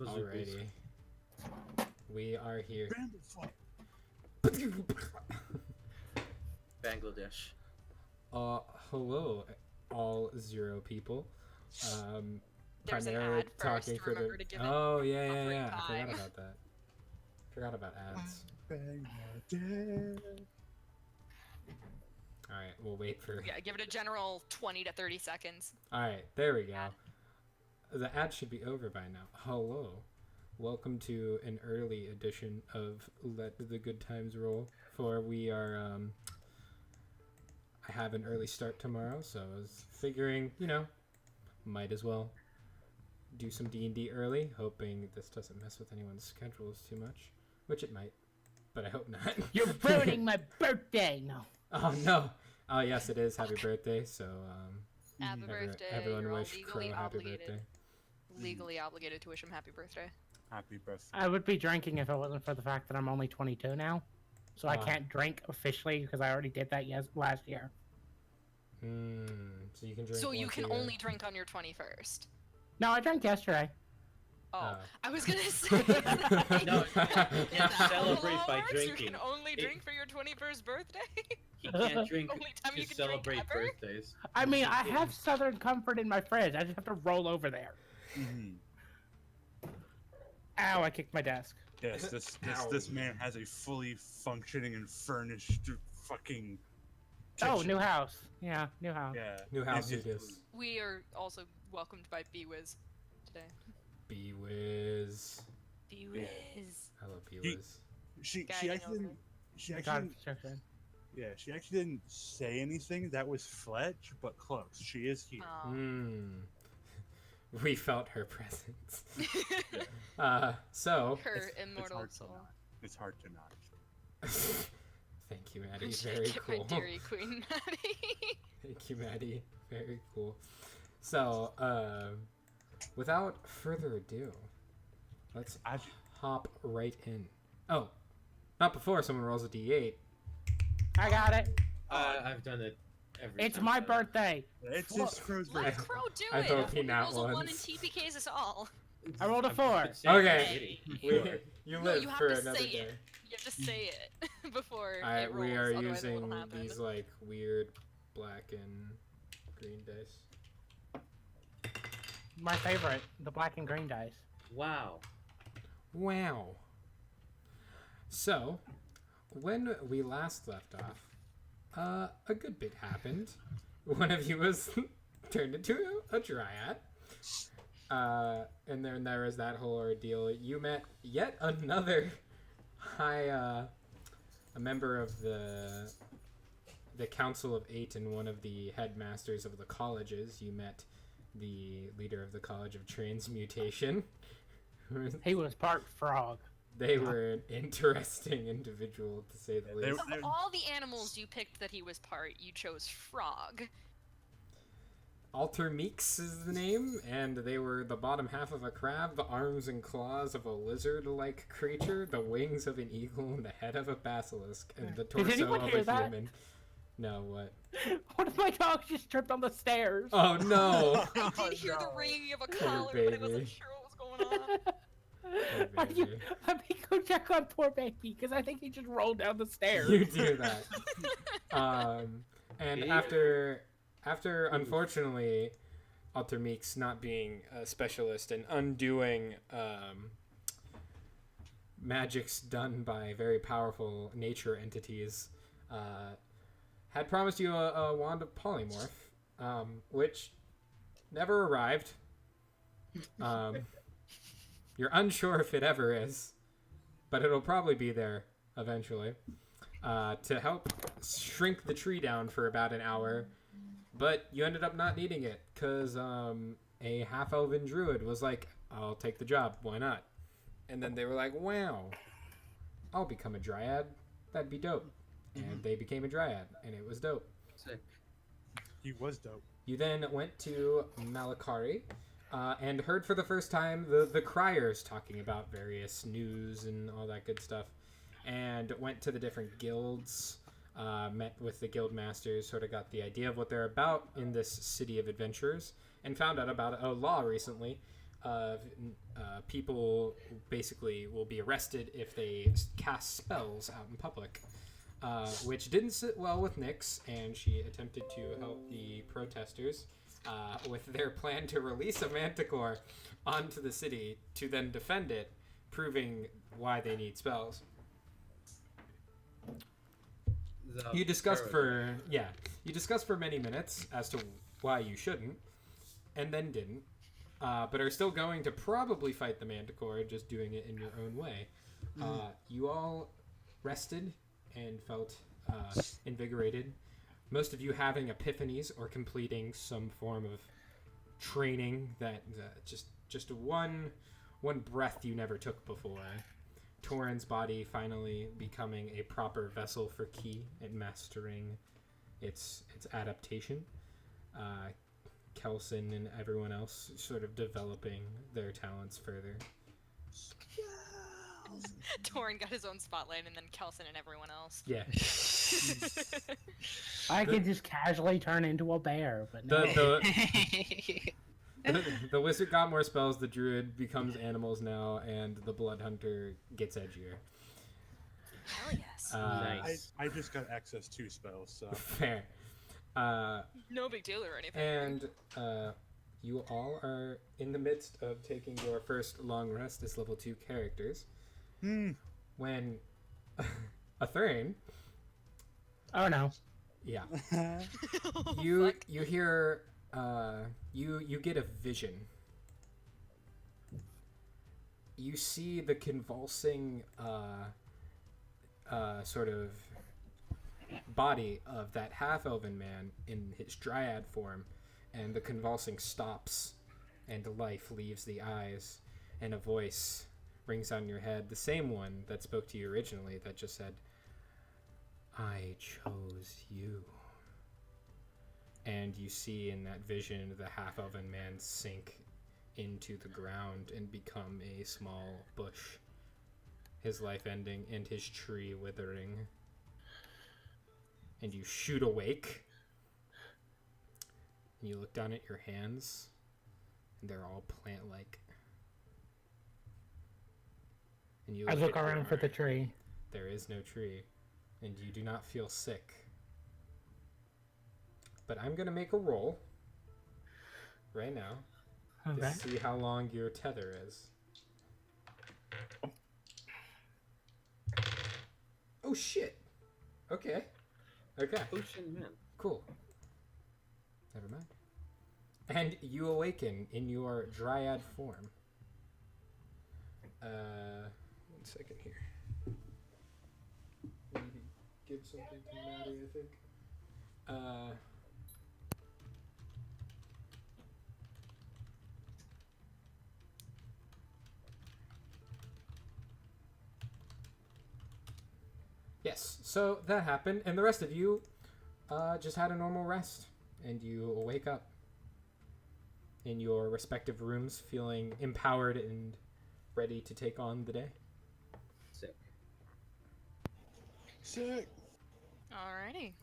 Alrighty. We are here. Bangladesh. Hello, all 0 people. There's an Primarily ad first. talking for Remember the. to give it Oh yeah. buffering I forgot time. about that. Forgot about ads. All right, we'll wait for. Yeah, give it a general 20 to 30 seconds. All right, there we go. Ad. The ad should be over by now. Hello, welcome to an early edition of Let the Good Times Roll. For we are. I have an early start tomorrow, so I was figuring, might as well do some D&D early, hoping this doesn't mess with anyone's schedules too much, which it might, but I hope not. You're ruining my birthday! No. Oh, no. Oh, yes, it is. Happy birthday, so Happy birthday. everyone You're all wish Crow legally happy obligated. birthday. Legally obligated to wish him happy birthday. Happy birthday. I would be drinking if it wasn't for the fact that I'm only 22 now. So I can't drink officially because I already did that last year. So you can drink. So you once can a year. only drink on your 21st. No, I drank yesterday. Oh, I was gonna say. No, you can't Is that celebrate how by it works? drinking. You can only drink for your 21st birthday. He can't drink Only time you to can drink celebrate ever? birthdays. I mean, I have Southern Comfort in my fridge. I just have to roll over there. Ow, I kicked my desk. Yes, this man has a fully functioning and furnished fucking Oh, kitchen. new house. Yeah, new house. Yeah. New house It it is. We are also welcomed by B-Wiz today. B-Wiz. B-Wiz. I love B-Wiz. She Guiding actually over. didn't, she God, actually construction. yeah, she actually didn't say anything that was Fletch, but close. She is here. We felt her presence. So. Her It's immortal hard to soul. not. It's hard to not. Thank you, Maddie. Should I Very get cool. my Dairy Queen, Maddie? Thank you, Maddie. Very cool. So, without further ado, let's hop right in. Oh, not before someone rolls a d8. I got it. I've done it every It's time. my birthday. It's just Crow's Let birthday. Crow do I it. hope he He not rolls a 1 and once. TPKs us all. I rolled a 4. I've been saying Okay. it You No, live you have for to another say day. it. You have to say it before it rolls. We are otherwise it using won't happen. these like weird black and green dice. My favorite, the black and green dice. Wow. Wow. So, when we last left off, a good bit happened. One of you was turned into a dryad. And then there was that whole ordeal. You met yet another a member of the Council of 8 and one of the headmasters of the colleges. You met the leader of the College of Transmutation. He was part frog. They were an interesting individual, to say the least. Of all the animals you picked that he was part, you chose frog. Alter Meeks is the name, and they were the bottom half of a crab, the arms and claws of a lizard-like creature, the wings of an eagle, and the head of a basilisk, and the torso anyone of hear a that? human. No, what? One of my dogs just tripped on the stairs. Oh no! I did hear the ringing of a collar, but I baby. wasn't sure what was going on. Are you, baby. let me go check on poor baby because I think he just rolled down the stairs. You do that. And after unfortunately, Alter Meeks not being a specialist in undoing magics done by very powerful nature entities, had promised you a wand of polymorph, which never arrived. You're unsure if it ever is, but it'll probably be there eventually, to help shrink the tree down for about an hour. But you ended up not needing it because a half-elven druid was like, I'll take the job, why not? And then they were like, wow, I'll become a dryad. That'd be dope. And they became a dryad, and it was dope. Sick. He was dope. You then went to Malakari and heard for the first time the criers talking about various news and all that good stuff, and went to the different guilds, met with the guild masters, sort of got the idea of what they're about in this city of adventurers, and found out about a law recently of people basically will be arrested if they cast spells out in public, which didn't sit well with Nyx, and she attempted to help the protesters with their plan to release a Manticore onto the city to then defend it, proving why they need spells. You discussed for many minutes as to why you shouldn't, and then didn't, but are still going to probably fight the Manticore, just doing it in your own way. You all rested and felt invigorated. Most of you having epiphanies or completing some form of training that just one breath you never took before. Torin's body finally becoming a proper vessel for Ki and mastering its adaptation. Kelson and everyone else sort of developing their talents further. Torin got his own spotlight, and then Kelson and everyone else. Yeah. I could just casually turn into a bear, but no. The wizard got more spells, the druid becomes animals now, and the blood hunter gets edgier. Hell yes. Nice. I just got access to spells, so. Fair. No big deal or anything. And you all are in the midst of taking your first long rest as level 2 characters. When a Thurn. Oh no. Yeah. You hear you get a vision. You see the convulsing sort of body of that half-elven man in his dryad form, and the convulsing stops and life leaves the eyes, and a voice rings on your head, the same one that spoke to you originally, that just said, "I chose you." And you see in that vision the half-elven man sink into the ground and become a small bush, his life ending and his tree withering. And you shoot awake, and you look down at your hands, and they're all plant-like. And you I look at around your for the arm. tree. There is no tree, and you do not feel sick. But I'm going to make a roll right now Okay. to see how long your tether is. Oh, shit. Okay. Ocean man. Cool. Never mind. And you awaken in your dryad form. 1 second here. Maybe give something to Maddie, I think. Yes, so that happened, and the rest of you just had a normal rest, and you wake up in your respective rooms feeling empowered and ready to take on the day. Sick. Alrighty.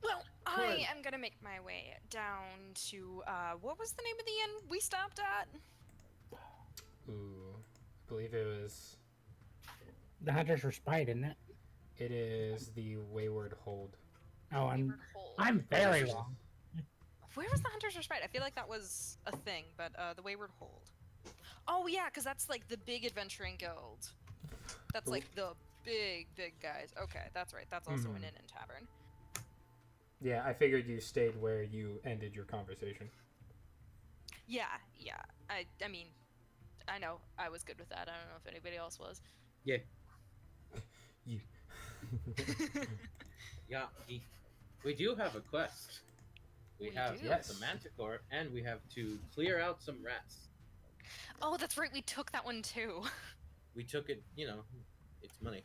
Well, I am gonna make my way down to, what was the name of the inn we stopped at? Ooh, I believe it was... The Hunter's Respite, isn't it? It is the Wayward Hold. Oh, Wayward Hold. I'm very wrong. Where was the Hunter's Respite? I feel like that was a thing, but the Wayward Hold. Oh yeah, because that's like the big adventuring guild. That's like the big guys. Okay, that's right. That's also an inn and tavern. Yeah, I figured you stayed where you ended your conversation. Yeah. I mean, I know I was good with that. I don't know if anybody else was. Yeah. You. Yeah. We do have a quest. We have do. Yes. the Manticore, and we have to clear out some rats. Oh, that's right. We took that one too. We took it, it's money.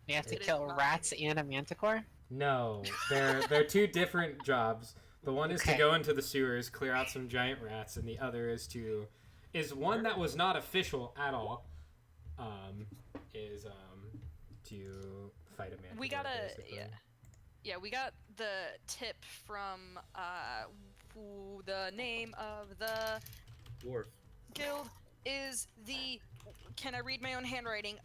We have to It is kill mine. rats and a manticore? No, they're two different jobs. The one is to Okay. go into the sewers, clear out some giant rats, and the other is one that was not official at all. To fight a man. We got we got the tip from the name of the Dwarf. guild is the. Can I read my own handwriting?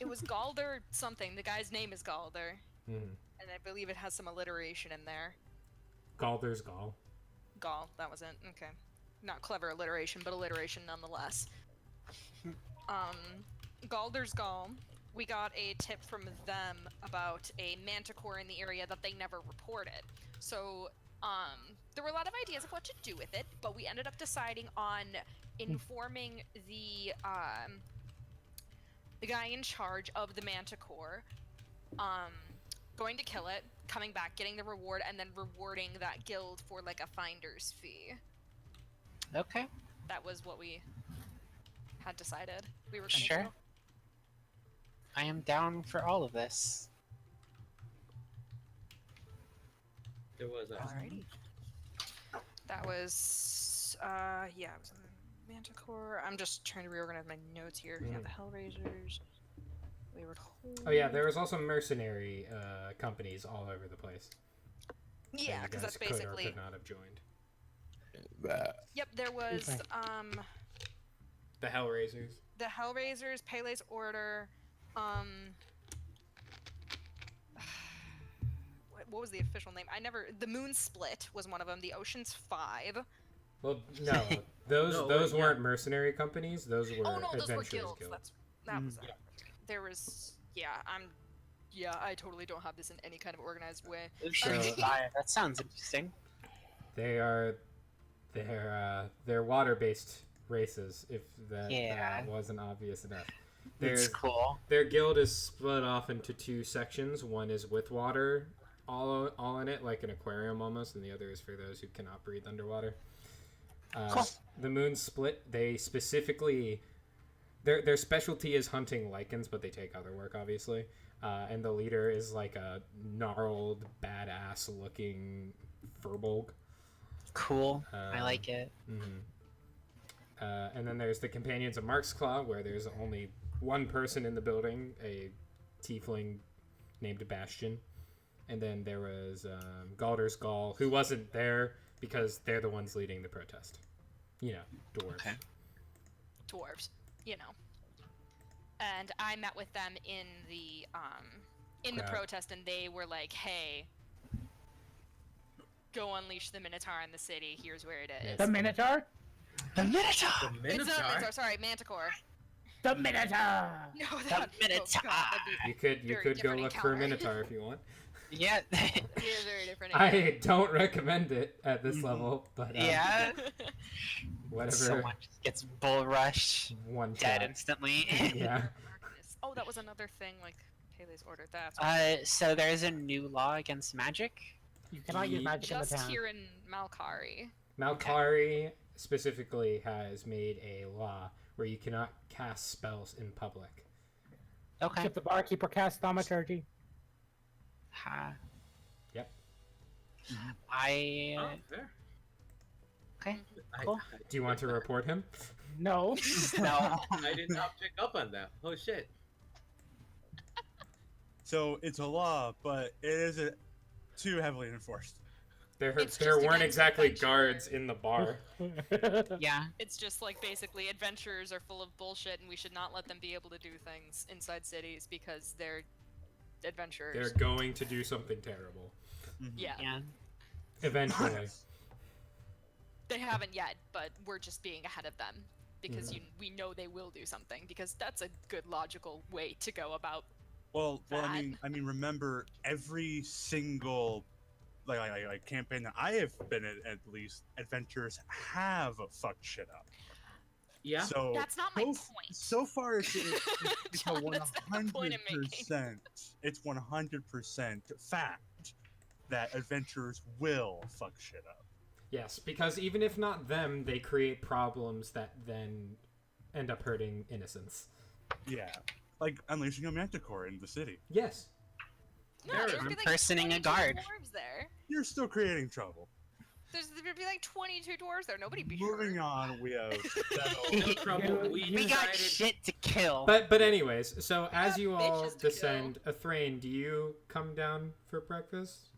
It was Galder something. The guy's name is Galder, Hmm. and I believe it has some alliteration in there. Galder's Gall. Gall, that was it. Okay, not clever alliteration, but alliteration nonetheless. Galder's Gall. We got a tip from them about a Manticore in the area that they never reported. So, there were a lot of ideas of what to do with it, but we ended up deciding on informing the guy in charge of the Manticore, going to kill it, coming back, getting the reward, and then rewarding that guild for like a finder's fee. Okay. That was what we had decided we were going to Sure. do. I am down for all of this. There was a. Alrighty. That was, yeah, it was a Manticore. I'm just trying to reorganize my notes here. Yeah, the Hellraisers. Wayward Hold. Oh yeah, there was also mercenary companies all over the place. that Yeah, you because guys that's could or basically. could not have joined. Yep, there was Okay. The Hellraisers. the Hellraisers, Pele's Order, what was the official name? The Moon Split was one of them. The Ocean's 5. Well, no, those No, those yeah. weren't mercenary companies. Those were Oh no, those were adventurers guilds. guilds. That was it. There was I totally don't have this in any kind of organized way. That sounds interesting. They're water-based races. If that Yeah. wasn't obvious enough. It's cool. Their guild is split off into two sections. One is with water, all in it, like an aquarium almost, and the other is for those who cannot breathe underwater. Cool. The Moon Split, they specifically, their specialty is hunting lichens, but they take other work, obviously. And the leader is like a gnarled, badass-looking furbolg. Cool. I like it. And then there's the Companions of Mark's Claw, where there's only one person in the building, a tiefling named Bastion. And then there was Galder's Gall, who wasn't there because they're the ones leading the protest. You know, dwarves. Okay. Dwarves, you know. And I met with them in the Crowd. protest, and they were like, "Hey, go unleash the Minotaur in the city. Here's where it is." The Minotaur? The Minotaur! The It's Minotaur. not Minotaur. Sorry, Manticore. The Minotaur! No, The Minotaur! You could Very go different look for a encounter. Minotaur if you want. Yeah. It is very different. I don't recommend it at this level, but Yeah. whatever. Someone just gets bull rushed, One dead shot. instantly. Yeah. Oh, that was another thing, like Pele's Order. That's So there's a new law against magic? You cannot use magic in the just town. here in Malkari. Malkari specifically has made a law where you cannot cast spells in public. Okay. If the barkeeper casts thaumaturgy. Ha. Yep. I. Oh, fair. Okay. I- Cool. Do you want to report him? No. No. I did not pick up on that. Oh shit. So it's a law, but it isn't too heavily enforced. There It's there just weren't against exactly adventurers. guards in the bar. Yeah. It's just like basically adventurers are full of bullshit, and we should not let them be able to do things inside cities because they're adventurers. They're going to do something terrible. Yeah, Yeah. Eventually. they haven't yet, but we're just being ahead of them because we know they will do something because that's a good logical way to go about. Well, That. I mean, remember every single like campaign that I have been in, at least adventurers have fucked shit up. Yeah. So That's not my so, point. So far, it's a John, that's not the point I'm making. 100%. It's 100% fact that adventurers will fuck shit up. Yes, because even if not them, they create problems that then end up hurting innocents. Yeah, like unleashing a manticore in the city. Yes. No, There, there'd be like impersonating a 22 guard. Dwarves there. You're still creating trouble. There'd be like 22 dwarves there. Nobody be Moving sure. on, we have No trouble. We We got decided. shit to kill. But anyways, so as got you all bitches to kill. descend, Athrain, do you come down for breakfast?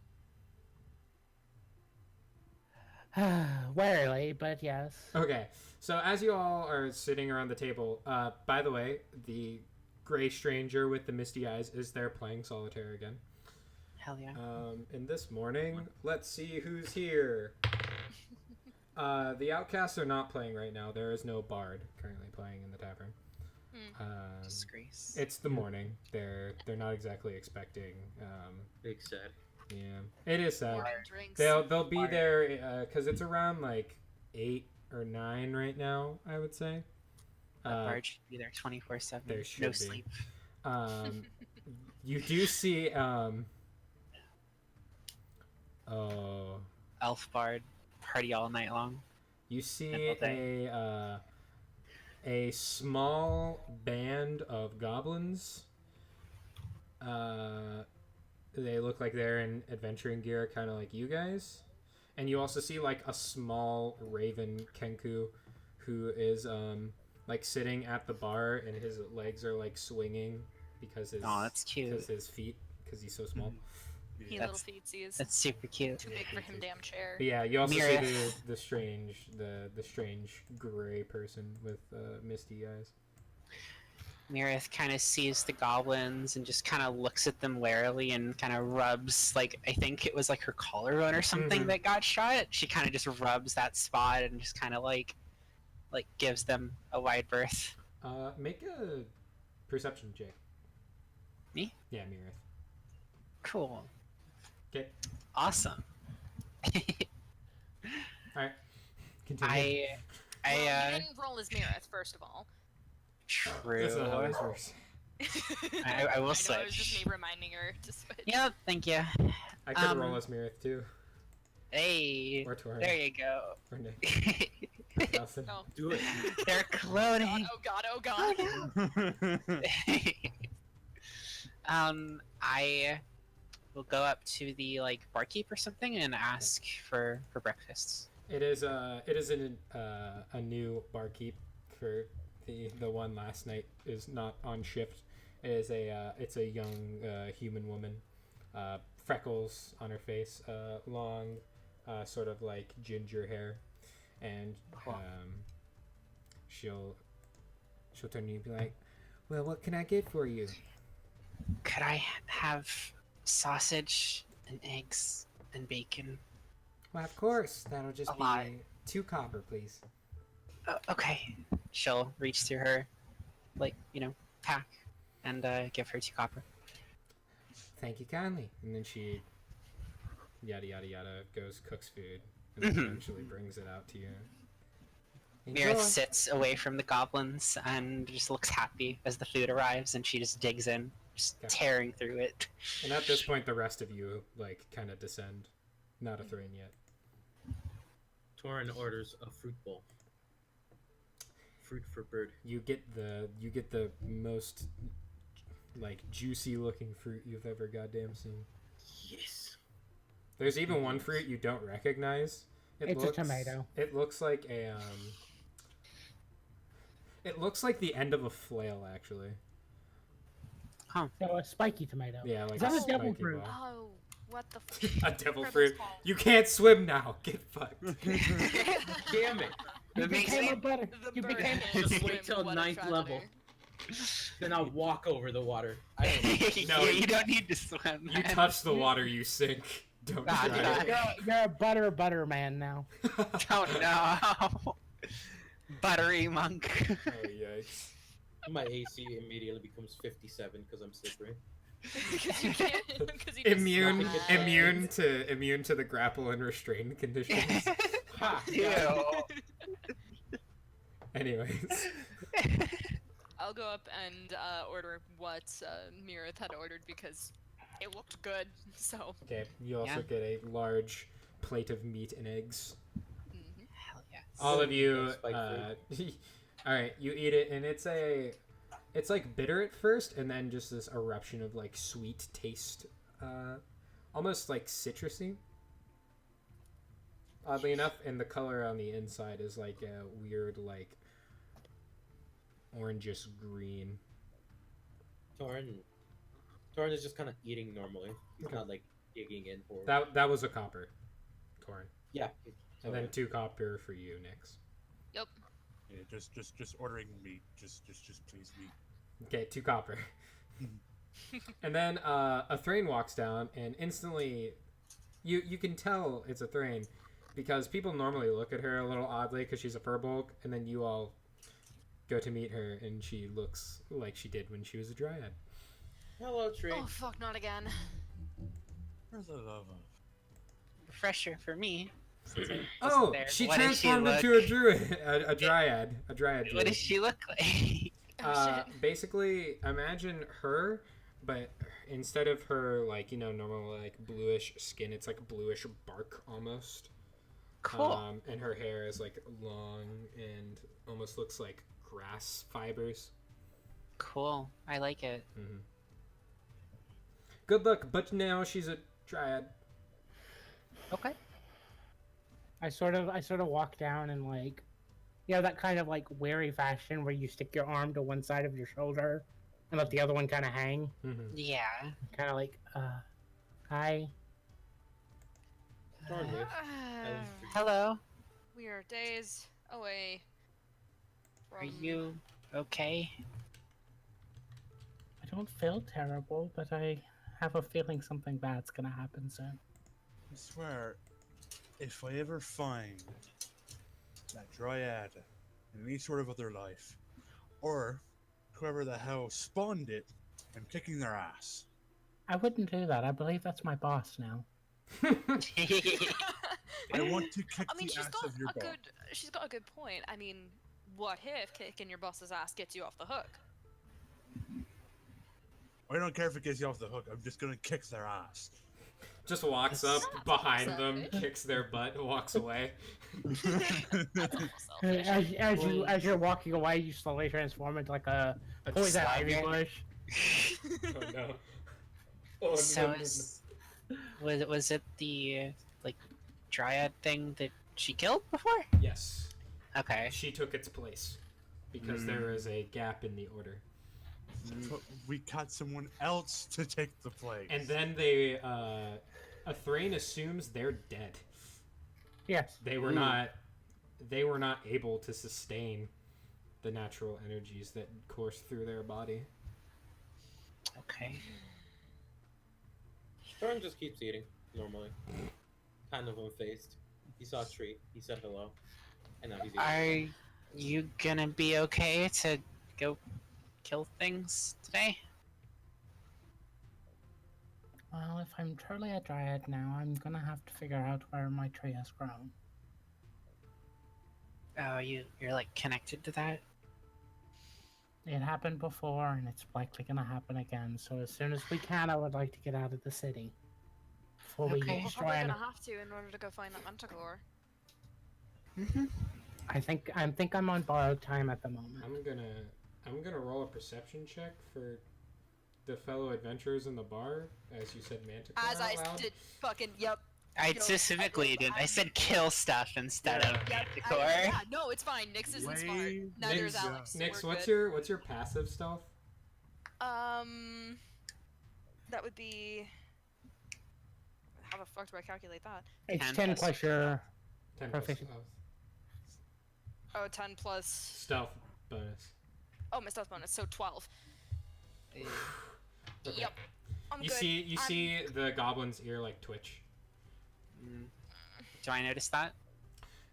Warily, but yes. Okay, so as you all are sitting around the table, by the way, the gray stranger with the misty eyes is there playing solitaire again. Hell yeah. And this morning, let's see who's here. The outcasts are not playing right now. There is no bard currently playing in the tavern. Disgrace. It's the morning. They're not exactly expecting. Big sad. Yeah, it is sad. Morning drinks. They'll be there because it's around like 8 or 9 right now. I would say. That bard should be there 24/7. There should No be. sleep. You do see. Elf bard party all night long. You see And all day. a small band of goblins. They look like they're in adventuring gear, kind of like you guys. And you also see like a small raven Kenku, who is like sitting at the bar, and his legs are like swinging because his That's cute. because his feet because he's so small. He little feetsies. That's super cute. Too big for him damn chair. But yeah, you also see Mirith. the strange gray person with misty eyes. Mirith kind of sees the goblins and just kind of looks at them warily and kind of rubs, like, I think it was like her collarbone or something Mhm. that got shot. She kind of just rubs that spot and just kind of like gives them a wide berth. Make a perception check. Me? Yeah, Mirith. Cool. Okay. Awesome. All right. Continue. I Well, you didn't roll as Mirith, first of all. True. That's not how this works. I will I know, switch. it was just me reminding her to switch. Yep, thank you. I could Um, roll as Mirith too, Hey, or Torin, there you go. or Nick. Nelson. Oh. Do it. They're cloning. Oh god. I will go up to the barkeep or something and ask for breakfasts. It is a new barkeep for the one last night is not on shift. It is it's a young human woman, freckles on her face, long, sort of like ginger hair, and she'll turn to you and be like, "Well, what can I get for you?" Could I have sausage and eggs and bacon? Well, of course. That'll just A lot. be 2 copper, please. Okay. She'll reach through her, pack, and give her 2 copper. Thank you kindly. And then she, yada yada yada, goes cooks food and then Mhm. eventually brings it out to you. Mirith Enjoy. sits away from the goblins and just looks happy as the food arrives, and she just digs in, just Okay. tearing through it. And at this point, the rest of you like kind of descend. Not a thrown yet. Torin orders a fruit bowl. Fruit for bird. You get the most like juicy looking fruit you've ever goddamn seen. Yes. There's even one fruit you don't recognize. It's a tomato. It looks like a It looks like the end of a flail, actually. So a spiky tomato. Yeah, like Is that a devil spiky fruit? ball. Oh, what the A devil Purple's fruit. fault. You can't swim now. Get fucked. Damn it. You That makes became a sense. butter. The You bird became. can't Just swim, wait till what a 9th tragedy. level. Then I'll walk over the water. I don't No, Yeah, you don't need to swim. You man. touch the water, you sink. Don't Ah, try. You're a butter man now. Oh no. Buttery monk. Oh yikes. My AC immediately becomes 57 because I'm slippery. 'Cause you can't. 'Cause you just Immune, slide. immune to the grapple and restrain conditions. Ha! Ew. Anyways, I'll go up and order what Mirith had ordered because it looked good. So. okay. You also Yeah. get a large plate of meat and eggs. Mhm. Hell yes. All of you. Spike All right, you eat it, and it's like bitter at first, and then just this eruption of like sweet taste, almost like citrusy. Oddly enough, and the color on the inside is like a weird like orangish green. Torin is just kind of eating normally. He's Okay. not like digging in for. That was a copper, Torin. Yeah. And then 2 copper for you, Nix. Yep. Yeah, just ordering meat. Just please meat. Okay, 2 copper. And then a Thrain walks down, and instantly, you can tell it's a Thrain, because people normally look at her a little oddly because she's a furbolg, and then you all go to meet her, and she looks like she did when she was a dryad. Hello, tree. Oh fuck, not again. Where's the love of? Refresher for me. since I wasn't Oh, there. she What does she transformed look- into a druid, a dryad, a dryad druid. What does she look like? Oh shit. Basically, imagine her, but instead of her normal bluish skin, it's like bluish bark almost. Cool. And her hair is long and almost looks like grass fibers. Cool. I like it. Mm-hmm. Good luck, but now she's a dryad. Okay. I sort of walk down and that kind of wary fashion where you stick your arm to one side of your shoulder and let the other one kind of hang. Mm-hmm. Yeah. Kind of hi. Stormwind. Hello. We are days away Are from... you okay? I don't feel terrible, but I have a feeling something bad's gonna happen soon. I swear, if I ever find that dryad in any sort of other life, or whoever the hell spawned it, I'm kicking their ass. I wouldn't do that. I believe that's my boss now. I want to kick I mean, the she's ass got of your a boss. she's got a good point. I mean, what if kicking your boss's ass gets you off the hook? I don't care if it gets you off the hook. I'm just gonna kick their ass. Just walks up behind That's them, selfish. kicks their butt, and walks away. That's awful selfish. As you're walking away, you slowly transform into a poison ivy slugger. bush. Oh no. Oh, So no, no, was it the dryad thing that she killed before? no. Yes, Okay. she took its place because there is a gap in the order. But we got someone else to take the place. And then they, a Thrain assumes they're dead. Yes. They were not able to sustain the natural energies that course through their body. Okay. Storm just keeps eating normally, kind of unfazed. He saw a tree. He said hello, and now he's eating. Are you gonna be okay to go kill things today? Well, if I'm truly a dryad now, I'm gonna have to figure out where my tree has grown. Oh, you're connected to that? It happened before, and it's likely gonna happen again. So as soon as we can, I would like to get out of the city before we Okay. We're destroy probably any. gonna have to in order to go find that Manticore. Mm-hmm. I think I'm on borrowed time at the moment. I'm gonna roll a perception check for the fellow adventurers in the bar, as you said, Manticore As out I loud. did fucking, yep. I Yo, specifically did. I said kill stuff instead of Yep, Manticore. yeah, no, it's fine. Nix isn't smart. Way Neither is Nix, Alex. Nix, We're what's good. your passive stealth? That would be. How the fuck do I calculate that? It's 10 10 plus plus your 10 plus Proficient. Oh, 10 plus. stealth bonus. Oh, my stealth bonus, so 12. Okay. Yep. I'm You good. see I'm- the goblin's ear twitch. Mm. Do I notice that?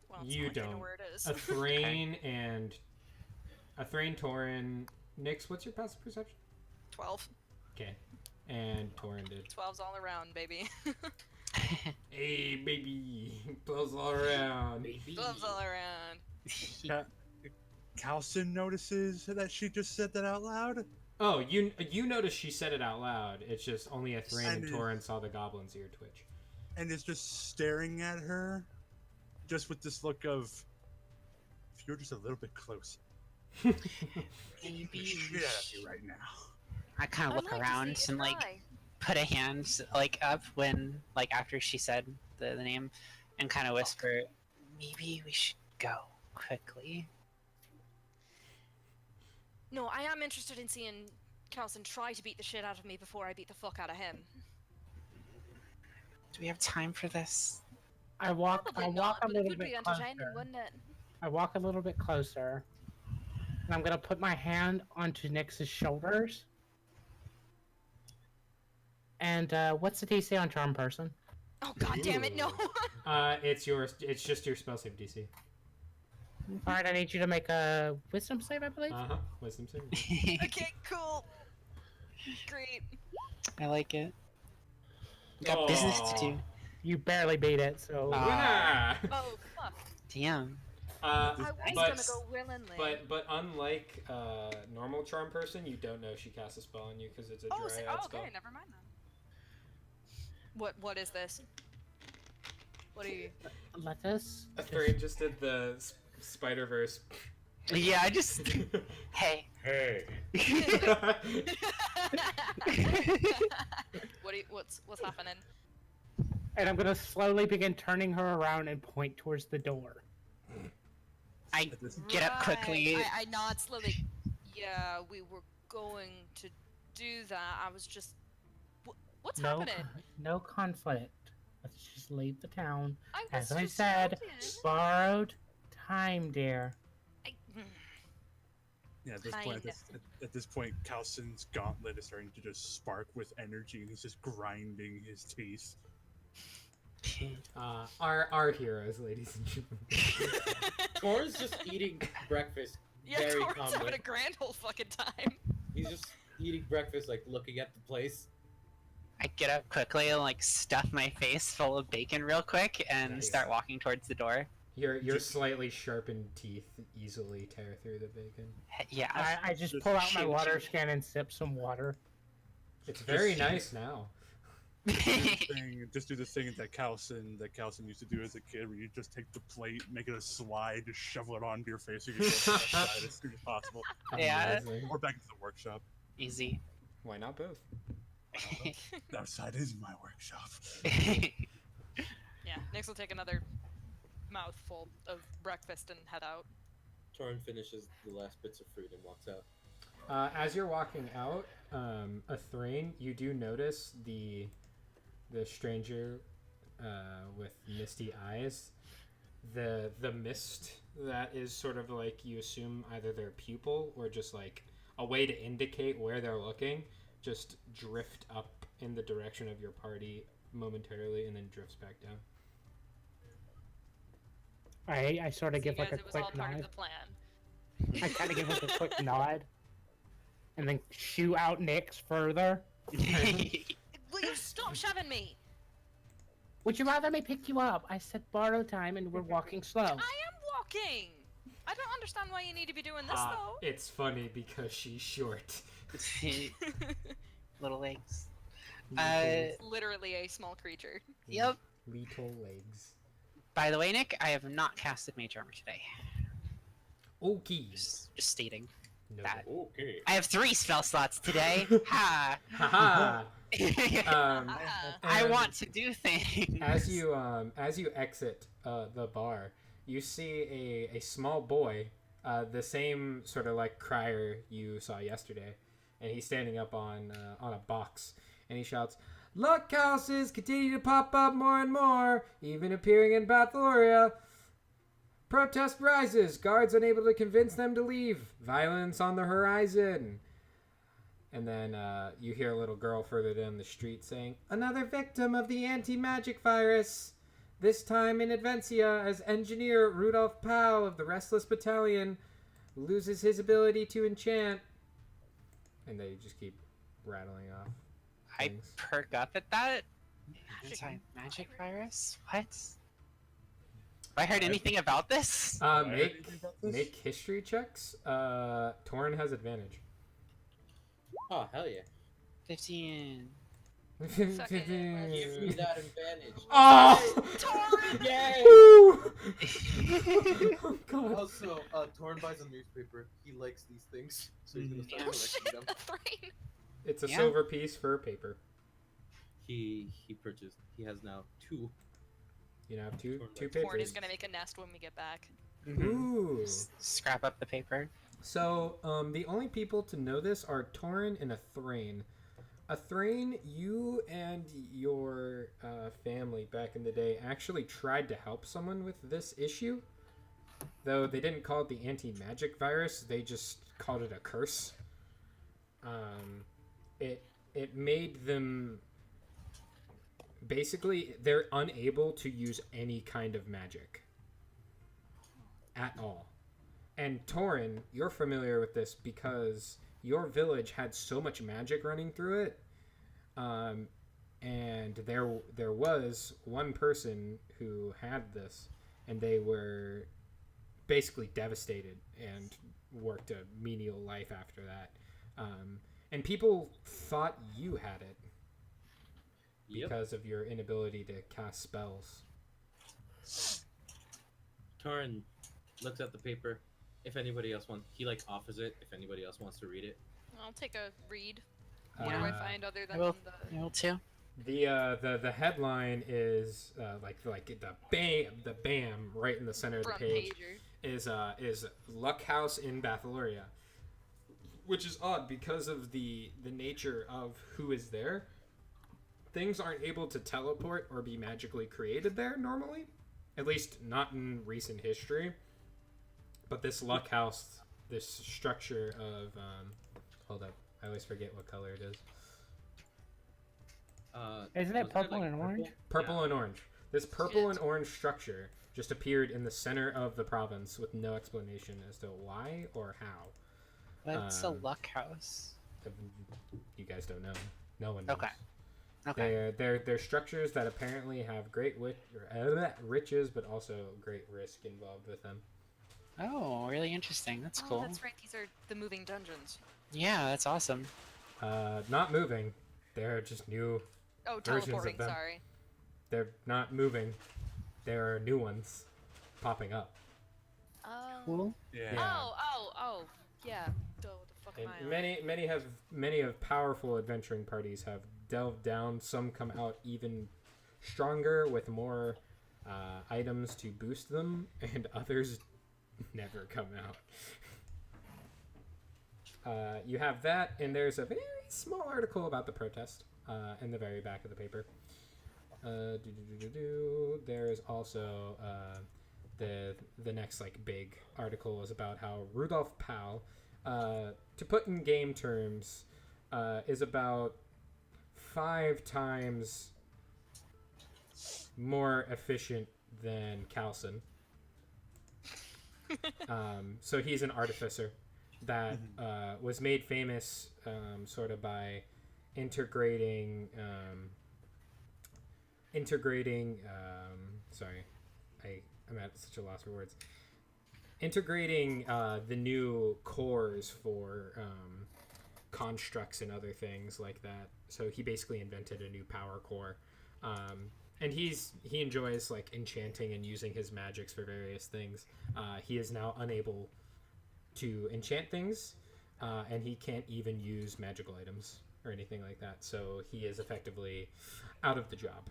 Well, it's You not gonna know don't. where it is. A Thrain and a Thrain Tauren. Nix, what's your passive perception? 12. Okay. And Tauren did. 12's all around, baby. Hey, baby. Blows all around. 12's all around. Calston notices that she just said that out loud. Oh, you notice she said it out loud. It's just only a Thrain and And- Tauren saw the goblin's ear twitch. And is just staring at her, just with this look of, if you're just a little bit closer, Maybe shit out of you right now. I kind of I'd look like to around see and it try. put a hand up when after she said the name, and kind of whisper, "Maybe we should go quickly." No, I am interested in seeing Carlson try to beat the shit out of me before I beat the fuck out of him. Do we have time for this? I walk Probably a not, but it little would bit be entertaining, closer. wouldn't it? I walk a little bit closer. And I'm gonna put my hand onto Nyx's shoulders. And what's the DC on charm person? Oh god damn it, no! It's just your spell save DC. Alright, I need you to make a wisdom save, I believe. Wisdom save. Okay, cool. Great. I like it. Got business to do. You barely beat it, so Yeah. Oh fuck. Damn. I was but gonna go willingly. but unlike normal charm person, you don't know she casts a spell on you because it's a dryad spell. Okay, never mind then. What is this? What are you? let us. Thrain just did the Spider-Verse. Yeah, I just. Hey. Hey. What's happening? And I'm gonna slowly begin turning her around and point towards the door. I get up quickly. I nod slowly. Yeah, we were going to do that. I was just. What's happening? No conflict. Let's just leave the town. As I just said, joking. borrowed time, dear. Yeah, at this point, Calson's gauntlet is starting to just spark with energy, and he's just grinding his teeth. Our heroes, ladies and gentlemen. Tor's just eating breakfast Yeah, very Tor's calmly. having a grand old fucking time. He's just eating breakfast, like looking at the place. I get up quickly and like stuff my face full of bacon real quick and Nice. start walking towards the door. Your slightly sharpened teeth easily tear through the bacon. Yeah. I just pull out my water skin and sip some water. It's very nice now. Just do the thing that Calson used to do as a kid, where you just take the plate, make it a slide, just shovel it onto your face, so you can go to the left side as soon as possible, Yeah. Amazing. or back into the workshop. Easy. Why not both? That side is my workshop. Yeah, Nyx will take another mouthful of breakfast and head out. Torin finishes the last bits of fruit and walks out. As you're walking out, Thrain, you do notice the stranger with misty eyes. The mist that is sort of like, you assume either their pupil or just like a way to indicate where they're looking, just drift up in the direction of your party momentarily and then drifts back down. I sort of See, give like a guys, it was quick all part of nod. the plan. I kind of give like a quick nod, and then shoo out Nyx further. Will you stop shoving me? Would you rather me pick you up? I said borrow time, and we're walking slow. I am walking. I don't understand why you need to be doing this though. It's funny because she's short. Little legs. Literally a small creature. Yep. Little legs. By the way, Nick, I have not casted Mage Armor today. Okay. Just stating. No. That. Okay. I have 3 spell slots today. Ha! Haha. I and want to do things. As you exit the bar, you see a small boy, the same sort of like crier you saw yesterday, and he's standing up on a box, and he shouts, "Luck houses continue to pop up more and more, even appearing in Bathloria. Protest rises. Guards unable to convince them to leave. Violence on the horizon." And then you hear a little girl further down the street saying, "Another victim of the anti-magic virus. This time in Advencia, as engineer Rudolph Powell of the Restless Battalion loses his ability to enchant." And they just keep rattling off I things. perk up at that. Anti-magic virus? What? Have I heard anything about this? Make history checks. Torn has advantage. Oh, hell yeah. 15. Give me that advantage. Oh! Torn! Yay! Woo! Oh god. Also, Torin buys a newspaper. He likes these things, so he's gonna start Oh collecting shit, them. the Thrain. It's a Yeah. silver piece for paper. He purchased. He has now 2. You know, two Torn papers. Torn is gonna make a nest when we get back. Ooh. Scrap up the paper. So, the only people to know this are Torin and a Thrain. Thrain, you and your family back in the day actually tried to help someone with this issue. Though they didn't call it the anti-magic virus, they just called it a curse. It made them basically they're unable to use any kind of magic at all. And Torin, you're familiar with this because your village had so much magic running through it. And there was one person who had this, and they were basically devastated and worked a menial life after that. And people thought you had it Yep. because of your inability to cast spells. Torin looks at the paper. If anybody else wants, he like offers it. If anybody else wants to read it, I'll take a read. What do I find other than will. the? I will too. The headline is like the bam right in the center of the Front page pager. is Luck House in Bathaloria, which is odd because of the nature of who is there. Things aren't able to teleport or be magically created there normally, at least not in recent history. But this Luck House, this structure of hold up, I always forget what color it is. Isn't it was purple and orange? Purple and orange. This purple and orange structure just appeared in the center of the province with no explanation as to why or how. What's a luck house? You guys don't know. No one knows. Okay. Okay. They're structures that apparently have great riches, but also great risk involved with them. Oh, really interesting. That's cool. Oh, that's right. These are the moving dungeons. Yeah, that's awesome. Not moving. They're just new. Oh, Versions of teleporting. them. Sorry. They're not moving. There are new ones popping up. Oh. Cool. Yeah. Yeah. Oh. Yeah. The fuck am And I? many of powerful adventuring parties have delved down. Some come out even stronger with more items to boost them, and others never come out. You have that, and there's a very small article about the protest in the very back of the paper. There's also the next like big article is about how Rudolph Powell, to put in game terms, is about 5 times more efficient than Calson. So he's an artificer that was made famous sort of by integrating sorry, I'm at such a loss for words. Integrating the new cores for constructs and other things like that. So he basically invented a new power core. And he enjoys like enchanting and using his magics for various things. He is now unable to enchant things, and he can't even use magical items or anything like that. So he is effectively out of the job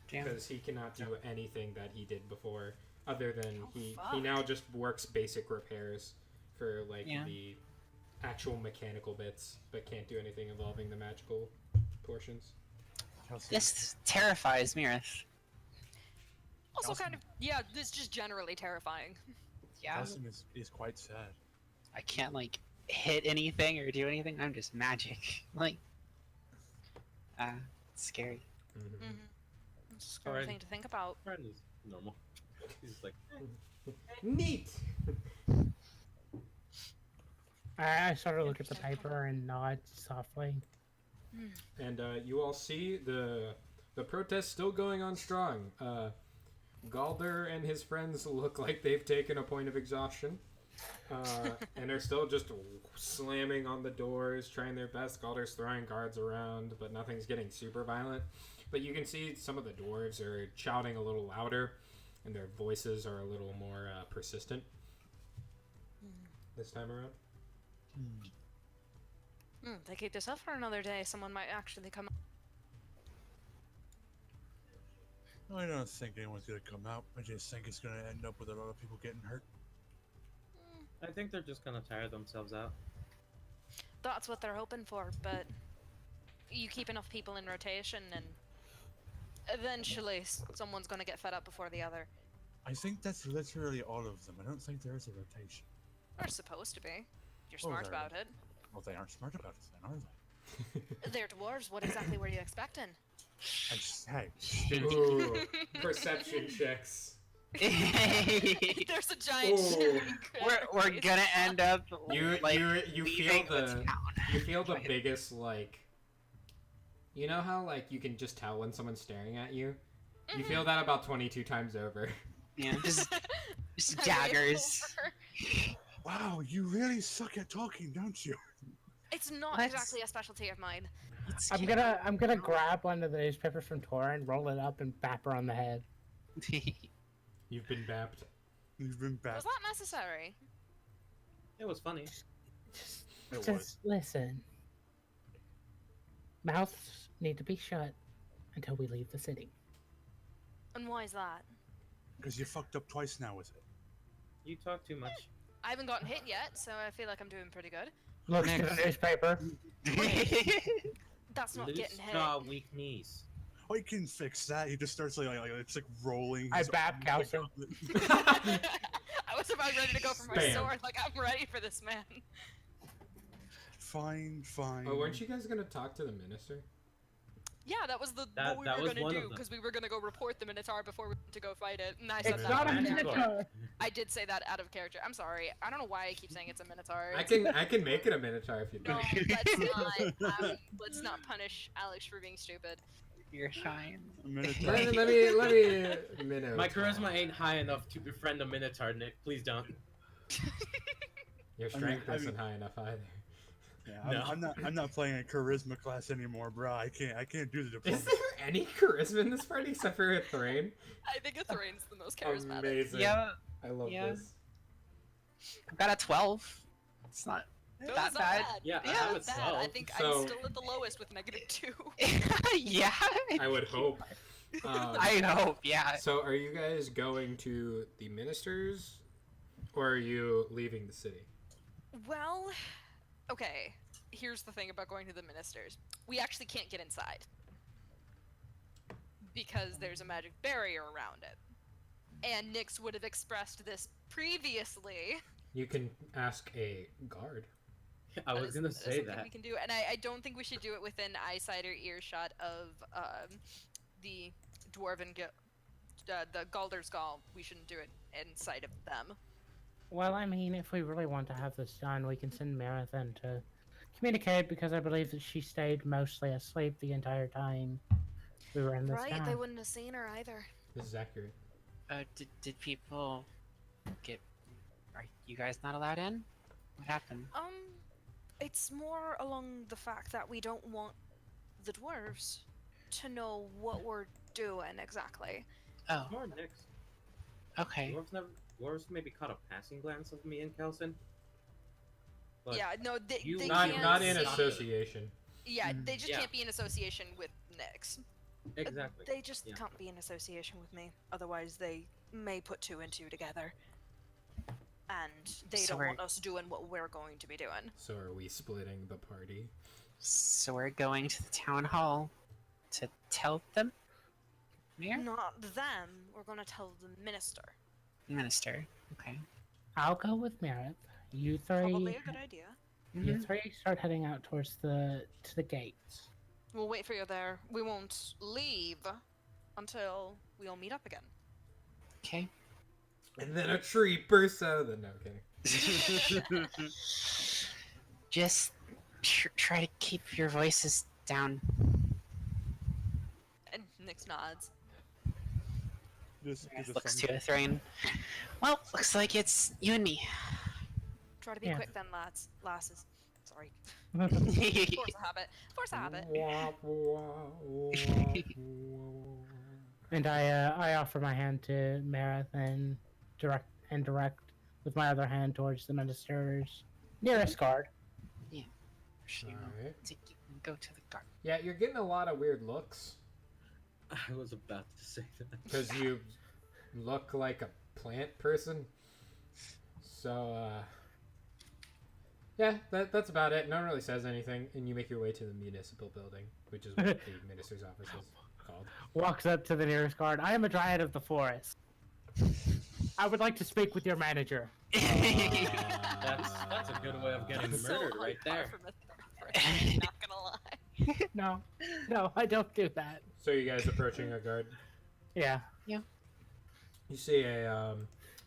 Damn. because he cannot do anything that he did before, other than he fuck. now just works basic repairs for like Yeah. the actual mechanical bits, but can't do anything involving the magical portions. This terrifies Mirith. Also, Awesome. kind of. Yeah. This is just generally terrifying. Yeah. Austin is quite sad. I can't like hit anything or do anything. I'm just magic. Like, it's scary. Mm-hmm. Mm-hmm. It's a scary Alright. thing to think about. friend is normal. He's like, Neat. I sort of look at the paper and nod softly. And you all see the protest still going on strong. Galder and his friends look like they've taken a point of exhaustion, and are still just slamming on the doors, trying their best. Galder's throwing guards around, but nothing's getting super violent. But you can see some of the dwarves are shouting a little louder, and their voices are a little more persistent this time around. If they keep this up for another day, someone might actually come. I don't think anyone's gonna come out. I just think it's gonna end up with a lot of people getting hurt. I think they're just gonna tire themselves out. That's what they're hoping for, but you keep enough people in rotation, and eventually someone's gonna get fed up before the other. I think that's literally all of them. I don't think there is a rotation. They're supposed to be. You're Oh, smart they're- about it. Well, they aren't smart about it then, are they? They're dwarves. What exactly were you expecting? Hey, Ooh, perception checks. There's a giant Ooh. shivering we're critter. gonna end up You like you feel leaving the town. you feel the biggest like. You know how like you can just tell when someone's staring at you. You feel that about 22 times over. Yeah, just I daggers. over. wow, you really suck at talking, don't you? It's not Let's- exactly a specialty of mine. Let's I'm gonna grab one of the newspapers from Tora and roll it up and bap her on the head. You've been bapped. You've been back. Was that necessary? It was funny. It Just listen. Mouths need to be shut until we leave the city. And why is that? Because you fucked up twice now with it. You talk too much. I haven't gotten hit yet, so I feel like I'm doing pretty good. Looks to the newspaper. That's not Loose getting hit. jaw, weak knees. I can fix that. He just starts like it's like rolling. I his bap arms Calcium. I was about ready to go for my Spam. sword. Like, I'm ready for this man. Fine, fine. Oh, weren't you guys gonna talk to the minister? Yeah, that was That- what we that were was gonna one do, of them. because we were gonna go report the Minotaur before we went to go fight it. And I said It's that not a out of Manticore. character. minotaur. I did say that out of character. I'm sorry. I don't know why I keep saying it's a Minotaur. I can make it a minotaur if you No, like. let's not punish Alex for being stupid. You're fine. A minute. let me minotaur. My charisma ain't high enough to befriend a Minotaur, Nick. Please don't. Your I mean- strength I mean- isn't high enough either. Yeah, No. I'm not playing a charisma class anymore, bro. I can't do the Is diploma. there any charisma in this party except for a Thrain? I think Athrain's the most charismatic. Amazing. Yeah, I love yeah. this. I've got a 12. It's not No, that it's not bad. Yeah, I It's have not a bad. 12. I think So- I'm still at the lowest with -2. Yeah. I would hope. I hope, yeah. So, are you guys going to the ministers, or are you leaving the city? Well, okay. Here's the thing about going to the ministers. We actually can't get inside. Because there's a magic barrier around it. And Nyx would have expressed this previously. You can ask a guard. I That was is- gonna that is say something that. we can do, and I don't think we should do it within eyesight or earshot of the dwarven the Galder's Gall. We shouldn't do it in sight of them. Well, I mean, if we really want to have this done, we can send Marathon to communicate, because I believe that she stayed mostly asleep the entire time we were in this Right, town. they wouldn't have seen her either. This is accurate. Did people get... Are you guys not allowed in? What happened? It's more along the fact that we don't want the dwarves to know what we're doing exactly. Oh, More Nick's. okay. Dwarves maybe caught a passing glance of me and Kelson. But Yeah, no, they you- Not can't not in see- association. Yeah, they just Yeah. can't be in association with Nyx. exactly. They just Yeah. can't be in association with me. Otherwise, they may put 2 and 2 together. And they So don't we're- want us doing what we're going to be doing. So are we splitting the party? So we're going to the town hall to tell them? Mayor? Not them. We're going to tell the minister. Minister. Okay. I'll go with Meredith. You Probably three, a good idea. you Mhm. three start heading out towards the gates. We'll wait for you there. We won't leave until we all meet up again. Okay. And then a tree bursts out of the... No, kidding. Just try to keep your voices down. And Nyx nods. Just Looks to a Thrain. Well, looks like it's you and me. Try to be Yeah. quick then, lasses. Sorry. yeah. Force a habit. Force a habit. Wah, wah, wah, wah. And I offer my hand to Meredith and direct with my other hand towards the minister's nearest guard. Alright. Go to the guard. Yeah, you're getting a lot of weird looks. I was about to say that. Because you look like a plant person. So, Yeah, that's about it. No one really says anything, and you make your way to the municipal building, which is what the minister's office is called. Walks up to the nearest guard. I am a dryad of the forest. I would like to speak with your manager. That's a good way of getting That's so murdered on right par there. for Manticore, not gonna lie. No, I don't do that. So you guys approaching a guard? Yeah. You see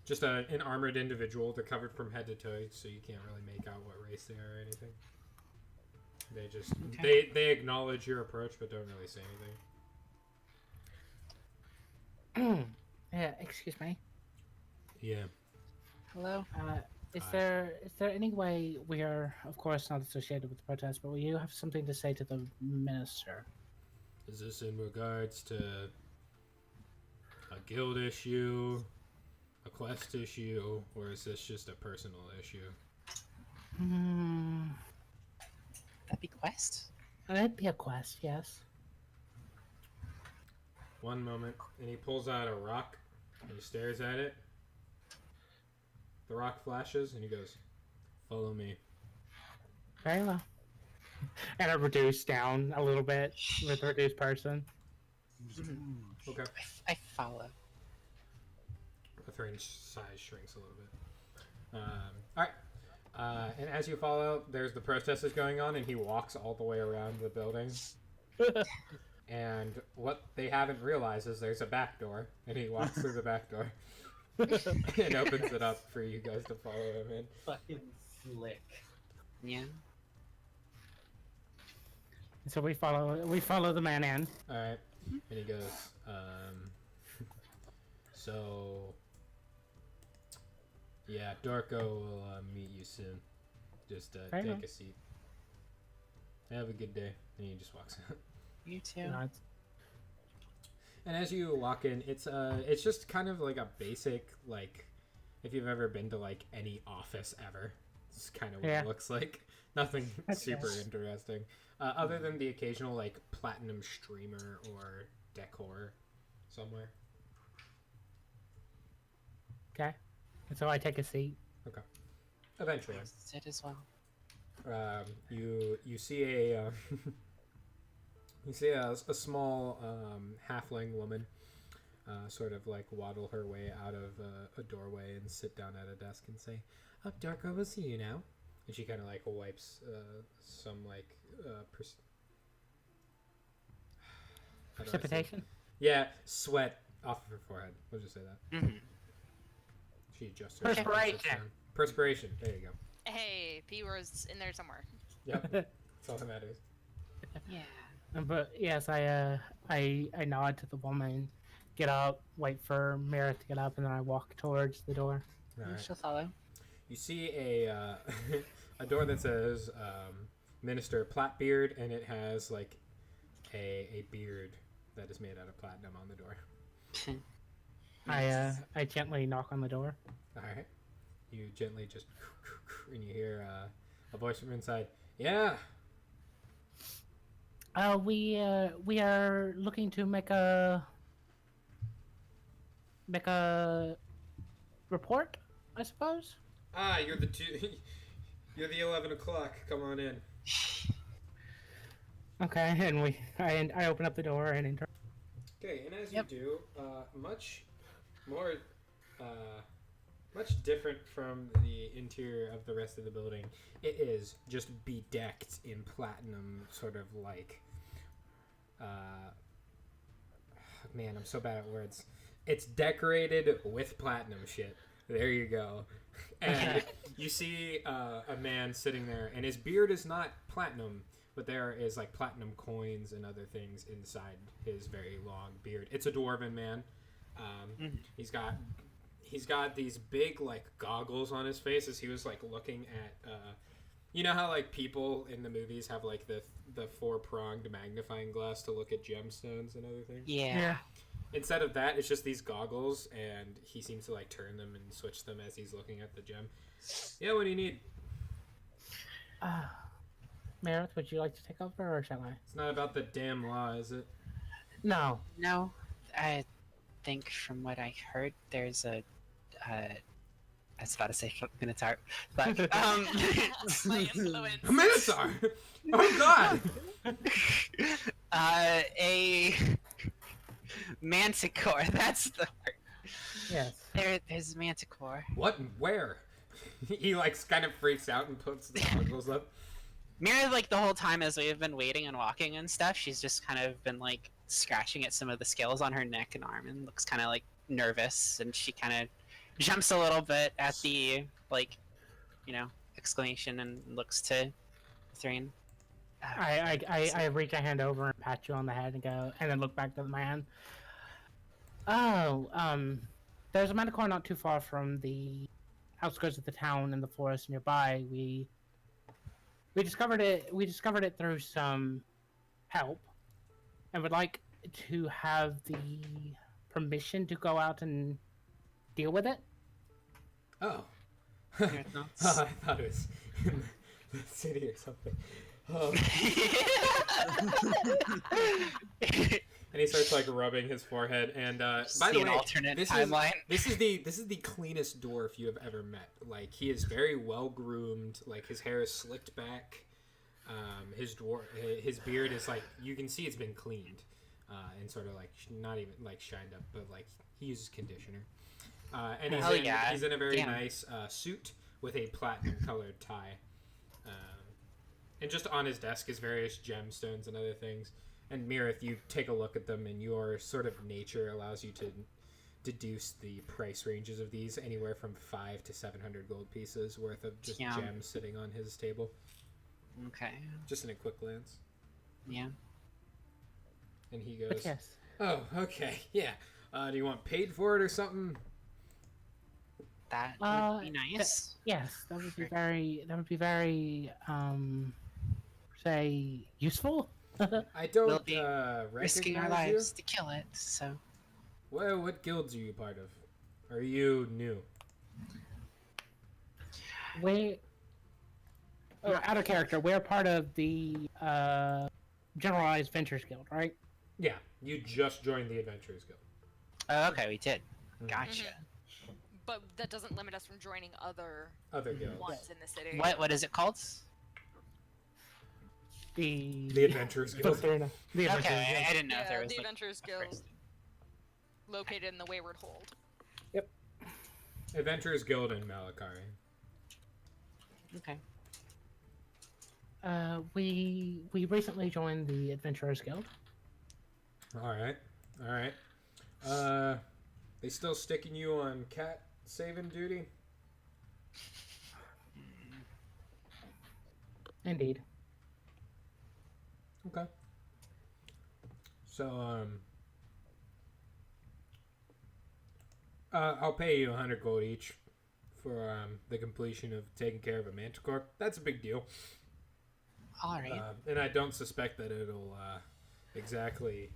just an armored individual. They're covered from head to toe, so you can't really make out what race they are or anything. They just they acknowledge your approach, but don't really say anything. Yeah. Excuse me. Yeah. Hello. Is there any way we are, of course, not associated with the protest, but will you have something to say to the minister? Is this in regards to a guild issue, a quest issue, or is this just a personal issue? That'd be quest. That'd be a quest, yes. One moment, and he pulls out a rock, and he stares at it. The rock flashes, and he goes, "Follow me." Very well. And I reduce down a little bit with a reduced person. Okay. I follow. The range size shrinks a little bit. All right. And as you follow, there's the protesters going on, and he walks all the way around the building. And what they haven't realized is there's a back door, and he walks through the back door and opens it up for you guys to follow him in. Fucking slick. Yeah. So we follow the man in. All right. And he goes, so, yeah, Dorko will meet you soon. Just Fair take enough. a seat. Have a good day. And he just walks out. You too. Nods. And as you walk in, it's just kind of like a basic, like, if you've ever been to like any office ever, it's kind of what Yeah. it looks like. Nothing That's super nice. interesting, other than the occasional like platinum streamer or decor somewhere. Okay. And so I take a seat. Eventually, Sit as well. you see a you see a small halfling woman sort of like waddle her way out of a doorway and sit down at a desk and say, "Oh, Darko, we'll see you now." And she kind of like wipes some like how do I say it? Precipitation. Yeah, sweat off of her forehead. We'll just say that. Mm-hmm. She adjusts her. Perspiration. Perspiration. There you go. Hey, P was in there somewhere. Yep. That's all that matters. Yeah. But yes, I nod to the woman, get up, wait for Mira to get up, and then I walk towards the door. All right. She'll follow. You see a a door that says Minister Platbeard, and it has like a beard that is made out of platinum on the door. I gently knock on the door. All right. You gently just and you hear a voice from inside. Yeah. We are looking to make a report, I suppose. Ah, you're the two. You're the 11 o'clock. Come on in. Okay, and I open up the door and enter. Okay, and as Yep. you do, much more, much different from the interior of the rest of the building. It is just bedecked in platinum, sort of like, man, I'm so bad at words. It's decorated with platinum shit. There you go. And you see a man sitting there, and his beard is not platinum, but there is like platinum coins and other things inside his very long beard. It's a dwarven man. He's got these big like goggles on his face as he was like looking at you know how like people in the movies have like the four-pronged magnifying glass to look at gemstones and other things. Yeah. Instead of that, it's just these goggles, and he seems to like turn them and switch them as he's looking at the gem. Yeah, what do you need? Meredith, would you like to take over, or shall I? It's not about the damn law, is it? No. No, I think from what I heard, there's a I was about to say Minotaur, but My influence. A Minotaur! Oh god! A Manticore. That's the word. Yes. There's Manticore. What and where? He like kind of freaks out and puts the goggles up. Mira, like the whole time as we've been waiting and walking and stuff, she's just kind of been like scratching at some of the scales on her neck and arm and looks kind of like nervous, and she kind of jumps a little bit at the like, exclamation and looks to Thrain. I reach a hand over and pat you on the head and go, and then look back to my hand. Oh, there's a Manticore not too far from the outskirts of the town in the forest nearby. We discovered it. We discovered it through some help, and would like to have the permission to go out and deal with it. Oh. Your thoughts? Oh, I thought it was in the city or something. Oh. And he starts like rubbing his forehead. And by See the an way, alternate this timeline. is the cleanest dwarf you have ever met. Like he is very well groomed. Like his hair is slicked back. His beard is like you can see it's been cleaned, and sort of like not even like shined up, but like he uses conditioner. And he's in a very nice suit with a platinum colored tie. And just on his desk is various gemstones and other things. And Mirith, you take a look at them, and your sort of nature allows you to deduce the price ranges of these, anywhere from 500 to 700 gold pieces worth of just gems sitting on his table. Okay. Just in a quick glance. Yeah. And he goes, But yes. "Oh, okay, yeah. Do you want paid for it or something?" That would be nice. Yes, that would be very. That would be very. Say useful. I don't We'll be risking our recognize lives to kill it, so. Well, what guilds are you part of? Are you new? We. Out of character. We're part of the Generalized Ventures Guild, right? Yeah, you just joined the Adventurers Guild. Oh, okay, we did. Mhm. Gotcha. But that doesn't limit us from joining other Other guilds. ones in the city. What is it called? The Adventurers Guild. The Adventurers Okay, Guild. I didn't know if there Yeah, was the like. Adventurers a Guild, first- located in the Wayward Hold. Adventurers Guild in Malakari. Okay. We recently joined the Adventurers Guild. All right. They still sticking you on cat saving duty? Indeed. Okay. So, I'll pay you 100 gold each for the completion of taking care of a Manticore. That's a big deal. All right. And I don't suspect that it'll exactly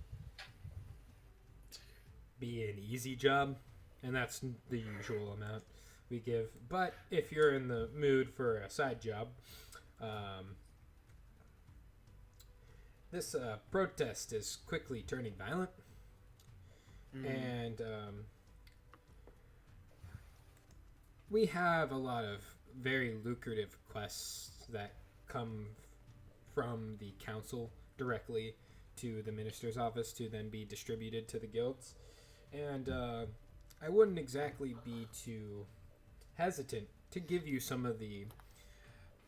be an easy job, and that's the usual amount we give. But if you're in the mood for a side job, this protest is quickly turning violent, and we have a lot of very lucrative quests that come from the council directly to the minister's office to then be distributed to the guilds. And I wouldn't exactly be too hesitant to give you some of the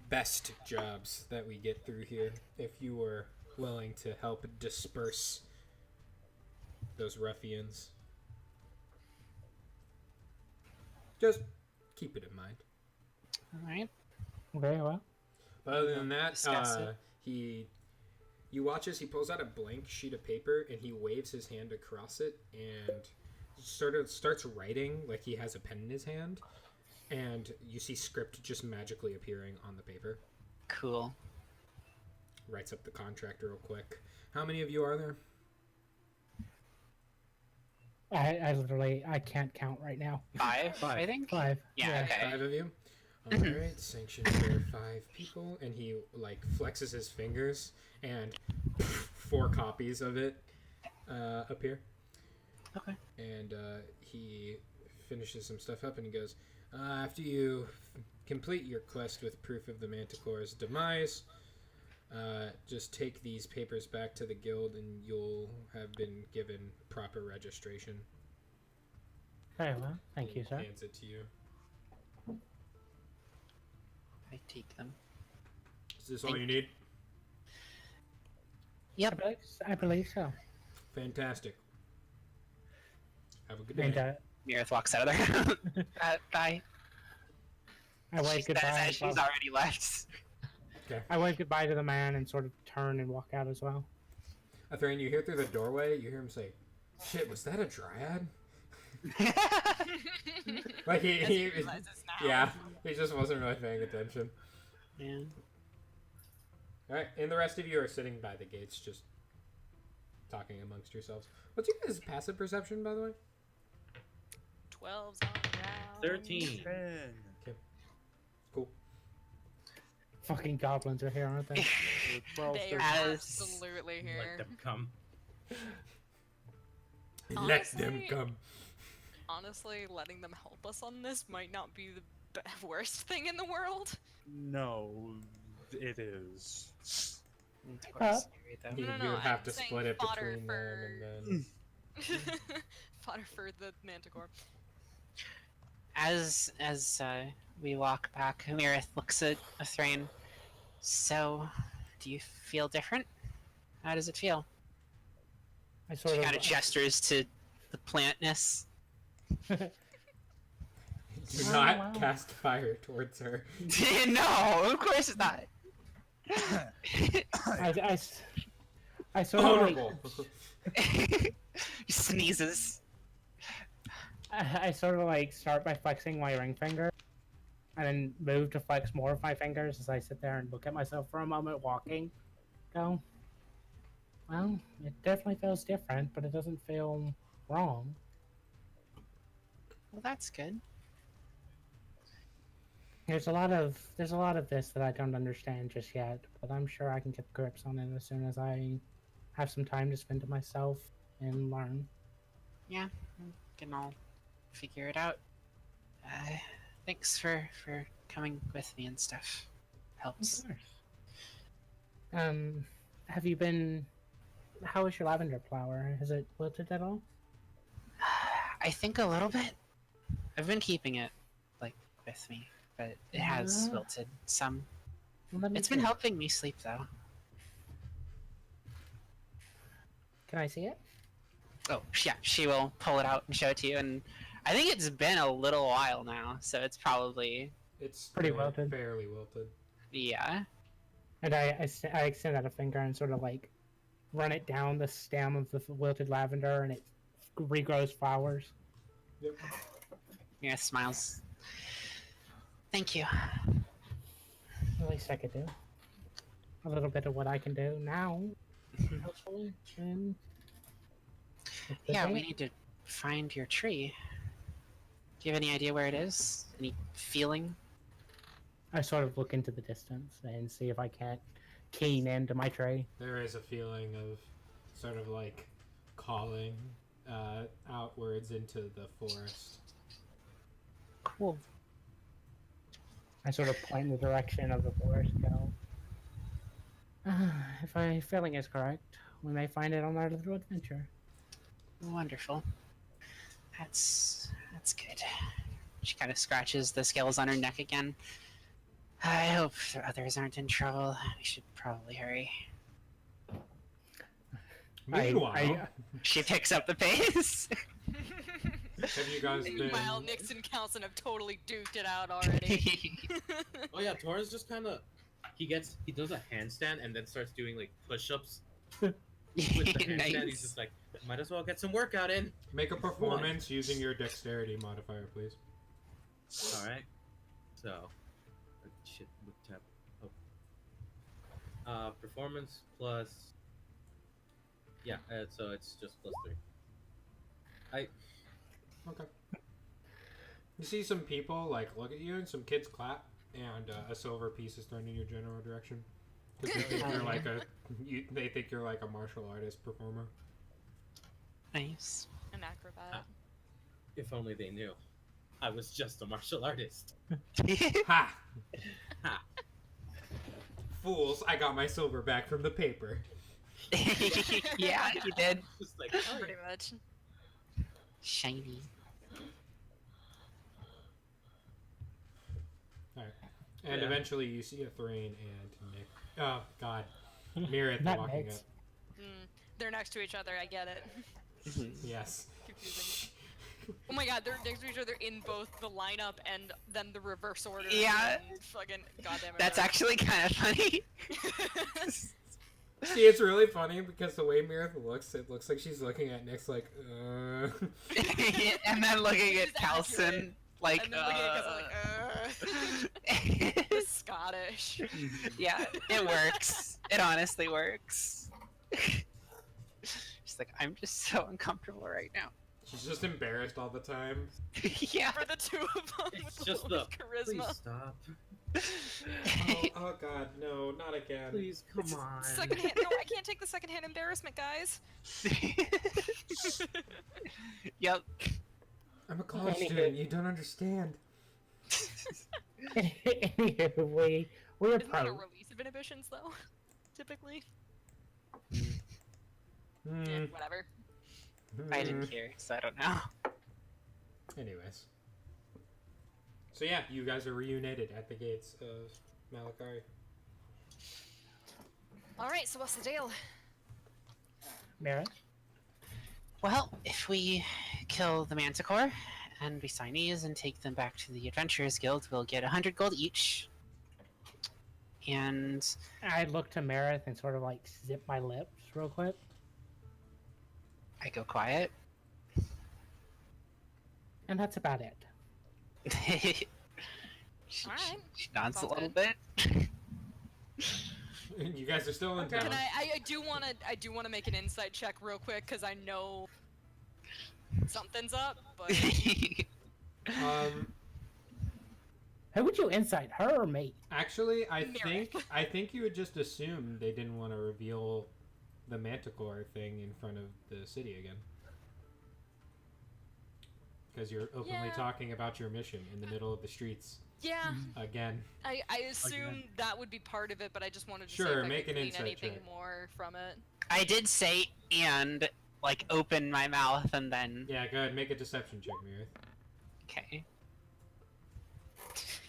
best jobs that we get through here if you were willing to help disperse those ruffians. Just keep it in mind. All right. Very well. But other than that, Discuss it. you watch as he pulls out a blank sheet of paper and he waves his hand across it and sort of starts writing like he has a pen in his hand, and you see script just magically appearing on the paper. Cool. Writes up the contract real quick. How many of you are there? I literally can't count right now. Five, I think. 5. Yeah. Okay. 5 of you? Alright, sanctioned for 5 people. And he, like, flexes his fingers, and 4 copies of it appear. Okay. And he finishes some stuff up, and he goes, After you complete your quest with proof of the Manticore's demise, just take these papers back to the guild and you'll have been given proper registration. Very well. Thank you, He sir. hands it to you. I take them. Is this all you need? Yep. I believe so. Fantastic. Have a good And day. Mirith walks out of there. Bye. I wave She says goodbye. as she's already left. I wave goodbye to the man and sort of turn and walk out as well. Athrain, you hear through the doorway, you hear him say, "Shit, was that a dryad?" Like As he realizes now. yeah, he just wasn't really paying attention. Yeah. Alright, and the rest of you are sitting by the gates just talking amongst yourselves. What's your guys' passive perception, by the way? 12's on round. 13. 10. Cool. Fucking goblins are here, aren't they? 12, They are 13. absolutely Let here. them come. Let them Honestly- come. Honestly, letting them help us on this might not be the worst thing in the world. No, it is. Manticore's scary, though. You, No, no, you no, have I'm to saying split it fodder between for- them and then... Fodder for the Manticore. As we walk back, Mirith looks at Athrain. So, do you feel different? How does it feel? I sort She of kind of gestures to the plantness. Do Oh, not wow. cast fire towards her. No, of course not. I sort of like, Honorable. He sneezes. I sort of like start by flexing my ring finger, and then move to flex more of my fingers as I sit there and look at myself for a moment walking. Go. Well, it definitely feels different, but it doesn't feel wrong. Well, that's good. There's a lot of this that I don't understand just yet, but I'm sure I can get grips on it as soon as I have some time to spend to myself and learn. Yeah, we can all figure it out. Thanks for coming with me and stuff. Helps. Of course. Have you been? How is your lavender flower? Has it wilted at all? I think a little bit. I've been keeping it, like, with me, but it has Ah. wilted some. Well, let me It's been see. helping me sleep, though. Can I see it? Oh, yeah, she will pull it out and show it to you, and I think it's been a little while now, so it's probably, It's Pretty wilted. Fairly wilted. yeah. And I extend out a finger and sort of like run it down the stem of the wilted lavender, and it regrows flowers. Yep. Yeah, smiles. Thank you. At least I could do a little bit of what I can do now. Hopefully, and it's the Yeah, day. we need to find your tree. Do you have any idea where it is? Any feeling? I sort of look into the distance and see if I can't keen into my tree. There is a feeling of sort of like calling outwards into the forest. Cool. I sort of point in the direction of the forest. Go. If my feeling is correct, we may find it on our little adventure. Wonderful. That's good. She kind of scratches the scales on her neck again. I hope the others aren't in trouble. We should probably hurry. Meanwhile, She picks up the pace. have you guys been? Meanwhile, Nix and Kelson have totally duked it out already. Oh yeah, Torrance just kind of he does a handstand and then starts doing like push-ups with the handstand. He's just like, might as well get some workout in. Make a performance using your dexterity modifier, please. All right. So, shit. What tab? Oh. Performance plus. Yeah. So it's just +3. Okay. You see some people like look at you, and some kids clap, and a silver piece is thrown in your general direction. 'Cause they think you're like they think you're like a martial artist performer. Nice. An acrobat. If only they knew. I was just a martial artist. Ha! Ha! Fools! I got my silver back from the paper. Yeah, you did. Just like, oh, Pretty yeah. much. Shiny. Alright. And Yeah. eventually you see a Thrain and Nick. Oh, God. Mirith Not walking Nick's. up. They're next to each other. I get it. Yes. Confusing. Oh my god, they're next to each other in both the lineup and then the reverse order. Yeah. And fucking goddamn it. That's actually kind of funny. See, it's really funny because the way Mirith looks, it looks like she's looking at Nick's like, And then looking Which at is Calcin, accurate. like, And then looking at Gus, like, Scottish. Yeah, it works. It honestly works. She's like, I'm just so uncomfortable right now. She's just embarrassed all the time. Yeah. For the two of them It's with just the the lowest charisma. please stop. Oh God, no, not again. Please come on. Secondhand. No, I can't take the secondhand embarrassment, guys. Yep. I'm a college Okay. student. You don't understand. Anywho, we Isn't that a approach. release of inhibitions, though? Typically. Hmm. Yeah, whatever. I didn't hear, so I don't know. Anyways. So yeah, you guys are reunited at the gates of Malakari. Alright, so what's the deal? Mara? Well, if we kill the Manticore and we sign these and take them back to the Adventurers Guild, we'll get 100 gold each. And I look to Marith and sort of like zip my lips real quick. I go quiet. And that's about it. Alright. She nods a Sounds little good. bit. You guys are still in town. Can I do wanna make an insight check real quick because I know something's up, but Who would you insight, her or me? Actually, I Merrick. think you would just assume they didn't want to reveal the Manticore thing in front of the city again. Because you're openly Yeah. talking about your mission in the middle of the streets yeah, again. I assume that would be part of it, but I just wanted to Sure, see if I make could an glean insight anything check. more from it. I did say and like open my mouth and then Yeah, go ahead, make a deception check, Mirith. okay.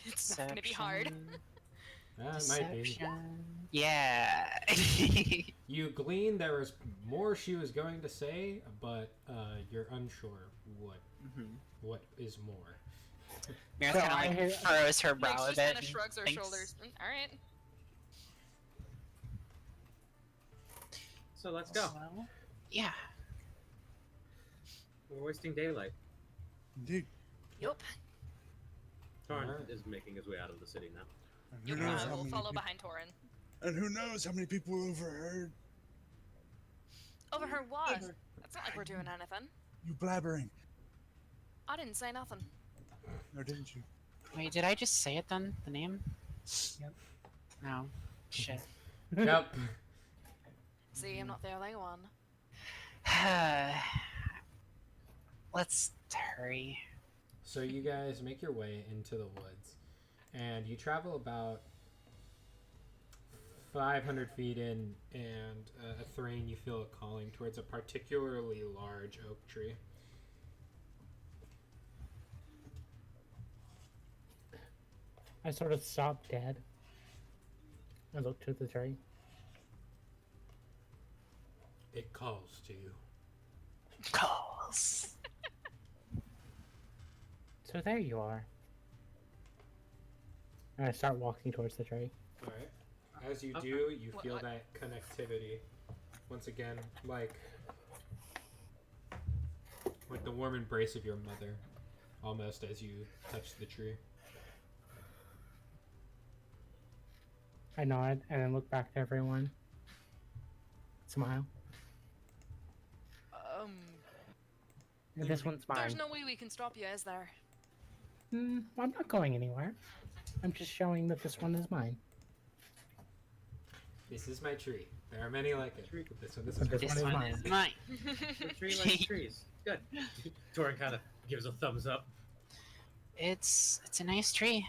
It's not gonna be hard. It might be. Deception. Yeah. You glean there was more she was going to say, but you're unsure what is more. Mira So kind I of hear- like furrows her brow Nyx a just bit. kind of and shrugs her thinks- shoulders. Alright. So let's go. Well, yeah. We're wasting daylight. Indeed. Yup. Torn Alright. is making his way out of the city now. And who Yup, knows how we'll many follow peop- behind Torin. And who knows how many people overheard Overheard what? It's not like we're doing anything. you blabbering. I didn't say nothing. Or didn't you? Wait, did I just say it then? The name? Yep. No. Shit. Yep. See, I'm not the only one. Let's hurry. So you guys make your way into the woods, and you travel about 500 feet in, and a Thrain, you feel a calling towards a particularly large oak tree. I sort of stop dead. I look to the tree. It calls to you. Calls. So there you are. And I start walking towards the tree. All right. As you Okay. do, you What- feel what? that connectivity. Once again, like the warm embrace of your mother, almost as you touch the tree. I nod and then look back to everyone. Smile. And this one's mine. There's no way we can stop you, is there? I'm not going anywhere. I'm just showing that this one is mine. This is my tree. There are many like it. But this one is But my this This one is one mine. is mine. The tree likes trees. Good. Torin kind of gives a thumbs up. It's a nice tree.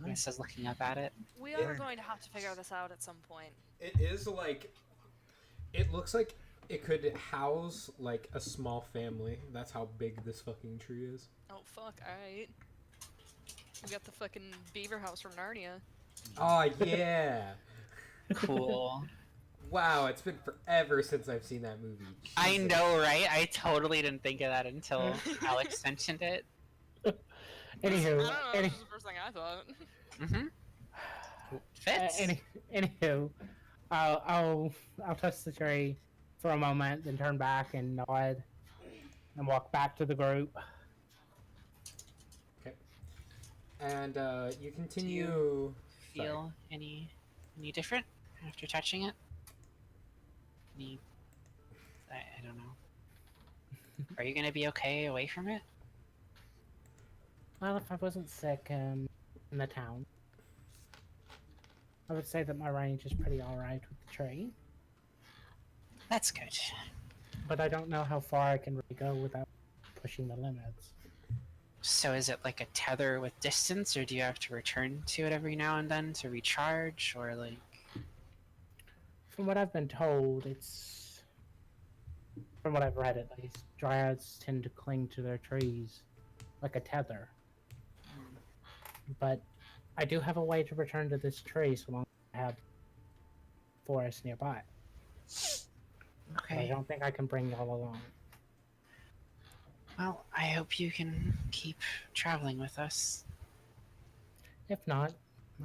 He says, looking up at it. We are going to have to figure this out at some point. It is like, it looks like it could house like a small family. That's how big this fucking tree is. Oh fuck! All right. We got the fucking beaver house from Narnia. Oh yeah. Cool. Wow, it's been forever since I've seen that movie. I Jesus. know, right? I totally didn't think of that until Alex mentioned it. I Anywho, don't know. This was the first thing I thought. Mm-hmm. Fits. anywho, I'll touch the tree for a moment, then turn back and nod, and walk back to the group. Okay. And you continue. Feel any different after touching it? Any? I don't know. Are you gonna be okay away from it? Well, if I wasn't sick in the town, I would say that my range is pretty alright with the tree. That's good. But I don't know how far I can really go without pushing the limits. So is it like a tether with distance, or do you have to return to it every now and then to recharge, or like? From what I've been told, it's... From what I've read at least, dryads tend to cling to their trees like a tether. But I do have a way to return to this tree so long as I have forest nearby. But I Okay. don't think I can bring y'all along. Well, I hope you can keep traveling with us. If not,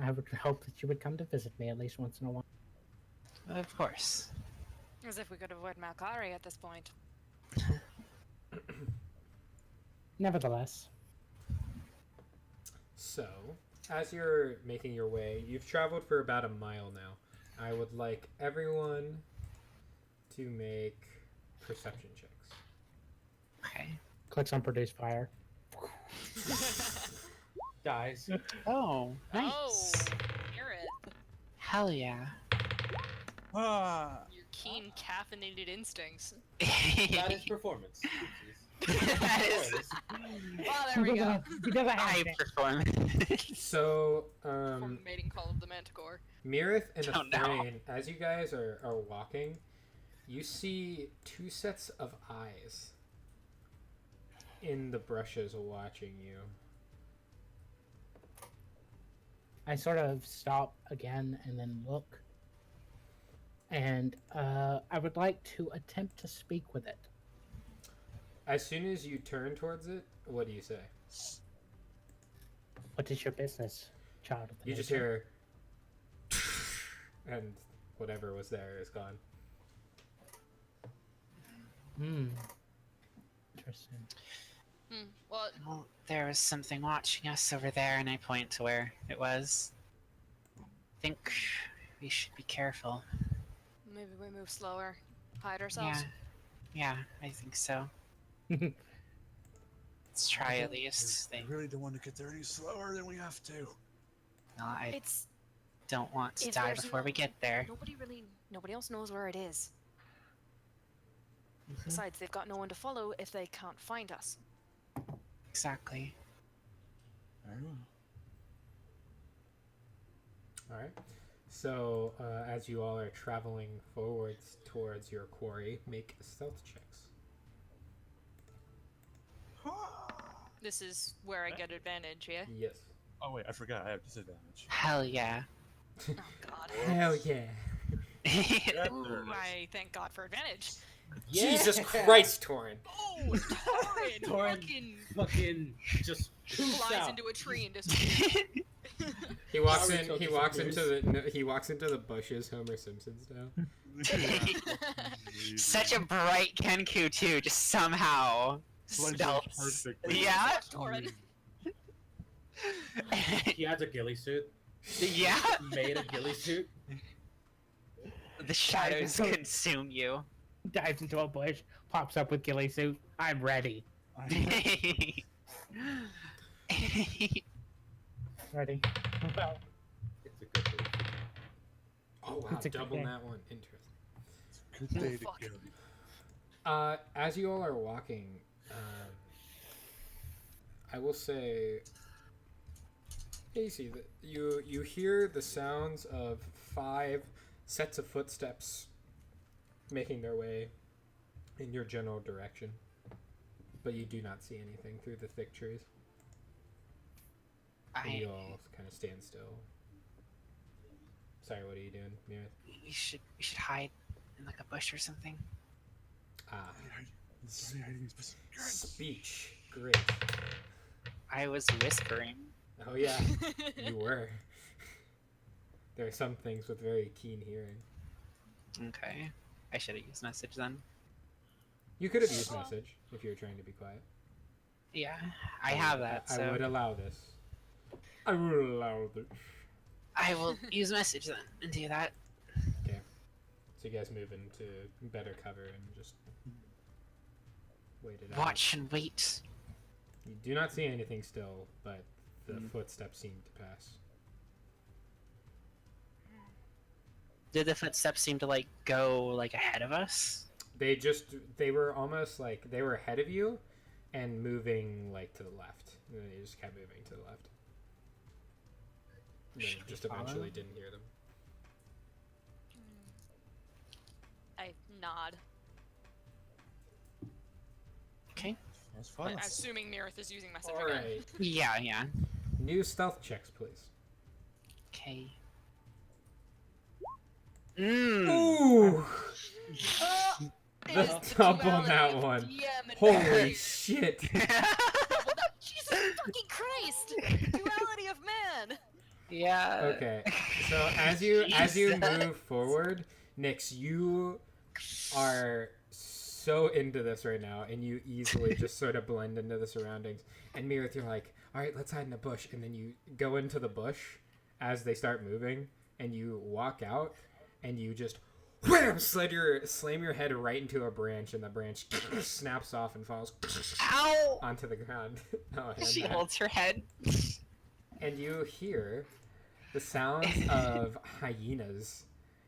I would hope that you would come to visit me at least once in a while. Of course. As if we could avoid Malkari at this point. Nevertheless, So, as you're making your way, you've traveled for about a mile now. I would like everyone to make perception checks. Okay. clicks on produce fire. Dies. Oh, nice. Oh, hear it. Hell yeah. Ah, Your keen caffeinated instincts. That is performance. That is Well, there we go. He does a high handstand. performance. So, From the mating call of the Manticore. Mirith and Oh, no. Athrain, as you guys are walking, you see two sets of eyes in the brushes watching you. I sort of stop again and then look. And I would like to attempt to speak with it. As soon as you turn towards it, what do you say? What is your business, child of the You just nature? hear, and whatever was there is gone. Hmm. Interesting. Well, Well, there was something watching us over there, and I point to where it was. I think we should be careful. maybe we move slower. Hide ourselves. Yeah, I think so. Let's try at least. I really don't want to get there any slower than we have to. No, I It's don't want to if die there's before we no- get there. nobody else knows where it is. Mhm, Besides, they've got no one to follow if they can't find us. Exactly. All right. So, as you all are traveling forwards towards your quarry, make stealth checks. This is where I get advantage, yeah? Yes. Oh wait, I forgot. I have disadvantage. Hell yeah. Oh god. Hell yeah. Yeah, Ooh, there it is. I thank God for advantage. Jesus Christ, Torin. Oh, Torin! Torin. Fucking just poops Flies out. into a tree and disappears. He walks Sorry, in. Token He walks into Fingers. the. No, he walks into the bushes, Homer Simpson style. Such a bright Kenku too, just somehow Blends in stealth. perfectly. Yeah. Torin. He has a ghillie suit. Yeah. Made a ghillie suit. The shadows so- consume you. Dives into a bush, pops up with ghillie suit. I'm ready. Ready. Well, It's a good thing. Oh wow, It's a good double game. that one. Interesting. Good day to Fuck. go. As you all are walking, I will say, Casey, that you hear the sounds of 5 sets of footsteps making their way in your general direction, but you do not see anything through the thick trees. And you all kind of stand still. Sorry, what are you doing, Mira? We should hide in like a bush or something. Ah, Speech. speech. Great. I was whispering. Oh yeah, you were. There are some things with very keen hearing. Okay. I should have used message then. You could have used message if you were trying to be quiet. Yeah, I have that. I So would allow this. I would allow this. I will use message then and do that. Okay. So you guys move into better cover and just wait it out. Watch and wait. You do not see anything still, but the footsteps seem to pass. Did the footsteps seem to like go like ahead of us? They were almost like they were ahead of you and moving like to the left. And then they just kept moving to the left. And then Should we just follow? eventually didn't hear them. I nod. Okay. That's fine. Assuming Mirith is using message again. Alright. Yeah. New stealth checks, please. Okay. Mmm. Ooh! It The is double duality that of one. DM and Holy player. shit! Jesus fucking Christ! Duality of man! Yeah. Okay, so as you Jesus. move forward, Nyx, you are so into this right now, and you easily just sort of blend into the surroundings. And Mirith, you're like, all right, let's hide in the bush, and then you go into the bush as they start moving, and you walk out, and you just wham, slam your head right into a branch, and the branch snaps off and falls Ow! onto the ground. Oh, and She that- holds her head. and you hear the sounds of hyenas.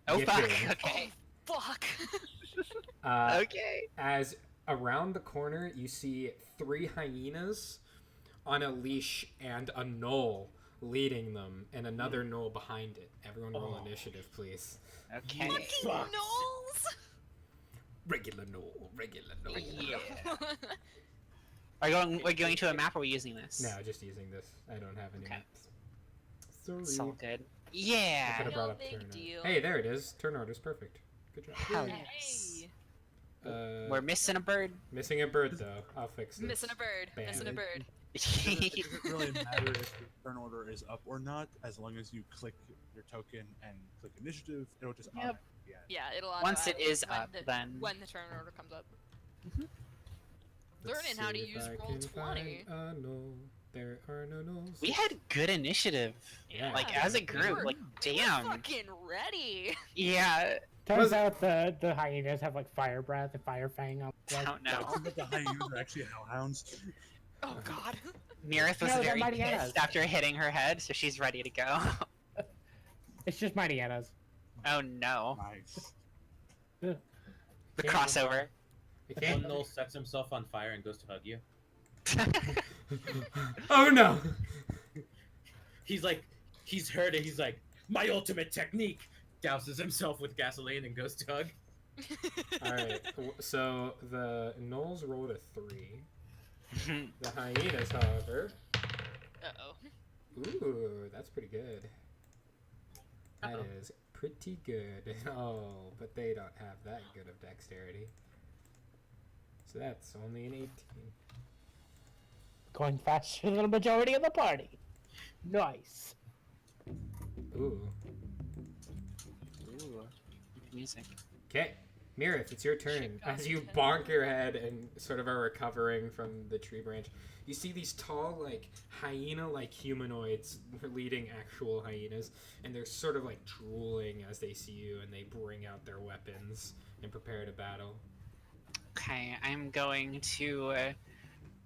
Oh fuck. yipping, Okay. Fuck! Okay. As around the corner, you see 3 hyenas on a leash and a knoll leading them, and another knoll behind it. Everyone roll initiative, please. Okay. Knowles! Regular knoll, regular knoll. Yeah. We're going to a map, or are we using this? No, just using this. I don't have any Okay. maps. Sorry. It's all good. I Yeah. could have No brought up big turn order. deal. Hey, there it is. Turn order's perfect. Good job. Hell Hey. yes. We're missing a bird. Missing a bird, though. I'll fix this. Missing a bird. Bam. Missing a bird. It doesn't really matter if your turn order is up or not, as long as you click your token and click initiative, it'll just Yep. automatically be added. Yeah, it'll Once it automatically is when up, the, then when the turn order comes up. Let's Learning how to see if use I roll can 20. find a knoll. There are no knolls. we had good initiative. Yeah. Like Yeah. as a We group, were- like We're damn. fucking ready! Yeah. Turns out the hyenas have like fire breath and fire fang on. I don't know. But the hyenas are actually hellhounds. Oh god. Mirith was No, they're very mighty pissed Annas. after hitting her head, so she's ready to go. It's just mighty Annas. Oh no. Nice. The Okay. crossover. Okay. One Noel sets himself on fire and goes to hug you. Oh no! He's heard it. He's like, my ultimate technique. Douses himself with gasoline and goes to hug. Alright, so the gnolls rolled a 3. The hyenas, however. Uh-oh. Ooh, that's pretty good. That Uh-oh. is pretty good. Oh, but they don't have that good of dexterity. So that's only an 18. Going faster than the majority of the party. Nice. Ooh. Ooh. Music. Okay, Mirith, it's your turn. Shit got As me you ten. bonk your head and sort of are recovering from the tree branch, you see these tall, like, hyena-like humanoids leading actual hyenas, and they're sort of, like, drooling as they see you, and they bring out their weapons and prepare to battle. Okay, I'm going to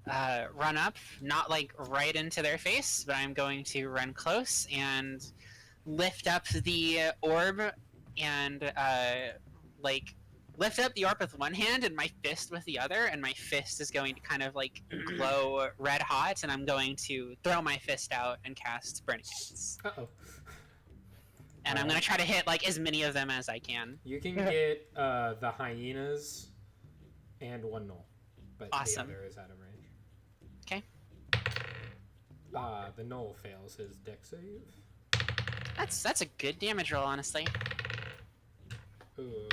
run up, not like right into their face, but I'm going to run close and lift up the orb and like lift up the orb with one hand and my fist with the other, and my fist is going to kind of like glow red hot, and I'm going to throw my fist out and cast Burning Hands. Uh-oh. And I'm gonna try to hit like as many of them as I can. You can get the hyenas and one knoll, but Awesome. the other is out of range. Okay. The knoll fails his dex save. That's a good damage roll, honestly. Ooh.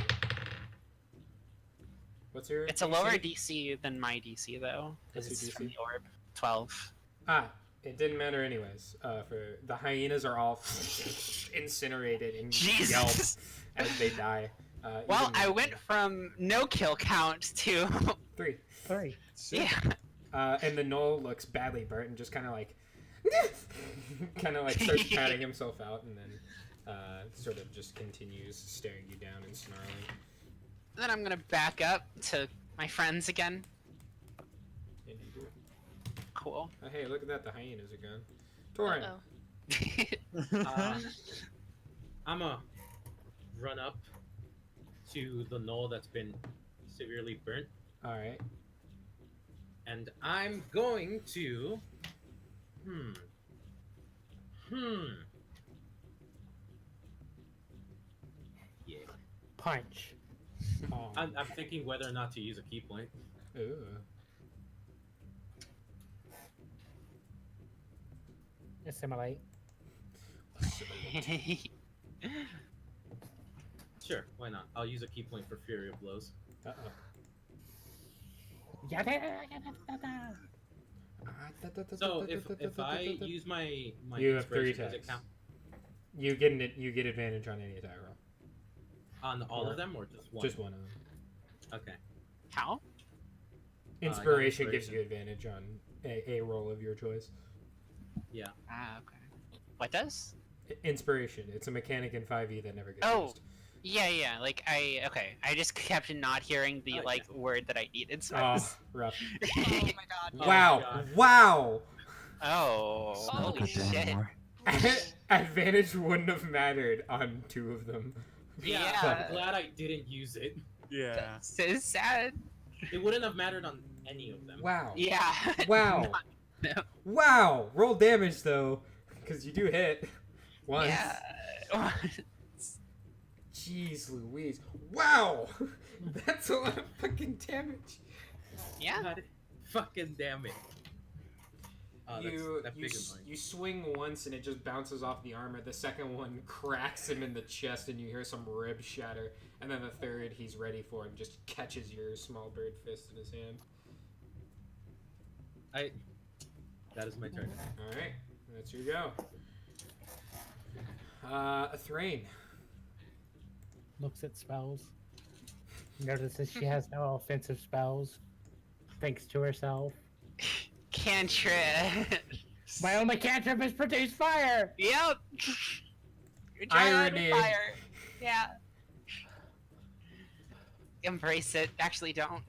What's your It's a lower DC than my DC though. What's your It's DC? from the orb. 12. It didn't matter anyways. For the hyenas are all incinerated and Jesus. yelp as they die. Well, even- I went from no kill count to 3. 3. yeah. And the knoll looks badly burnt and just kind of like starts patting himself out, and then sort of just continues staring you down and snarling. Then I'm gonna back up to my friends again. And you do. Cool. Oh, hey, look at that! The hyenas are gone. Torin. Uh-oh. I'm gonna run up to the knoll that's been severely burnt, All right. and I'm going to. Yeah. Punch. I'm thinking whether or not to use a key point. Ooh. Assimilate. Sure, why not? I'll use a key point for Fury of Blows. Uh-oh. So if I use my You have 3 inspiration, does it attacks. count You get advantage on any attack roll. on all of them or just one? Just one of them. Okay. How? Inspiration gives inspiration. you advantage on a roll of your choice. Yeah. Okay. What does? Inspiration. It's a mechanic in 5e that never gets Oh. used. Yeah. Like I just kept not hearing the Oh, like word that I needed. So I Oh, was... rough. Oh my god. Oh, Wow. God. Wow. Oh. Holy Holy shit. shit. Advantage wouldn't have mattered on 2 of them. Yeah. Yeah. I'm glad I didn't use it. Yeah. So sad. It wouldn't have mattered on any of them. Wow. Yeah. Wow. No. Wow. Roll damage though, because you do hit once. Yeah. Jeez Louise. Wow. That's a lot of fucking damage. Yeah. God fucking damn it. That's big annoying. You swing once and it just bounces off the armor. The second one cracks him in the chest and you hear some ribs shatter. And then the third he's ready for and just catches your small bird fist in his hand. That is my turn. Alright, that's your go. Thrain. Looks at spells. Notices she has no offensive spells. Thinks to herself, Cantrip. my only cantrip is produce fire! Yep. Irony. Fire. Yeah. Embrace it. Actually, don't.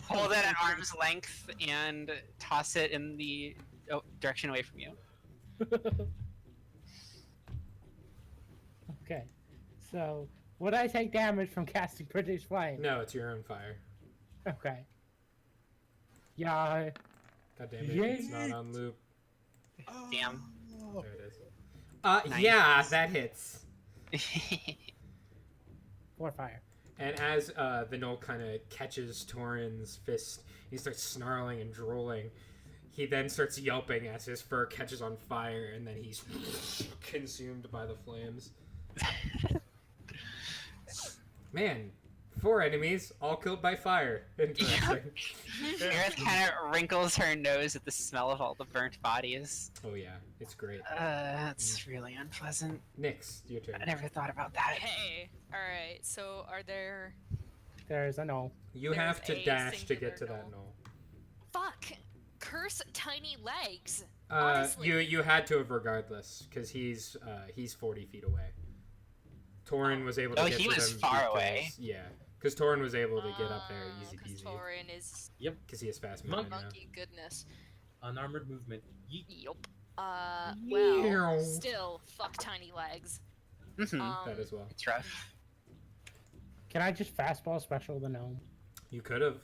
Hold it at arm's length and toss it in the direction away from you. Okay. So, would I take damage from casting produce flame? No, it's your own fire. Okay. Yeah. God damn it, Yeah. it's not on loop. Damn. Oh. There it is. Nice. Yeah, that hits. 4 fire. And as the gnoll kind of catches Torin's fist, he starts snarling and drooling. He then starts yelping as his fur catches on fire, and then he's consumed by the flames. Man, 4 enemies, all killed by fire. Interesting. Aerith kind of wrinkles her nose at the smell of all the burnt bodies. Oh yeah, it's great. That's really unpleasant. Nyx, your turn. I never thought about that. Hey. Alright, so are there. There's a null. You There's have to a dash to singular get to that gnoll. gnoll. Fuck! Curse tiny legs! Honestly. You had to have regardless, because he's 40 feet away. Torin was able to Oh, get he to was them far because- away. Yeah, because Torin was able to get up there easy 'cause peasy. Torin is Because he has fast movement now. monkey goodness. Unarmored movement. Yeet. Yup. Meow. Well, still, fuck tiny legs. Mhm. Um, That as well. It's rough. Can I just fastball special the gnome? You could have.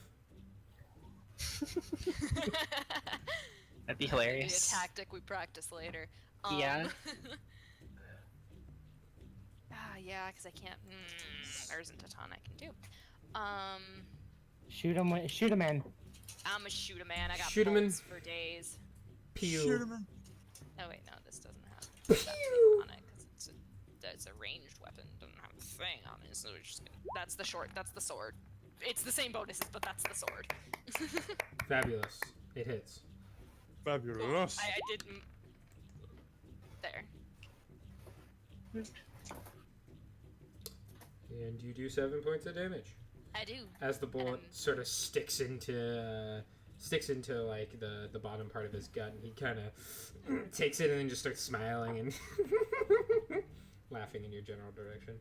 That'd be Maybe a hilarious. tactic we practice later. Yeah. Yeah, because I can't. There isn't a ton I can do. Shoot him in. I'm a shooter man. I got Shoot 'em in. bolts for days. Pew. Shoot him in. Oh wait, no, this doesn't have that thing on it because it's a ranged weapon. Doesn't have a thing on it, so we're just gonna. That's the short. That's the sword. It's the same bonuses, but that's the sword. Fabulous. It hits. Fabulous. I didn't. There. And you do 7 points of damage. I do. As the bullet sort of sticks into like the bottom part of his gut, and he kind of takes it and then just starts smiling and laughing in your general direction.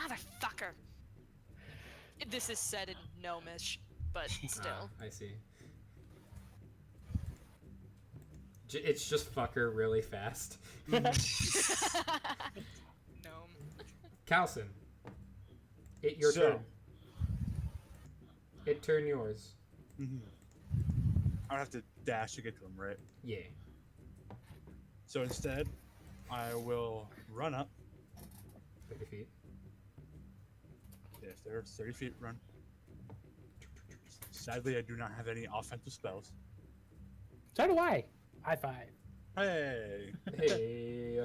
Motherfucker. This is said in gnomish, but still. I see. It's just fucker really fast. Gnome. Calson, your turn. It turn yours. I have to dash to get to him, right? Yeah. So instead, I will run up. 30 feet. If they're 30 feet, run. Sadly, I do not have any offensive spells. So do I. High five. Hey. Hey.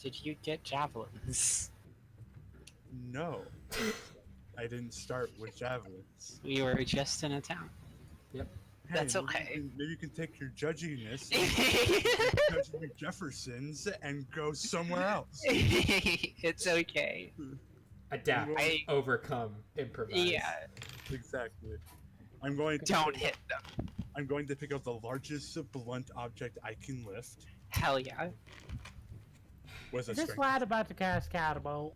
Did you get javelins? No. I didn't start with javelins. We were just in a town. That's Hey, okay. Maybe you can take your judginess, judging your Jeffersons, and go somewhere else. It's okay. Adapt. I- Overcome. Improvise. Yeah. Exactly. I'm going to Don't hit them. I'm going to pick up the largest blunt object I can lift Hell yeah. with a Is this strength. lad about to cast catapult?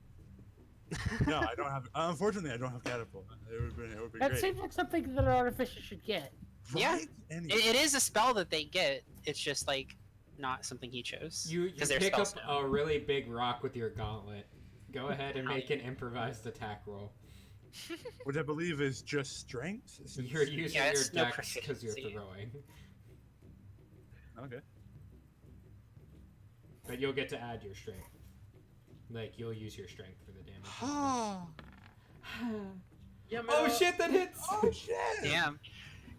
No, I don't have. Unfortunately, I don't have catapult. It would be That great. seems like something that an artificer should get. Yeah. Right? Anyway. It is a spell that they get. It's just like not something he chose. You 'Cause they're pick up spellstone. a really big rock with your gauntlet. Go ahead and Hell make an improvised attack roll. Which I believe is just strength. since- You're using Yeah, your it's no dex because you're proficiency. throwing. Okay. But you'll get to add your strength. Like, you'll use your strength for the damage. Yeah, man. Oh shit, that hits! Oh shit! Damn.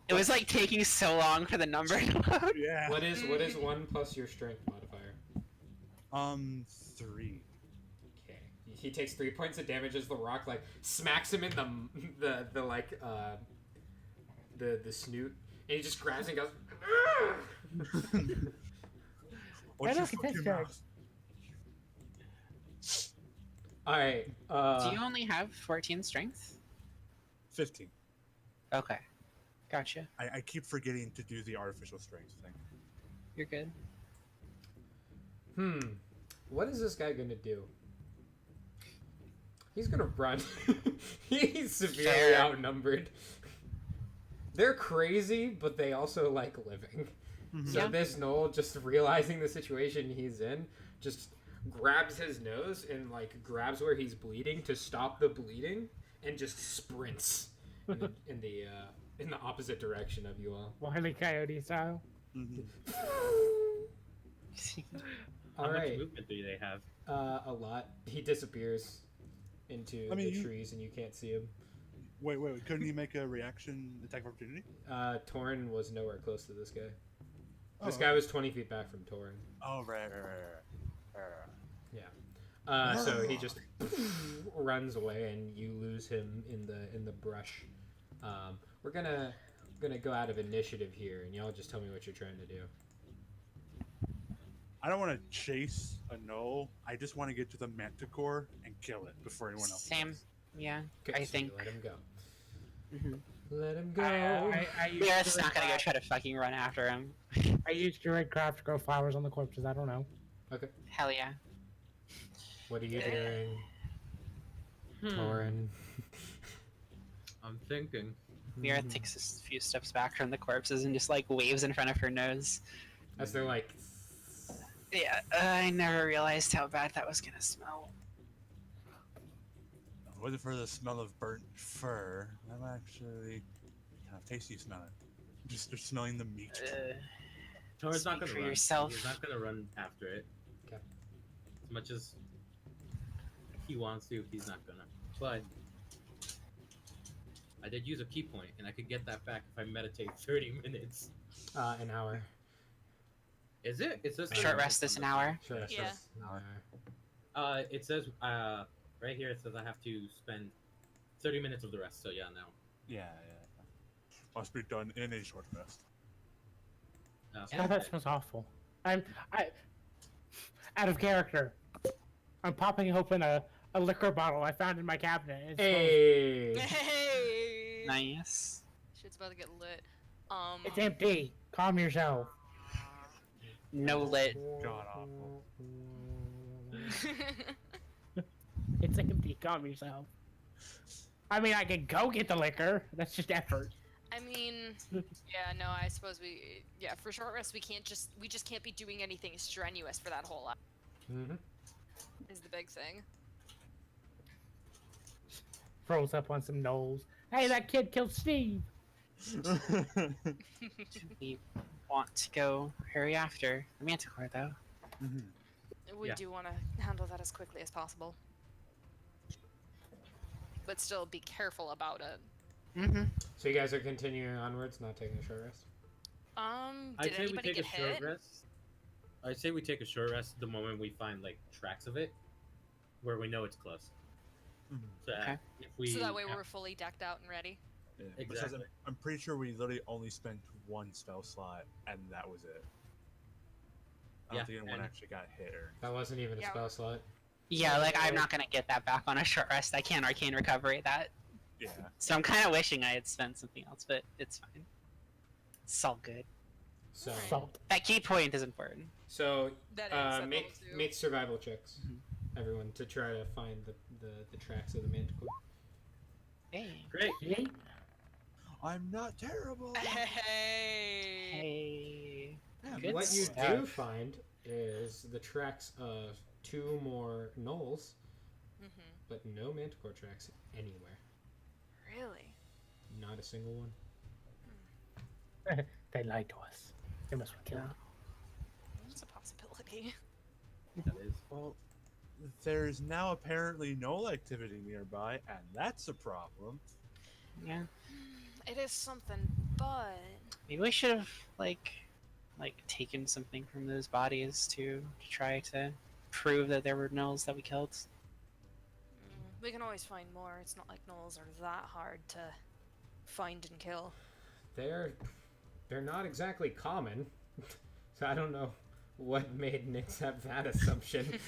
It was like taking so long for the number to load. Yeah. What is 1 plus your strength modifier? 3. Okay. He takes 3 points of damage as the rock like smacks him in the like the snoot, and he just grabs and goes. What's I your don't get fucking that mouth? All right. Do you only have 14 strength? 15. Okay. Gotcha. I keep forgetting to do the artificial strength thing. You're good. What is this guy gonna do? He's gonna run. He's severely Fair. outnumbered. They're crazy, but they also like living. So Yeah. this Knoll, just realizing the situation he's in, just grabs his nose and like grabs where he's bleeding to stop the bleeding, and just sprints in the opposite direction of you all. Wile E. Coyote style. How All much right, movement do they have? a lot. He disappears into I mean, the you- trees, and you can't see him. Wait. Couldn't he make a reaction attack of opportunity? Torin was nowhere close to this guy. This Oh. guy was 20 feet back from Torin. Oh, right. So he just runs away, and you lose him in the brush. We're gonna go out of initiative here, and y'all just tell me what you're trying to do. I don't want to chase a Knoll. I just want to get to the Manticore and kill it before anyone else. Same. does. Yeah. Okay, I so you think. let him go. Mhm. Let him go. I used We're to just not gonna go try to fucking run after him. I used druid craft to grow flowers on the corpses. I don't know. Okay. Hell yeah. What are you doing, Torin? I'm thinking. Mira takes a few steps back from the corpses and just like waves in front of her nose. As they're like, Yeah, I never realized how bad that was gonna smell. wasn't for the smell of burnt fur, I'm actually kind of tasty smelling. Just smelling the meat. Tor's not Speak gonna for run. yourself. He's not gonna run after it. Okay. As much as he wants to, he's not gonna. But I did use a key point, and I could get that back if I meditate 30 minutes. An hour. Is it? It says Short rest is an hour. Sure. Yeah. Sure. An hour. It says right here. It says I have to spend 30 minutes of the rest. So yeah, now. Yeah. Must be done in a short rest. God, that smells awful. I out of character. I'm popping open a liquor bottle I found in my cabinet. It smells- Hey. Hey! Nice. Shit's about to get lit. It's empty. Calm yourself. No lit. God awful. It's empty. Calm yourself. I mean, I can go get the liquor. That's just effort. I mean, yeah, no, I suppose for short rest we just can't be doing anything strenuous for that whole lot. Mm-hmm. Is the big thing. Throws up on some knolls. Hey, that kid killed Steve. We want to go hurry after the Manticore, though. We Yeah. do want to handle that as quickly as possible, but still be careful about it. Mm-hmm. So you guys are continuing onwards, not taking a short rest. I'd Did say we anybody take get a short hit? rest. I'd say we take a short rest the moment we find like tracks of it, where we know it's close. So Okay. if we So that way we're fully decked out and ready. Yeah, Exactly. besides, I'm pretty sure we literally only spent one spell slot, and that was it. I don't Yeah, think anyone and- actually got hit or. That wasn't even a Yeah. spell slot. Yeah, like I'm not gonna get that back on a short rest. I can't arcane recovery that. Yeah. So I'm kind of wishing I had spent something else, but it's fine. It's all good. So, Alright. Salt. That key point is important. so That is. That make will do. make survival checks, Mhm. everyone, to try to find the tracks of the Manticore. Hey. great. See? I'm not terrible. Hey. Hey. Yeah, Good What you do stuff. find is the tracks of 2 more gnolls, Mm-hmm. but no Manticore tracks anywhere. Really? Not a single one. They lied to us. They must be killed. That's a possibility. That is. Well, there's now apparently no activity nearby, and that's a problem. Yeah. It is something, but Maybe we should have like taken something from those bodies to try to prove that there were gnolls that we killed. we can always find more. It's not like gnolls are that hard to find and kill. They're not exactly common, so I don't know what made Nyx have that assumption.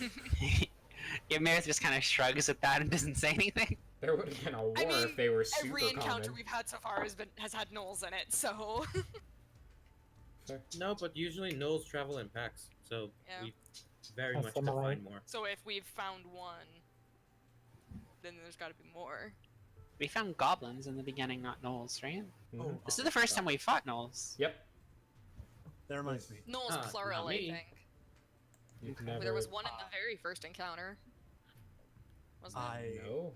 Yeah, Meredith just kind of shrugs at that and doesn't say anything. There would have been a war I mean, if they were super Every encounter common. we've had so far has had gnolls in it, so Fair. No, but usually gnolls travel in packs, so Yeah. we very That's much could similar. find more. so if we've found one, then there's got to be more. We found goblins in the beginning, not gnolls, right? Mhm. This is the first time we fought gnolls. Yep. That reminds me. Gnolls Ah, plural, not I me. think. You've There never. was one in the very first encounter. Wasn't it? No.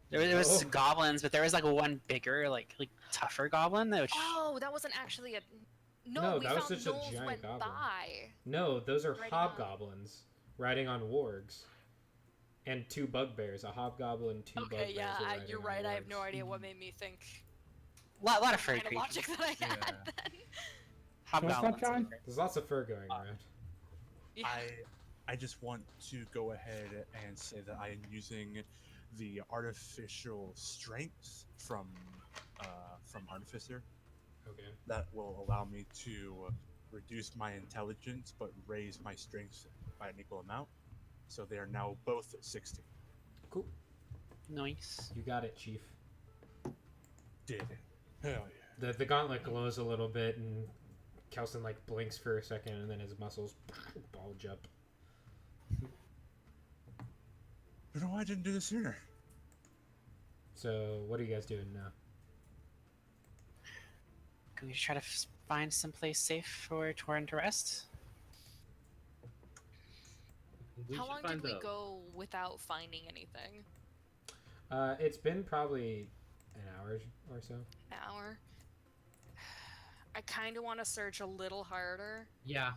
There was Oh. goblins, but there was like one bigger, like tougher goblin that which Oh, that wasn't actually a. No, No, we that was found just a gnolls giant went goblin. by. No, those are Riding on- hobgoblins riding on wargs, and 2 bugbears. A hobgoblin, 2 Okay, bugbears. yeah, are riding you're on right. I have no wargs. idea what made me think. lot of furry Kind of creatures. logic that I had Yeah. then. Hobgoblins. What's up, John? There's lots of fur going around. Yeah. I just want to go ahead and say that I am using the artificial strength from Artificer Okay. that will allow me to reduce my intelligence but raise my strength by an equal amount. So they are now both at 60. Cool. Nice. You got it, Chief. Did it. Hell yeah. The gauntlet glows a little bit, and Kelson like blinks for a second, and then his muscles bulge up. You know why I didn't do this sooner? So, what are you guys doing now? Can we try to find someplace safe for Torin to rest? We How should long find did we the- go without finding anything? It's been probably an hour or so. An hour. I kind of want to search a little harder. Yeah,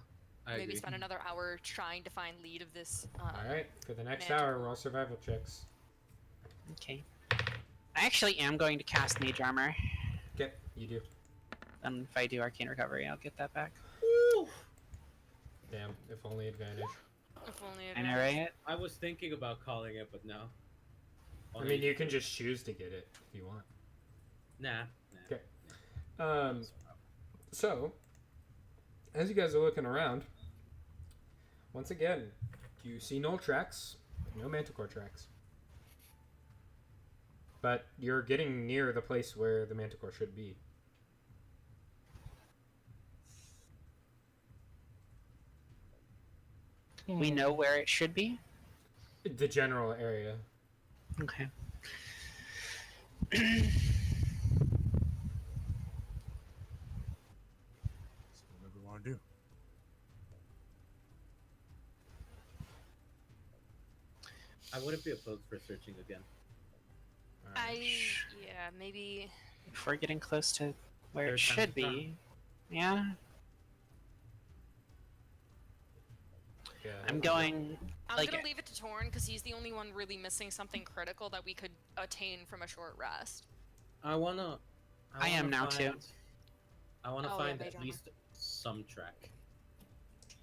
I Maybe agree. spend another hour trying to find lead of this. Alright, for the next Manticore. hour, roll survival checks. Okay. I actually am going to cast Mage Armor. Okay, you do. And if I do Arcane Recovery, I'll get that back. Woo! Damn, if only advantage. If only I know, right? I was thinking about calling it, but no. I mean, you can just choose to get it if you want. Nah. Okay. So, as you guys are looking around, once again, you see no tracks, no Manticore tracks. But you're getting near the place where the Manticore should be. We know where it should be. The general area. Okay. So whatever we want to do. I wouldn't be opposed for searching again. Alright. Yeah, maybe. If we're getting close to where Third it time's should the charm. be, yeah. Yeah. I'm going. I'm Like- gonna leave it to Torn because he's the only one really missing something critical that we could attain from a short rest. I wanna. I am now, too. I wanna Oh, yeah, find mage at armor. least some track.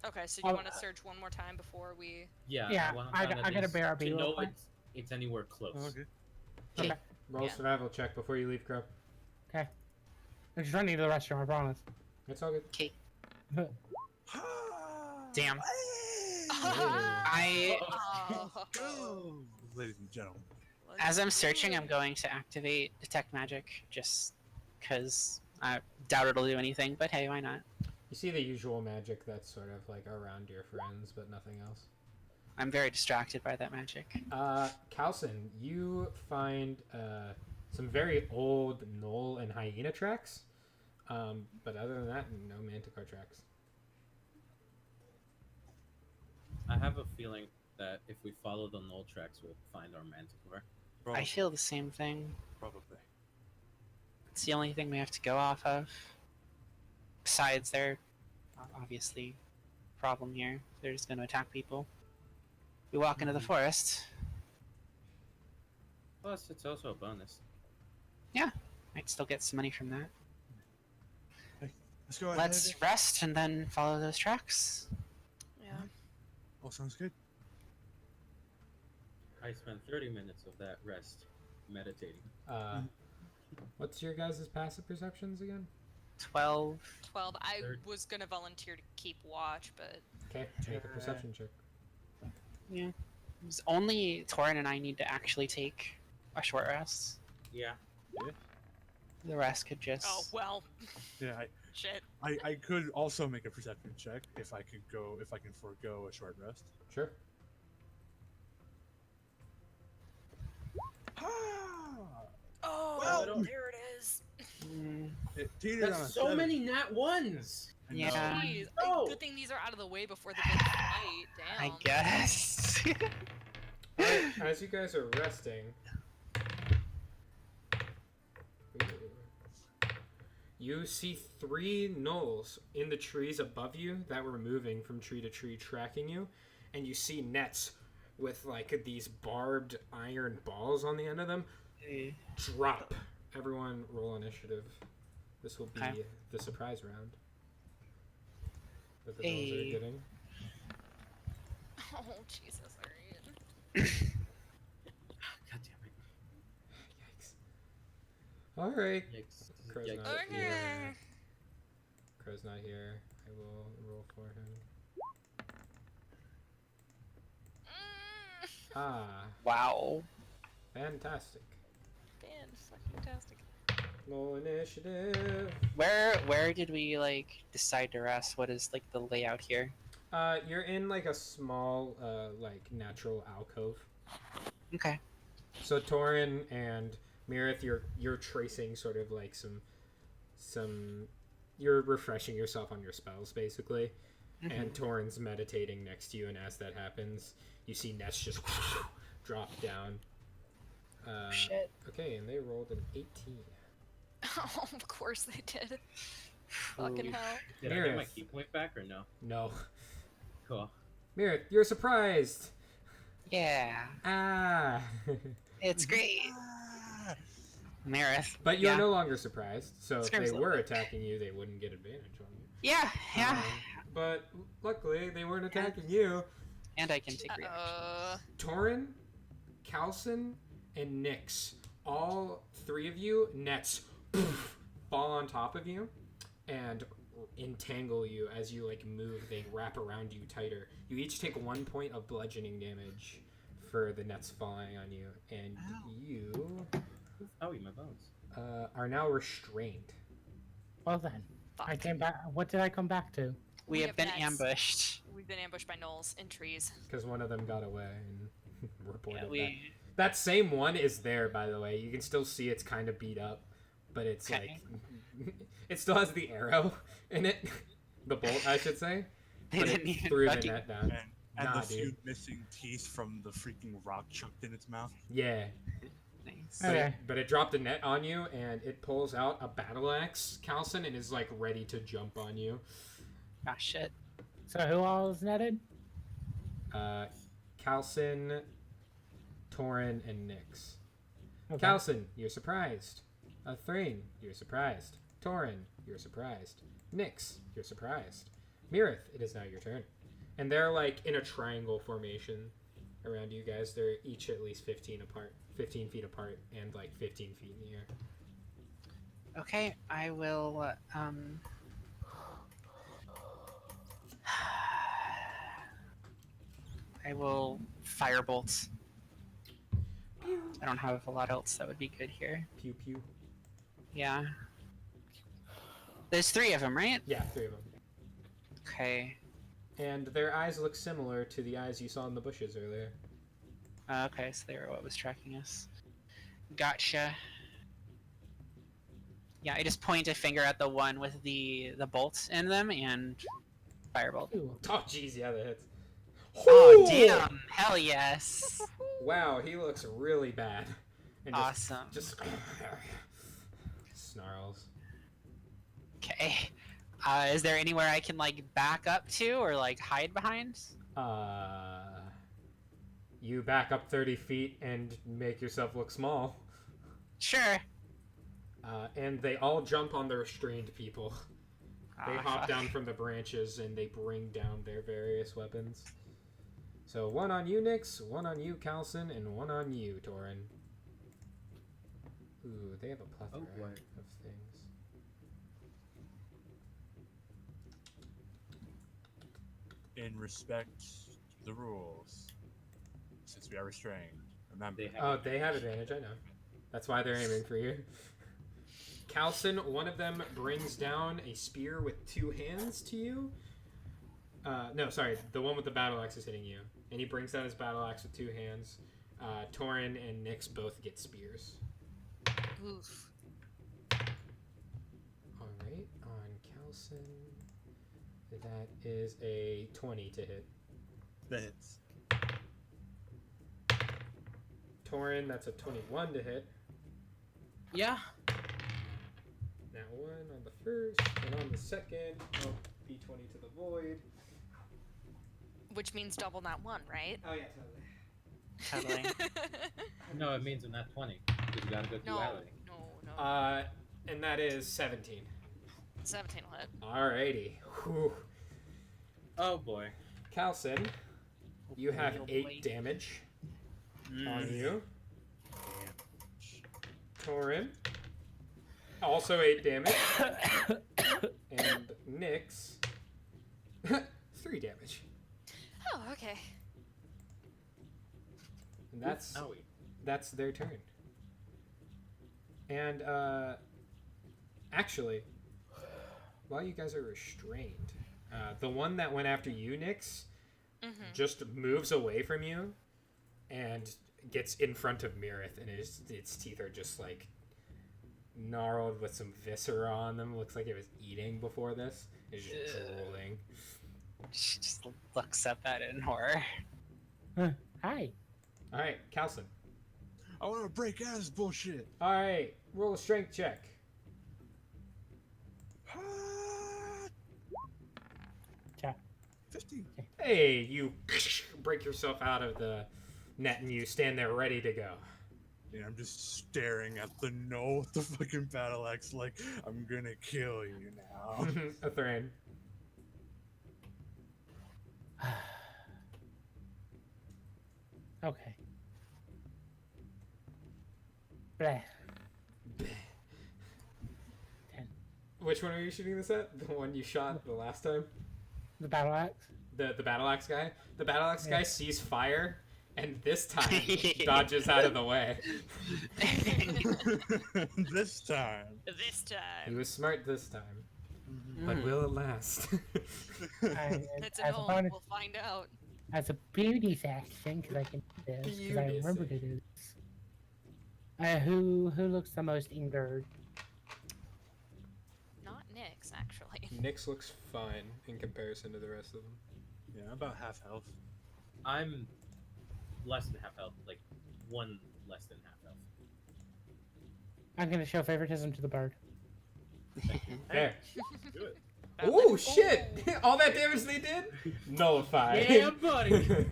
Okay, so do you want to search one more time before we? Yeah, wanna I find got- at I got a least bear to real know quick. it's anywhere close. Oh, okay. Okay. Roll Yeah. survival check before you leave, Crow. Okay. I'm just running to the restroom, I promise. It's all good. Okay. Damn. Hey! Oh. Ladies and gentlemen. As I'm searching, I'm going to activate Detect Magic, just because I doubt it'll do anything, but hey, why not? You see the usual magic that's sort of like around your friends, but nothing else. I'm very distracted by that magic. Calson, you find some very old knoll and hyena tracks, but other than that, no Manticore tracks. I have a feeling that if we follow the null tracks, we'll find our Manticore. Probably. I feel the same thing. Probably. It's the only thing we have to go off of. Besides, they're obviously problem here. They're just going to attack people. We walk into the forest. Plus, it's also a bonus. Might still get some money from that. Let's go ahead. Let's rest and then follow those tracks. Yeah. All sounds good. I spent 30 minutes of that rest meditating. What's your guys' passive perceptions again? 12. 12. I Third. was gonna volunteer to keep watch, but Okay, make a perception check. It's only Torin and I need to actually take a short rest. Yeah. The rest could just. oh well. Yeah, Shit. I could also make a perception check if I can forego a short rest. Sure. Oh, Well- there it is. It teetered on a That's so 7. many nat ones! I know. Yeah. Jeez. No. Good thing these are out of the way before the big fight. Damn. I guess. Alright, as you guys are resting, you see 3 gnolls in the trees above you that were moving from tree to tree, tracking you, and you see nets with like these barbed iron balls on the end of them drop. Everyone roll initiative. This will be Okay. the surprise round that the gnolls Hey. are getting. Oh Jesus, Arian. God damn it. Yikes. Alright. Yikes. Crow's Yikes. not Okay. here. Crow's not here. I will roll for him. Ah, Wow. fantastic. Fantastic. Roll initiative. Where did we like decide to rest? What is like the layout here? You're in like a small, like natural alcove. Okay. So Torin and Mirith, you're tracing sort of like some. You're refreshing yourself on your spells basically, and Torin's meditating next to you. And as that happens, you see Ness just drop down. Shit. Okay, and they rolled an 18. Oh, of course they did. Fucking Ooh. hell. Did I get my Mirith. key point back or no? No. Cool. Mirith, you're surprised. Yeah. Ah. It's great. Ah, Marith. But you're yeah. no longer surprised. So if Screams they a were little bit. attacking you, they wouldn't get advantage on you. Yeah, yeah. But luckily, they weren't attacking you. And I can take reaction. Torin, Calson, and Nyx, all three of you, nets fall on top of you and entangle you as you like move. They wrap around you tighter. You each take 1 point of bludgeoning damage for the nets falling on you, and you Oh, my bones. are now restrained. Well then, Fuck. I came back. What did I come back to? We have been nets. ambushed. We've been ambushed by gnolls in trees. Because one of them got away and reported Yeah, that. That same one is there, by the way. You can still see it's kind of beat up, but it's Okay. like it still has the arrow in it, the bolt, I should say. They But didn't it even threw the fucking- net down. and Nah, the few dude. missing teeth from the freaking rock chucked in its mouth. Yeah, Nice. but, Okay. but it dropped a net on you, and it pulls out a battle axe, Calson, and is like ready to jump on you. Ah, shit. So who all is netted? Calson, Torin, and Nyx. Okay. Calson, you're surprised. Thrain, you're surprised. Torin, you're surprised. Nyx, you're surprised. Mirith, it is now your turn. And they're like in a triangle formation around you guys. They're each at least 15 feet apart, and like 15 feet in the air. Okay, I will, I will firebolt. I don't have a lot else that would be good here. Pew pew. Yeah. There's 3 of them, right? Yeah, 3 of them. Okay. And their eyes look similar to the eyes you saw in the bushes earlier. Okay, so they were what was tracking us. Gotcha. Yeah, I just point a finger at the one with the bolts in them and firebolt. Ooh. Oh, jeez, yeah, that hits. Oh, damn! Hell yes! Wow, he looks really bad. And Awesome. Just snarls. Okay. Is there anywhere I can like back up to or like hide behind? You back up 30 feet and make yourself look small. Sure. And they all jump on the restrained people. They Ah, hop fuck. down from the branches and they bring down their various weapons. So 1 on you, Nyx, 1 on you, Calson, and 1 on you, Torin. Ooh, they have a plethora boy. of things. In respect to the rules, since we are restrained, remember. They have advantage, I know. That's why they're aiming for you. Calson, one of them brings down a spear with 2 hands to you. No, sorry, the one with the battle axe is hitting you. And he brings down his battle axe with 2 hands. Torin and Nyx both get spears. Oof. Alright, on Calson, that is a 20 to hit. That hits. Torin, that's a 21 to hit. Yeah. That 1 on the first, and on the second, oh, d20 to the void. Which means double that 1, right? Oh yeah, totally. Totally. No, it means in that 20. Because you gotta go no, duality. no. And that is 17. 17 will hit. Alrighty. Whew. Oh boy. Calson, you have Oh, 8 boy. damage Mm. on you. Torin, also 8 damage. And Nyx, 3 damage. Oh, okay. And that's Owie. that's their turn. And actually, while you guys are restrained, the one that went after you, Nyx, Mm-hmm. just moves away from you and gets in front of Mirith, and its teeth are just like gnarled with some viscera on them. Looks like it was eating before this. It's just drooling. She just looks up at it in horror. Hi. All right, Calson. I want to break out of this bullshit. All right, roll a strength check. 15. Hey, you break yourself out of the net and you stand there ready to go. Yeah, I'm just staring at the gnoll with the fucking battle axe like, I'm gonna kill you now. A Thrain. Okay. Bleh. Which one are you shooting this at? The one you shot the last time? The battle axe? The battle axe guy? The battle axe Yeah. guy sees fire and this time dodges out of the way. This time. This He time. was smart this time. But will it last? It's a as, no. a We'll find out. as a beauty section, because I can do this, because I Beauty remember to do this. Who looks the most injured? Not Nyx, actually. Nyx looks fine in comparison to the rest of them. Yeah, I'm about half health. I'm less than half health, like one less than half health. I'm gonna show favoritism to the bird. There. Good. Oh shit! All that damage they did? Nullified. Yeah, buddy.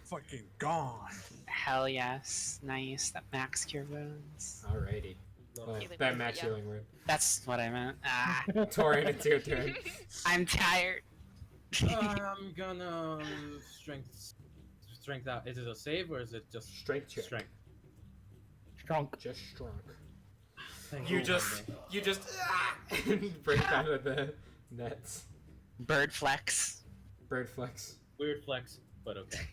Fucking gone. Hell yes. Nice. That max cure wounds. Alrighty. Well, Healing that word, max yeah. healing word. That's what I meant. Ah, Torin, it's your turn. I'm tired. I'm gonna strength out. Is it a save or is it just Strength check. strength? Strong. Just strong. Thank You just break out of the nets. Bird flex. Bird flex. Weird flex, but okay.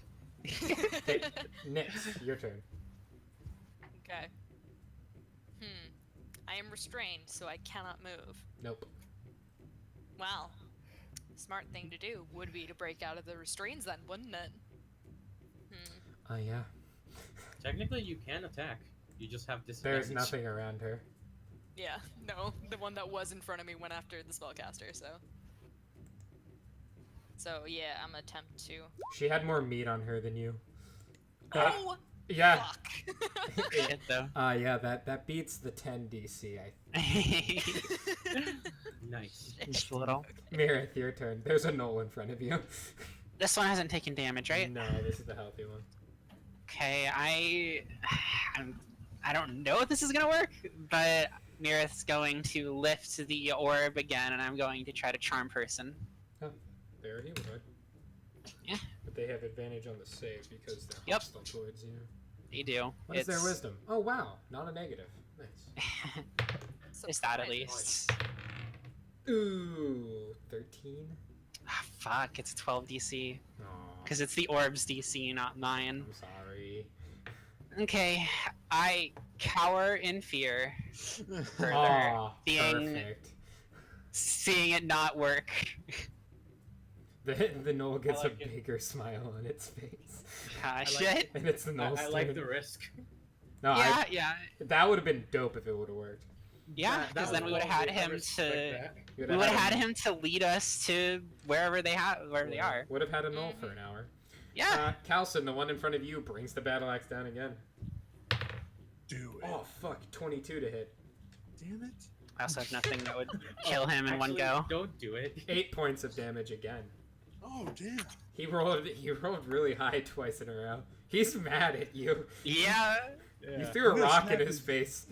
Hey, Nyx, your turn. Okay. I am restrained, so I cannot move. Nope. Well, smart thing to do would be to break out of the restraints then, wouldn't it? Yeah. Technically, you can attack. You just have There's disadvantage. nothing around her. Yeah, no, the one that was in front of me went after the spellcaster, so. So yeah, I'm gonna attempt to. She had more meat on her than you. Oh! Yeah. Fuck! Shit, though. Yeah, that beats the 10 DC. I Nice. Just a little. Mirith, your turn. There's a knoll in front of you. This one hasn't taken damage, right? No, this is the healthy one. Okay, I don't know if this is gonna work, but Mirith's going to lift the orb again, and I'm going to try to charm person. They already would. Yeah. But they have advantage on the save because they're Yep. hostile towards you. They do. What is their wisdom? Oh wow, not a negative. Nice. Is that at Surprise. least? Ooh, 13. Ah, fuck, it's 12 DC. Aw, Because it's the orb's DC, not mine. I'm sorry. Okay, I cower in fear, further, Aw, being- perfect. seeing it not work. The knoll gets like a it. bigger smile on its face. Ah, like shit. And it's the knoll's I like turn. the risk. No, Yeah, yeah, that would have been dope if it would have worked. yeah. That Because then was we would have lovely. had I him respect to. that. You We would have had him to lead us to wherever they are. Would have had a knoll for an hour. Yeah. Calson, the one in front of you, brings the battle axe down again. Do it. Oh fuck, 22 to hit. Damn it. I also have nothing that would kill him in one Actually, go. Don't do it. 8 points of damage again. Oh, damn. He rolled really high twice in a row. He's mad at you. Yeah. You threw a I'm gonna rock snap in his face.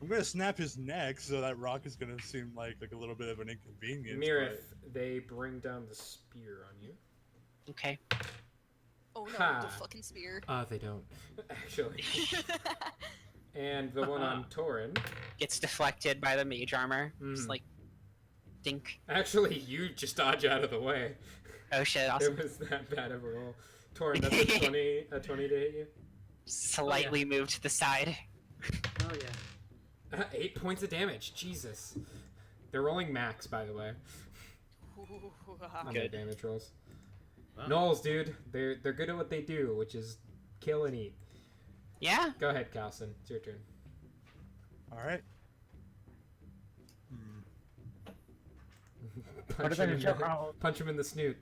I'm gonna snap his neck, so that rock is gonna seem like a little bit of an inconvenience. Mirith, they bring down the spear on you. Okay. Oh no, Ha. the fucking spear. They don't, actually. And the one on Torin. Gets deflected by the mage armor. Just Mhm. like, dink. Actually, you just dodge out of the way. Oh shit! Awesome. It was that bad of a roll. Torin, that's a 20 to hit you. Slightly moved to the side. Oh yeah. 8 points of damage. Jesus. They're rolling max, by the way, on their Good. damage rolls. Wow. Knolls, dude, they're good at what they do, which is kill and eat. Yeah. Go ahead, Calson. It's your turn. Alright. punch, him him in in the the, chokehold. punch him in the snoot.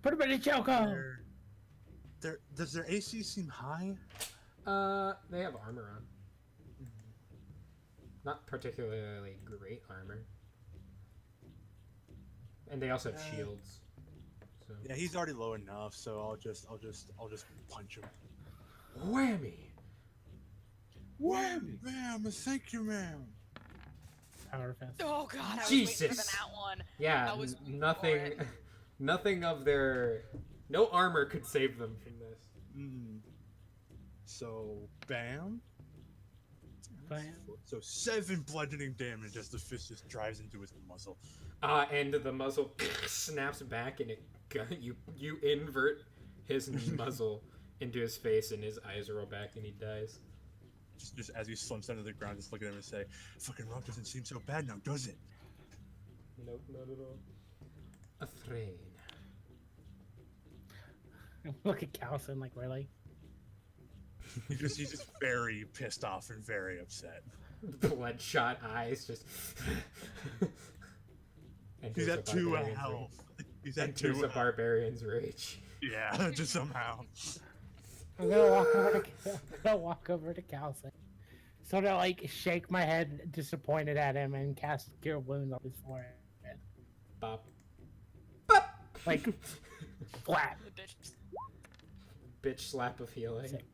Put him in a chokehold. Does their AC seem high? They have armor on. Not particularly great armor. And they also have shields. So. Yeah, he's already low enough, so I'll just punch him. Whammy! Whammy, ma'am, thank you, ma'am. Power fist. Oh god, I was waiting for Jesus. the nat one. Yeah, I was waiting for nothing, it. nothing of their, no armor could save them from this. So, bam. Bam. So 7 bludgeoning damage as the fist just drives into his muzzle. And the muzzle snaps back, and you invert his muzzle into his face, and his eyes roll back, and he dies. Just as he slumps down to the ground, just look at him and say, "Fucking rock doesn't seem so bad now, does it?" Nope, not at all. Afraid. Look at Calson, like, really? He's just very pissed off and very upset. Bloodshot eyes, just. He's at 2 health. He's at 2 Enters a health. barbarian's rage. Yeah, just somehow. I'm gonna walk over to Calson. Sort of like shake my head, disappointed at him, and cast Cure Wounds on his forehead. Bop. Bop! Like, flat. The bitch. Bitch slap of healing. Sick.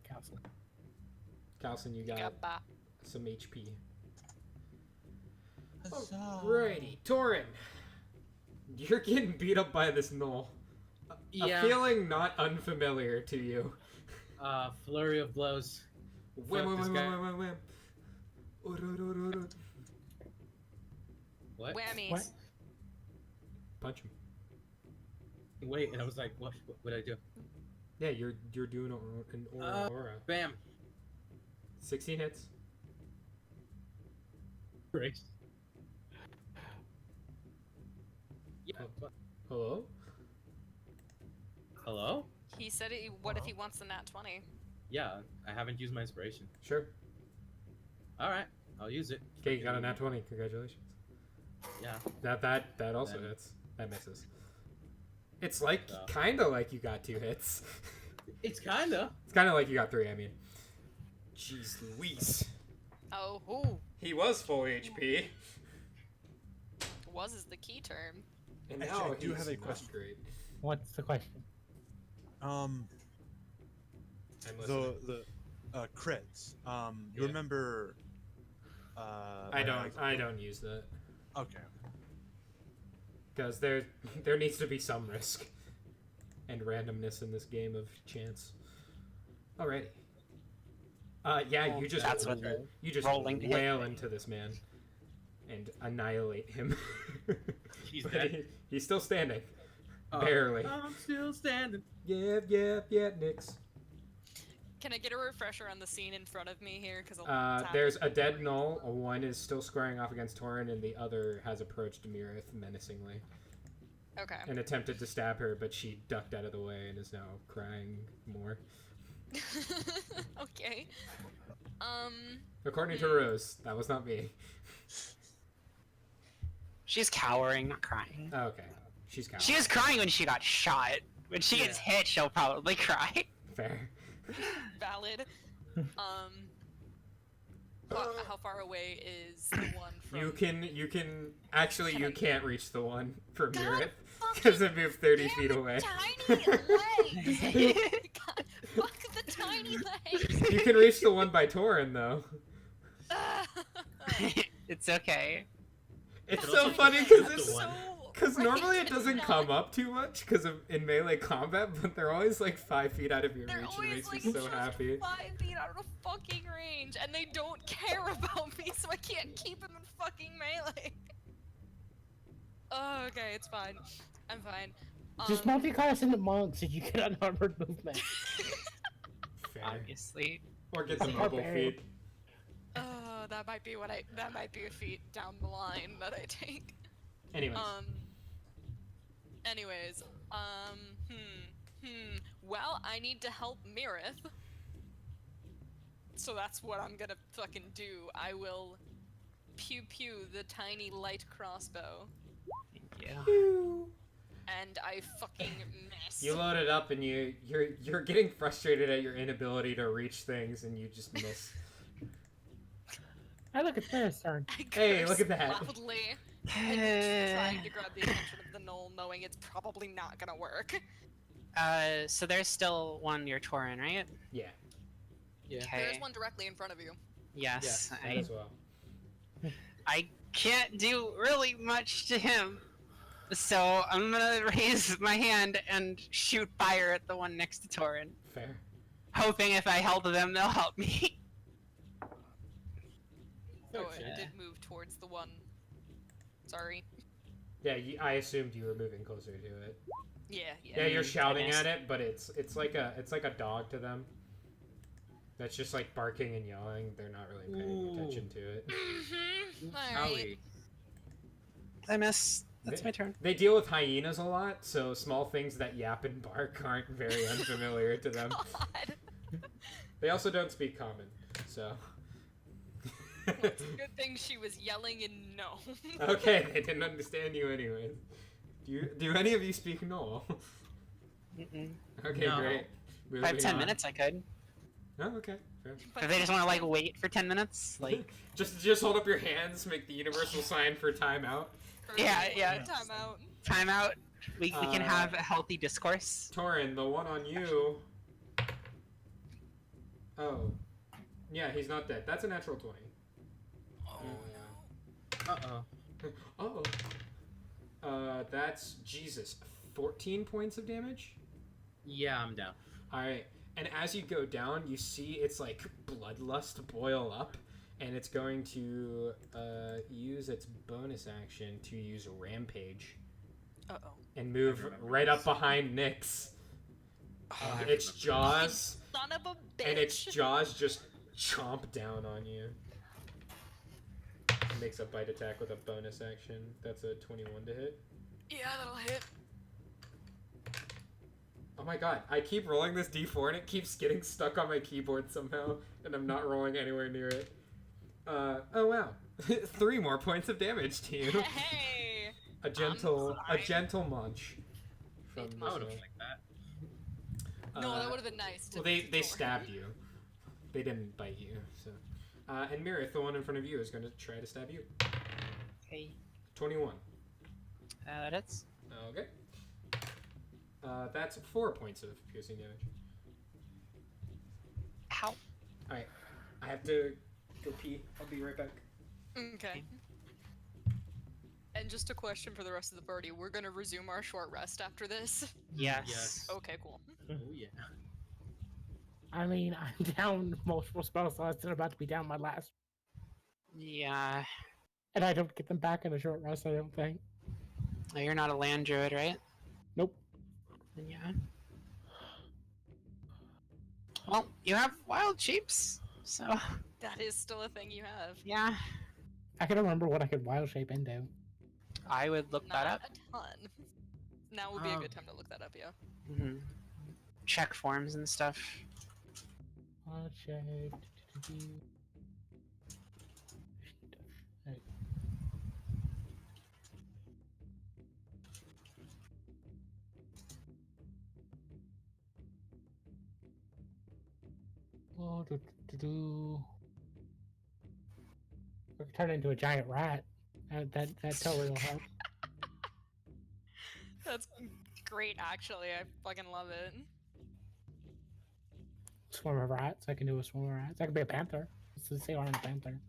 Calson. Calson, you got Gabba. some HP. Huzzah. Alrighty, Torin. You're getting beat up by this gnoll. Yeah. A feeling not unfamiliar to you. Flurry of blows. Wham, Fuck wham, this wham, guy. wham, wham, wham. What? Whammies. What? Punch him. Wait, and I was like, what did I do? Yeah, you're doing an aura. Bam. 16 hits. Great. Yeah. What? Hello? Hello? He said, what if he wants the nat 20? Yeah, I haven't used my inspiration. Sure. All right, I'll use it. Okay, you got a nat 20. Congratulations. Yeah. That also Then- hits. That misses. It's like, So. kinda like you got 2 hits. It's kinda. It's kinda like you got 3, I mean. Jeez Louise. Oh, who? He was full HP. Was is the key term. And Actually, now I do he's have a not question. Great. What's the question? I'm The listening. crits. You Yeah. remember? I don't use that. Okay. Because there needs to be some risk and randomness in this game of chance. Alrighty. Yeah, you just That's what rolling to hit. wail into this man and annihilate him. He's But dead. he's still standing. Oh, Barely. I'm still standing. Yeah, Nix. Can I get a refresher on the scene in front of me here? Because There's a dead gnoll. One is still squaring off against Torin, and the other has approached Mirith menacingly Okay. and attempted to stab her, but she ducked out of the way and is now crying more. Okay. According to Rose, that was not me. She's cowering, not crying. Oh, okay, she's cowering. She was crying when she got shot. When she gets hit, she'll probably cry. Fair. Valid. How far away is the one from? You can actually you can't reach the one from God Mirith fucking because it moved 30 damn feet it, away. Tiny legs. God, fuck the tiny legs. You can reach the one by Torin though. It's okay. It's But so also funny you because have it's the one. because normally it doesn't Not. come up too much because in melee combat, but they're always like 5 feet out of your They're reach. It always makes like me so just happy. 5 feet out of fucking range, and they don't care about me, so I can't keep them in fucking melee. Oh, okay, it's fine. I'm fine. Just multiclass into monks and you get unarmored movement. Fair. Obviously. Or get the It's mobile barbarian. feet. Oh, that might be a feat down the line that I take. Anyways, Anyways, well, I need to help Mirith. So that's what I'm gonna fucking do. I will pew pew the tiny light crossbow, Yeah. and I fucking miss. You load it up and you're getting frustrated at your inability to reach things and you just miss. I look at this turn. I Hey, curse look at that. loudly and trying to grab the attention of the knoll, knowing it's probably not gonna work. So there's still one near Torin, right? Yeah, Yeah. Okay. There's one directly in front of you. Yes. that as well. I can't do really much to him. So I'm gonna raise my hand and shoot fire at the one next to Torin. Fair. Hoping if I help them, they'll help me. Oh, Okay. it did move towards the one. Sorry. Yeah, I assumed you were moving closer to it. Yeah. Yeah, you're shouting missed. at it, but it's like a dog to them. That's just like barking and yelling. They're not really paying attention to it. Alright. Howie. I miss. That's my turn. They deal with hyenas a lot, so small things that yap and bark aren't very unfamiliar to them. God. They also don't speak common, so. Well, it's a good thing she was yelling in no. Okay, they didn't understand you anyways. Do any of you speak Knoll? Mm-mm. Okay, No. great. If I have Moving 10 on. minutes, I could. Oh, okay. Fair. If they just want to like wait for 10 minutes, like just hold up your hands, make the universal sign for timeout. Yeah. Time out. time out. We can Uh, have a healthy discourse. Torin, the one on you. Oh. Yeah, he's not dead. That's a natural 20. Uh-oh. Oh. That's Jesus. 14 points of damage? Yeah, I'm down. Alright. And as you go down, you see it's like bloodlust boil up, and it's going to use its bonus action to use Rampage Uh-oh. and move right up behind Nyx. I Its jaws Son of a bitch. and its jaws just chomp down on you. Makes a bite attack with a bonus action. That's a 21 to hit. Yeah, that'll hit. Oh my god, I keep rolling this d4 and it keeps getting stuck on my keyboard somehow, and I'm not rolling anywhere near it. Oh wow. 3 more points of damage to you. Hey! A gentle sorry. munch from It this would have one. liked that. No, that would have been nice. Well, they stabbed you. They didn't bite you, so. And Mirith, the one in front of you, is going to try to stab you. Okay. 21. That's Okay. That's 4 points of piercing damage. ow. Alright. I have to go pee. I'll be right back. Okay. And just a question for the rest of the party. We're gonna resume our short rest after this. Yes. Yes. Okay, cool. Oh, yeah. I mean, I'm down multiple spell slots and about to be down my last. Yeah. And I don't get them back in a short rest, I don't think. Oh, you're not a land druid, right? Nope. Then yeah. Well, you have wild shapes, so That is still a thing you have. yeah. I can remember what I could wild shape into. I would look Not that up. a ton. Now would be a good time to look that up, yeah. Hmm. Check forms and stuff. Wild shape. Oh, or turn into a giant rat. That totally will help. That's great, actually. I fucking love it. Swarm of rats. I can do a swarm of rats. I can be a panther. It's the same arm panther.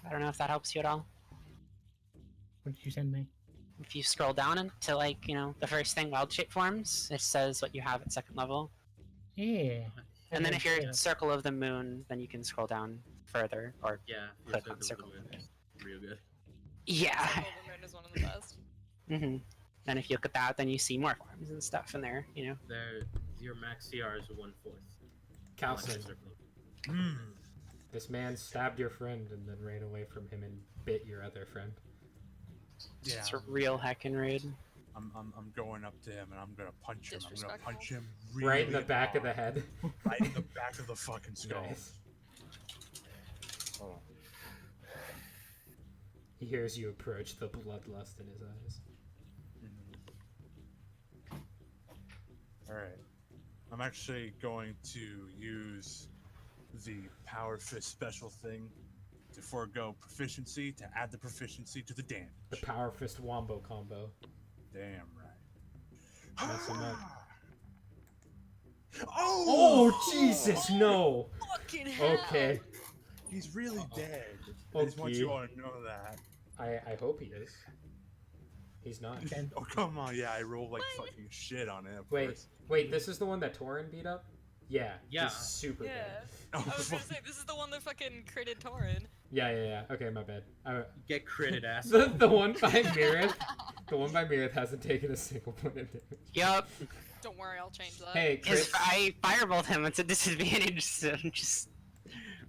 I don't know if that helps you at all. What did you send me? If you scroll down into like, the first thing, wild shape forms, it says what you have at second level. Yeah. And then if you're Yeah. circle of the moon, then you can scroll down further or Yeah. Click your on circle circle. of the moon is real good. yeah. Overman is one of the best. Mm-hmm. And if you look at that, then you see more forms and stuff in there, There, your max CR is 1/4. Calcin, Hmm. this man stabbed your friend and then ran away from him and bit your other friend. Yeah. It's a real heckin' rude. I'm going up to him and I'm gonna punch him. I'm gonna punch him Right in the really back of the hard. head. Right in the back of the fucking skull. Nice. Hold on. He hears you approach, the bloodlust in his eyes. Alright. I'm actually going to use the Power Fist special thing to forego proficiency to add the proficiency to the damage. The Power Fist Wombo combo. Damn right. Mess him up. Oh! Oh, Jesus, no! Fucking hell. Okay. He's really dead. I just want Okay. you all to know that. I hope he is. He's not. Oh, come on. Yeah, I rolled like fucking shit on it. Of Wait, course. wait, this is the one that Torin beat up? Yeah. Yeah. He's super Yeah. bad. Oh, I was gonna fuck. say, this is the one that fucking critted Torin. Yeah. Okay, my bad. Get critted, ass. The one by Mirith, hasn't taken a single point of damage. Yup. Don't worry, I'll change that. Hey, His, crits. I firebolt him. It's a disadvantage, so just.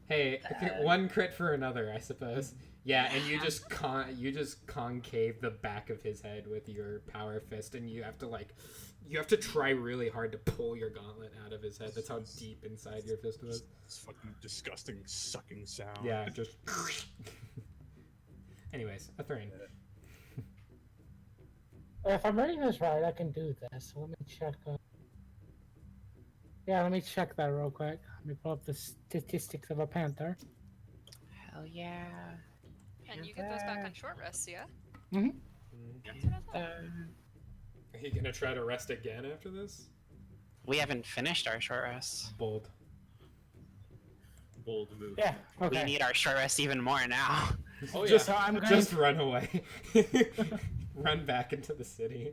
Hey, one crit for another, I suppose. Yeah, and you just concave the back of his head with your power fist, and you have to try really hard to pull your gauntlet out of his head. That's how deep inside your fist was. This fucking disgusting sucking sound. Yeah, just. Anyways, a thrain. If I'm reading this right, I can do this. Let me check. Yeah, let me check that real quick. Let me pull up the statistics of a panther. Hell yeah. And you get those back on short rests, yeah? Mm-hmm. That's what I thought. Are you gonna try to rest again after this? We haven't finished our short rest. Bold. Bold move. Yeah. Okay. We need our short rest even more now. Oh yeah. Just, So I'm going. just run away. Run back into the city.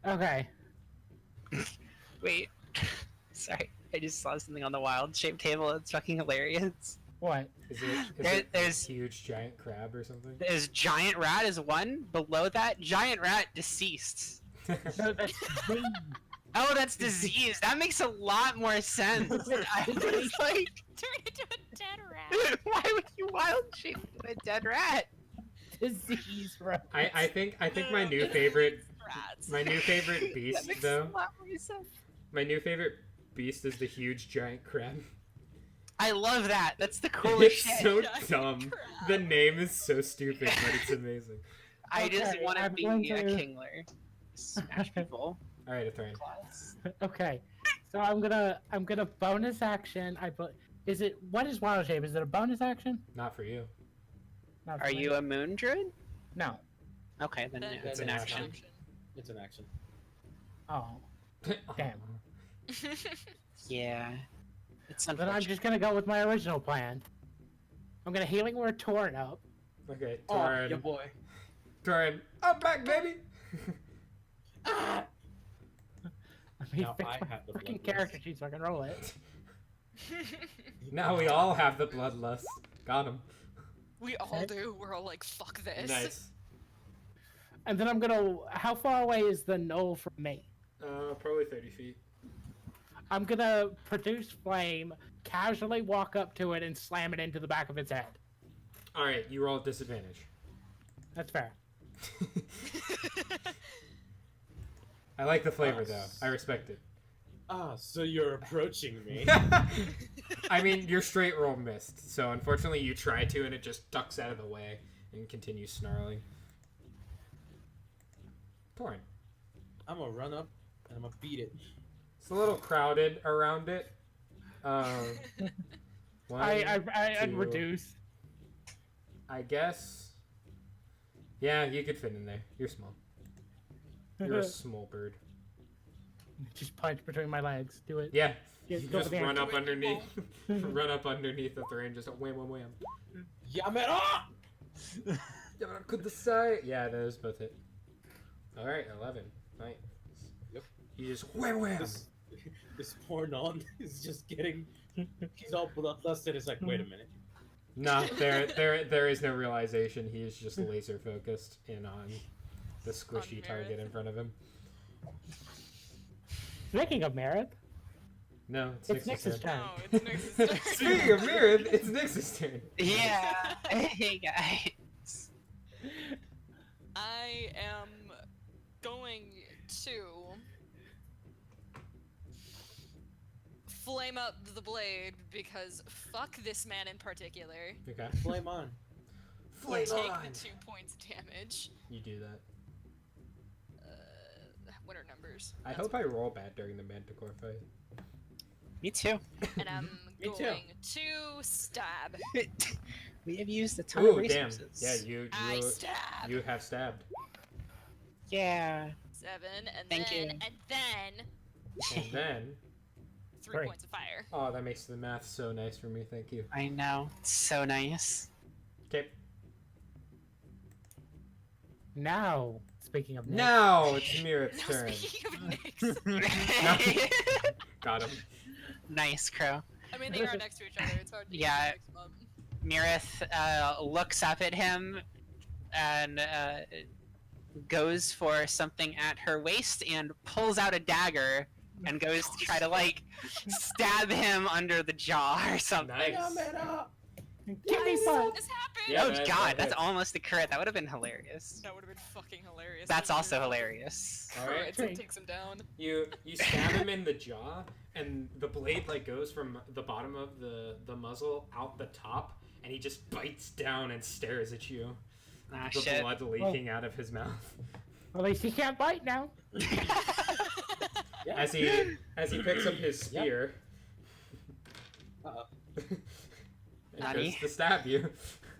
Okay. Wait. Sorry. I just saw something on the wild shape table. It's fucking hilarious. What? Is it There's- a huge giant crab or something? There's giant rat is one. Below that, giant rat deceased. No, that's the- Oh, that's disease. That makes a lot more sense. I was like, Turn into a dead rat. why would you wild shape a dead rat? disease, bro. I think my new favorite Rats. beast That makes though. a lot more sense. My new favorite beast is the huge giant crab. I love that. That's the coolest It's shit. so Giant dumb. crab. The name is so stupid, but it's amazing. I just Okay, want to I'm be going a to- kingler. Smash people. All right, a thrain. Claws. Okay. So I'm gonna bonus action. What is wild shape? Is it a bonus action? Not for you. Not for Are me. you a moon druid? No. Okay, then Then it's an an action. action. It's an action. Oh. Damn. Yeah. It's Then I'm unfortunate. just gonna go with my original plan. I'm gonna healing word Torin up. Okay, Oh, Torin. your boy. Torin, I'm back, baby. I mean, Now fix I my have the freaking bloodlust. character sheet so I can roll it. Now we all have the bloodlust. Got him. We all do. We're all like, fuck this. Nice. And then I'm gonna. How far away is the knoll from me? Probably 30 feet. I'm gonna produce flame, casually walk up to it, and slam it into the back of its head. All right, you roll at disadvantage. That's fair. I like the flavor though. I respect it. Ah, so you're approaching me. I mean, your straight roll missed, so unfortunately you try to, and it just ducks out of the way and continues snarling. Torin. I'm gonna run up and I'm gonna beat it. It's a little crowded around it. One, I'd two. reduce. I guess. Yeah, you could fit in there. You're small. You're a small bird. Just punch between my legs. Do it. Yeah. Yeah, You go just for the run ankle. up underneath. Run up underneath the thrain, just wham, wham, wham. Yamera! Yeah, those both hit. All right, 11. Nice. Yep. You just wham, wham. This poor non is just getting. He's all bloodlusted. It's like, wait a minute. No, there is no realization. He is just laser focused in on the squishy On target Meredith. in front of him. Speaking of Meredith, No, it's it's Nyx's Nyx's turn. turn. No, it's Nyx's turn. Speaking of Mirith, it's Nyx's turn. Yeah. Hey guys. I am going to flame up the blade because fuck this man in particular. Okay. Flame on. Flame Take on! the 2 points damage. You do that. What are numbers? I hope I roll bad during the Manticore fight. Me too. And I'm Me too. going to stab. We have used a ton Ooh, of damn. resources. Yeah, I stab. you have stabbed. Yeah. 7, and Thank then, you. and then And then, 3 Great. points of fire. oh, that makes the math so nice for me. Thank you. I know. It's so nice. Okay. Now, speaking of Nick, Now it's Mirith's Now turn. speaking of Nyx, Got him. Nice, Crow. I mean they are next to each other. It's hard to Yeah. mix them up. Mirith looks up at him and goes for something at her waist and pulls out a dagger and goes to try to like stab him under the jaw or something. Nice. give me fun. This happened. Yeah, Oh that god, that's hits. almost a crit. That would have been hilarious. That would have been fucking hilarious. That's also hilarious. All right. Alright, so it takes him down. You stab him in the jaw, and the blade like goes from the bottom of the muzzle out the top, and he just bites down and stares at you. Ah, The shit. blood leaking out of his mouth. At least he can't bite now. As he picks up his spear. Uh-oh. And Nani? goes to stab you.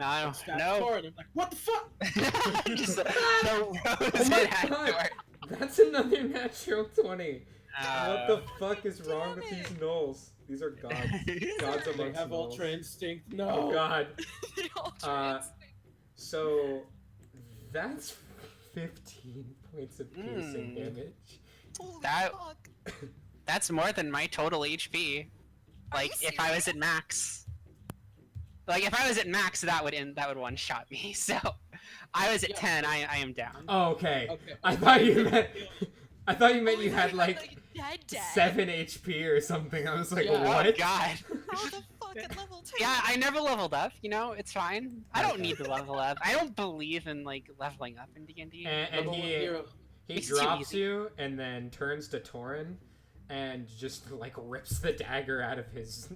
No, Stab no. Thor, and I'm like, what the fuck? Just the Oh rose my it had God. Thor. That's another natural 20. What the fuck is wrong with damn these it. gnolls? These are gods. Gods They amongst have gnolls. ultra instinct. No. Oh god. The ultra So that's 15 points of piercing damage. Holy That- fuck. That's more than my total HP. Are Like you if I was serious? at max. Like if I was at max, that would one shot me. So I was at Yeah. 10. I am down. Oh, okay. Okay. I thought you meant Oh, you had like dead. 7 HP or something. I was like, Yeah. Oh what? god. How the fuck at level 2? Yeah, I never leveled up. You know, it's fine. I don't need to level up. I don't believe in like leveling up in D&D. And Number one hero. he It's too drops easy. you and then turns to Torin and just like rips the dagger out of his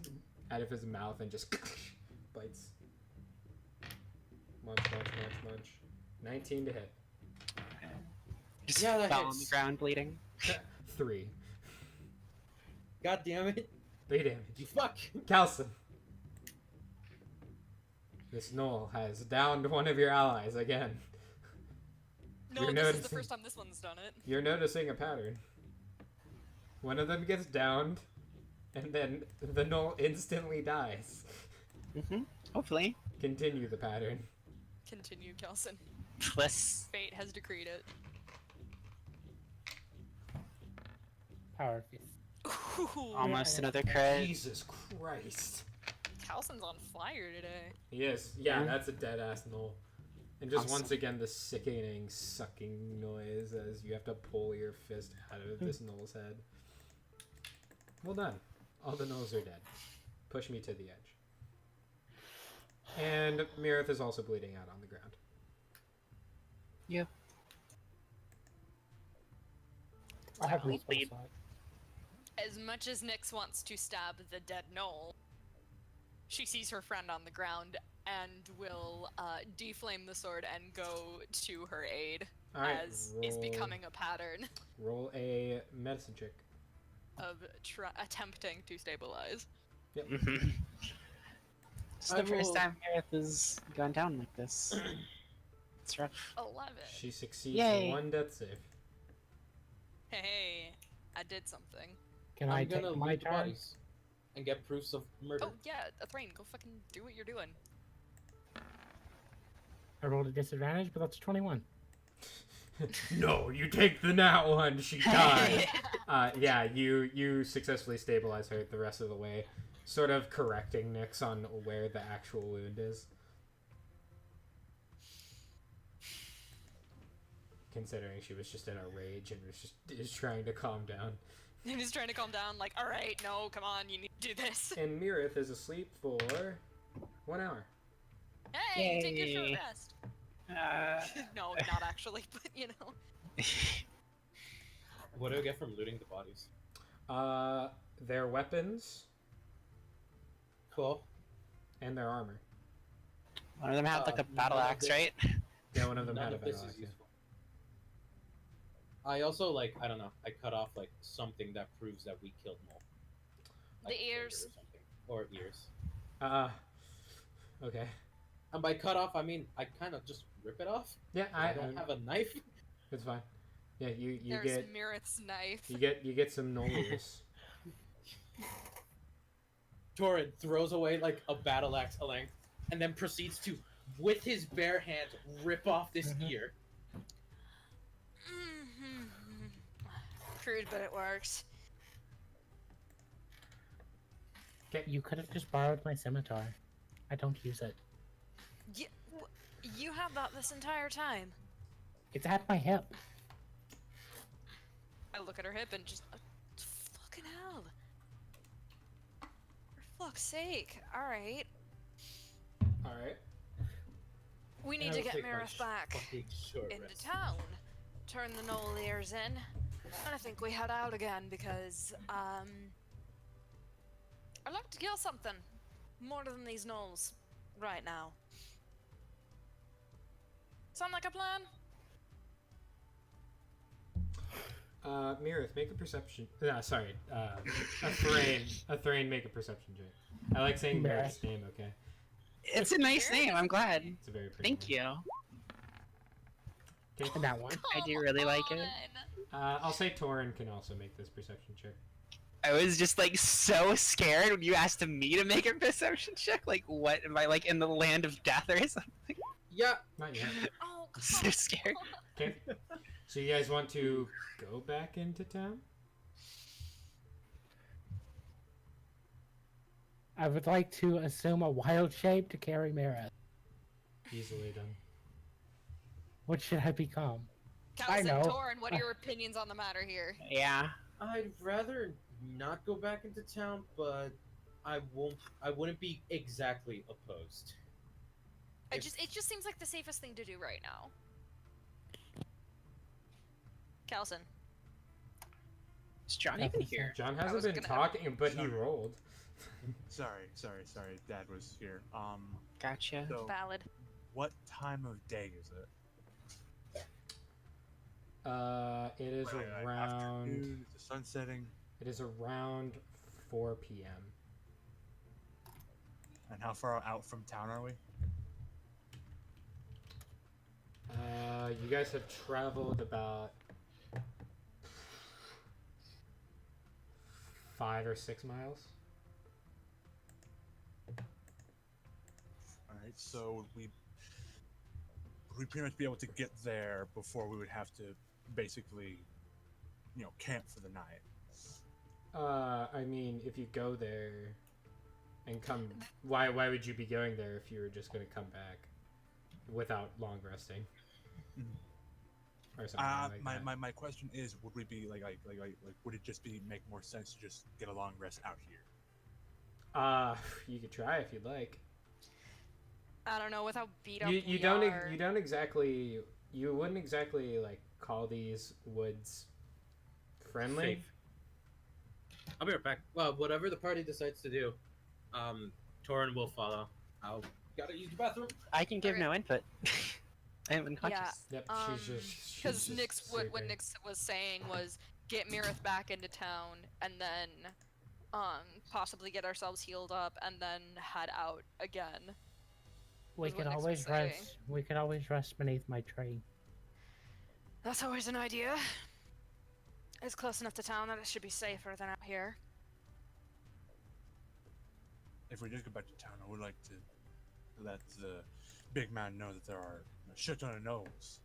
mouth and just bites. Munch. 19 to hit. Just Yeah, that fell on the hits. ground bleeding. 3. God damn it. 3 damage. You fuck. Calson. This gnoll has downed one of your allies again. No, You're this is the noticing- first time this one's done it. You're noticing a pattern. One of them gets downed, and then the gnoll instantly dies. Hopefully. Continue the pattern. Continue, Kelson. Plus, Fate has decreed it. Power fist. Ooh, almost another crit. Jesus Christ. Kelson's on fire today. He is. Yeah, Yeah. that's a dead ass gnoll. And just Awesome. once again, the sickening sucking noise as you have to pull your fist out of this gnoll's head. Well done. All the gnolls are dead. Push me to the edge. And Mirith is also bleeding out on the ground. Yep. I have I'll respawn bleed. slot. As much as Nyx wants to stab the dead gnoll, she sees her friend on the ground and will deflame the sword and go to her aid, Alright, as is becoming a pattern roll a medicine check. of attempting to stabilize. Mhm. It's I the first will- time Gareth has gone down like this. It's rough. 11. She succeeds Yay. 1 death save. Hey, I did something. Can I I'm take gonna my loot the turn? bodies and get proofs of murder. Oh yeah, Thrain, go fucking do what you're doing. I rolled a disadvantage, but that's a 21. No, you take the nat one. She died. Yeah, you successfully stabilize her the rest of the way, sort of correcting Nyx on where the actual wound is. Considering she was just in a rage and was just trying to calm down. And he's trying to calm down, like, alright, no, come on, you need to do this. And Mirith is asleep for 1 hour. Hey, take your short Yay. rest. Uh, No, not actually, but you know. What do I get from looting the bodies? their weapons Cool. and their armor. One of them had like a battle none of axe, this- right? Yeah, one of them None had a of this battle is axe. Yeah. useful. I also I don't know. I cut off like something that proves that we killed Mole. The Like a finger ears. or something, or ears. Okay. And by cut off, I mean I kind of just rip it off. Yeah, I don't have a knife. It's fine. Yeah, you There's get Mirith's knife. you get some knoll ears. Torin throws away like a battle axe a length, and then proceeds to, with his bare hands, rip off this ear. Crude, but it works. You could have just borrowed my scimitar. I don't use it. You had that this entire time. It's at my hip. I look at her hip and just, fucking hell. For fuck's sake! All right, All right. we need I to will get take my Mirith back fucking short into rest. town. Turn the knoll ears in, and I think we head out again because I'd like to kill something more than these gnolls right now. Sound like a plan? Mirith, make a perception. Sorry. A Thrain, make a perception check. I like saying Mirith's name. Okay. It's a nice name. I'm glad. It's a very pretty. Thank you. Okay. And that one. I do really like it. I'll say Torin can also make this perception check. I was just like so scared when you asked me to make a perception check. Like, what am I like in the land of death or something? Yeah. Not yet. Oh, I'm so scared. Okay. So you guys want to go back into town? I would like to assume a wild shape to carry Mira. Easily done. What should I become? Kaz and know. Torin, what are your opinions on the matter here? Yeah. I'd rather not go back into town, but I wouldn't be exactly opposed. It just seems like the safest thing to do right now. Calson. Is John even here? John I hasn't was been gonna- talking, but he Sorry. rolled. Sorry. Dad was here. Gotcha. So Valid. what time of day is it? It is around. Afternoon. Is the sun setting? It is around 4 p.m. And how far out from town are we? You guys have traveled about 5 or 6 miles. All right, so we pretty much be able to get there before we would have to basically, camp for the night. I mean, if you go there and come, why would you be going there if you were just gonna come back without long resting or something like that? My question is, would we be like would it just make more sense to just get a long rest out here? You could try if you'd like. I don't know, with how beat up You we don't are. you don't exactly you wouldn't exactly like call these woods friendly. Safe. I'll be right back. Well, whatever the party decides to do, Torin will follow. I'll gotta use the bathroom. I can give Okay. no input. I am unconscious. Yep, she's Because just Nyx, what sleeping. Nyx was saying was get Mirith back into town and then possibly get ourselves healed up and then head out again. We Is what can Nyx was always saying. rest. We can always rest beneath my tree. That's always an idea. It's close enough to town that it should be safer than out here. If we did go back to town, I would like to let the big man know that there are a shit ton of gnolls.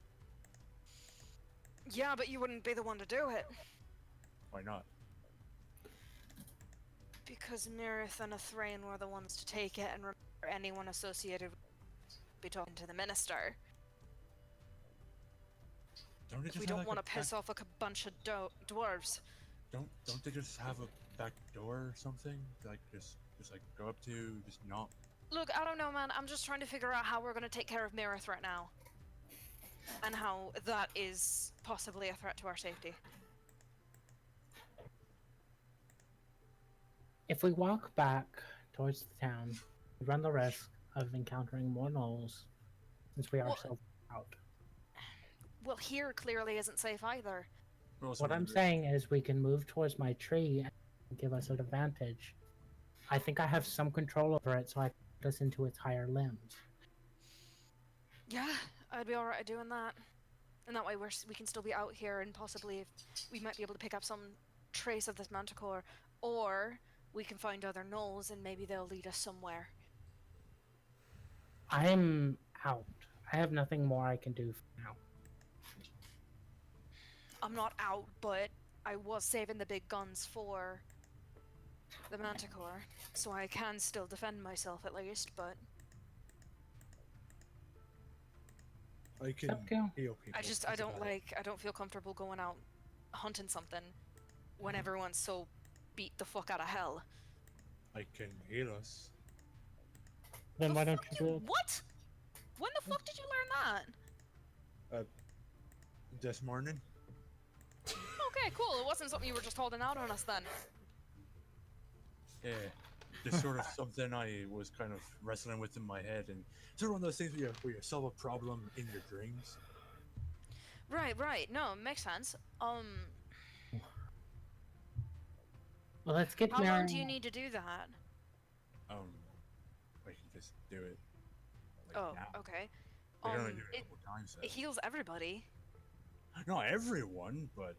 Yeah, but you wouldn't be the one to do it. Why not? Because Mirith and Athrain were the ones to take it, and remember anyone associated with be talking to the minister. Don't they If just we have, don't like, want a to piss off a bunch of dwarves. Don't they just have a back door or something? Like just go up to, just knock. Look, I don't know, man. I'm just trying to figure out how we're going to take care of Mirith right now. And how that is possibly a threat to our safety. If we walk back towards the town, we run the risk of encountering more gnolls, since we are Well- so out. Well, here clearly isn't safe either. We're also What I'm under- saying is we can move towards my tree and give us an advantage. I think I have some control over it, so I can put us into its higher limbs. Yeah, I'd be alright doing that. And that way we can still be out here and possibly we might be able to pick up some trace of this Manticore. Or we can find other gnolls and maybe they'll lead us somewhere. I'm out. I have nothing more I can do for now. I'm not out, but I was saving the big guns for the Manticore. So I can still defend myself at least, but I can Okay. heal people. I that's don't about it. I don't feel comfortable going out hunting something when everyone's so beat the fuck out of hell. I can heal us. Then The why don't fuck you do it? What? When the fuck did you learn that? This morning? Okay, cool. It wasn't something you were just holding out on us then. Yeah. Just sort of something I was kind of wrestling with in my head, and sort of one of those things where you solve a problem in your dreams. Right. No, makes sense. Well, let's get How there. long do you need to do that? I can just do it. Like Oh, now. okay. I can only do it a It couple times. it heals everybody. Not everyone, but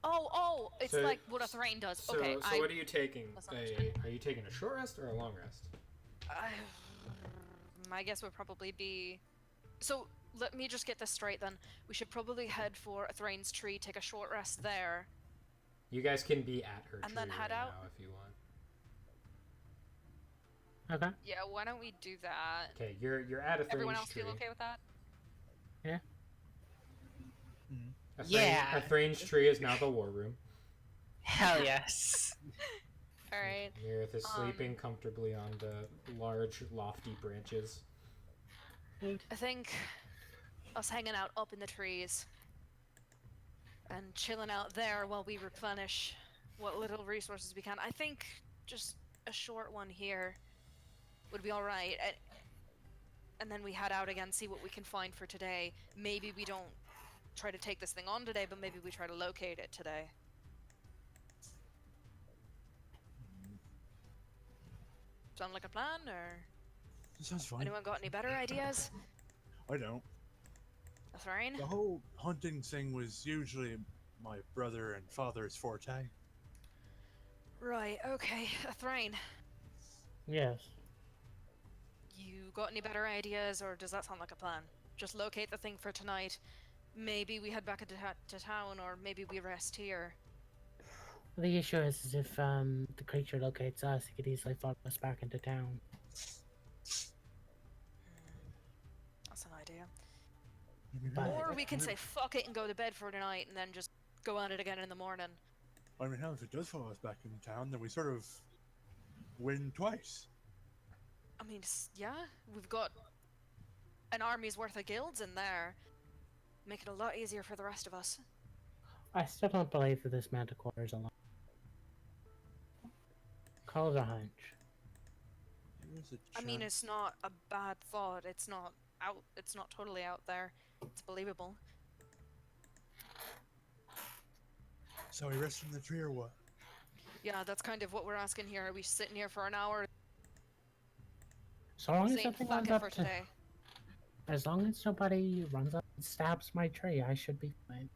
Oh, it's So- like what a Thrain does. So, Okay, so what are you taking? That's understandable. Are you taking a short rest or a long rest? My guess would probably be. So let me just get this straight then. We should probably head for a Thrain's tree, take a short rest there. You guys can be at her And tree then head right out? now if you want. Okay. Yeah, why don't we do that? Okay, you're at a Everyone Thrain's else tree. feel okay with that? Yeah. A Thrain's tree is now the war room. Hell yes. All right. Mirith is Um, sleeping comfortably on the large, lofty branches. I think us hanging out up in the trees and chilling out there while we replenish what little resources we can. I think just a short one here would be all right. And then we head out again, see what we can find for today. Maybe we don't try to take this thing on today, but maybe we try to locate it today. Sound like a plan, or it sounds fun. anyone got any better ideas? I don't. That's right. The whole hunting thing was usually my brother and father's forte. Right, okay. Thrain, Yes. you got any better ideas, or does that sound like a plan? Just locate the thing for tonight. Maybe we head back into to town, or maybe we rest here. The issue is if the creature locates us, it could easily follow us back into town. That's an idea. But- Or we can say fuck it and go to bed for tonight, and then just go at it again in the morning. I mean, hell, if it does follow us back in town, then we sort of win twice. I mean, yeah, we've got an army's worth of guilds in there. Make it a lot easier for the rest of us. I still don't believe that this Manticore is alone. Call it a hunch. There's a I mean, chance- it's not a bad thought. It's not out. It's not totally out there. It's believable. So we rest in the tree or what? Yeah, that's kind of what we're asking here. Are we sitting here for an hour So long as saying nothing fuck runs it up for to, today? as long as nobody runs up and stabs my tree, I should be fine.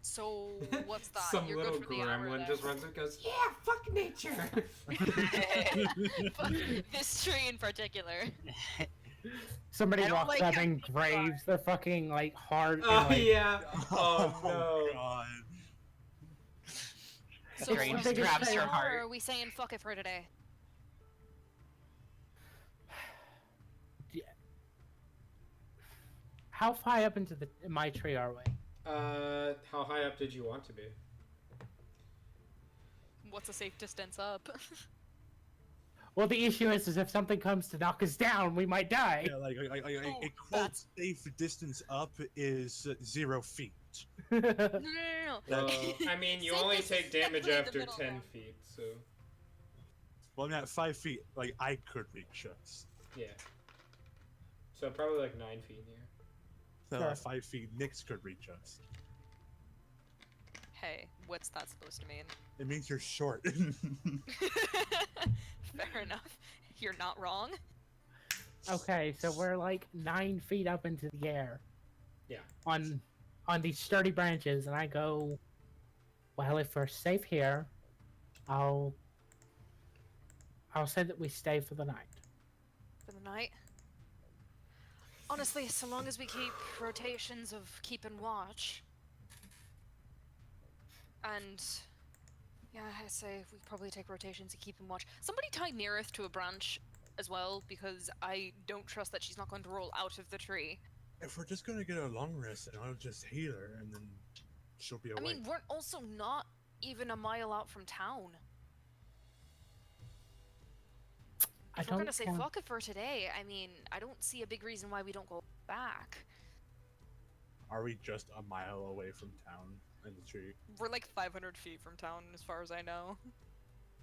So what's that? Some You're little good for the hour gremlin then. just runs up and goes, "Yeah, fuck nature." Fuck this tree in particular. Somebody I don't walks like up how and graves the fucking like heart. Oh and, like, yeah. Oh no. God. So Strange are we grabs doing your an hour, heart. or are we saying fuck it for today? How high up into my tree are we? How high up did you want to be? What's a safe distance up? Well, the issue is if something comes to knock us down, we might die. Yeah, like a Ooh, quote that's- safe distance up is 0 feet. No. Well, I mean, you Safe only is take damage definitely the after middle 10 ground. feet, so. Well, I mean, at 5 feet, like, I could reach us. Yeah. So probably like 9 feet in the air. So Sure. at 5 feet, Nyx could reach us. Hey, what's that supposed to mean? It means you're short. Fair enough. You're not wrong. Okay, so we're like 9 feet up into the air. Yeah. On these sturdy branches, and I go, well, if we're safe here, I'll say that we stay for the night. For the night. Honestly, so long as we keep rotations of keeping watch. And yeah, I say we probably take rotations of keeping watch. Somebody tie Neareth to a branch as well, because I don't trust that she's not going to roll out of the tree. If we're just gonna get a long rest, and I'll just heal her, and then she'll be awake. I mean, we're also not even a mile out from town. If we're gonna say fuck it for today, I mean, I don't see a big reason why we don't go back. Are we just a mile away from town in the tree? We're like 500 feet from town, as far as I know.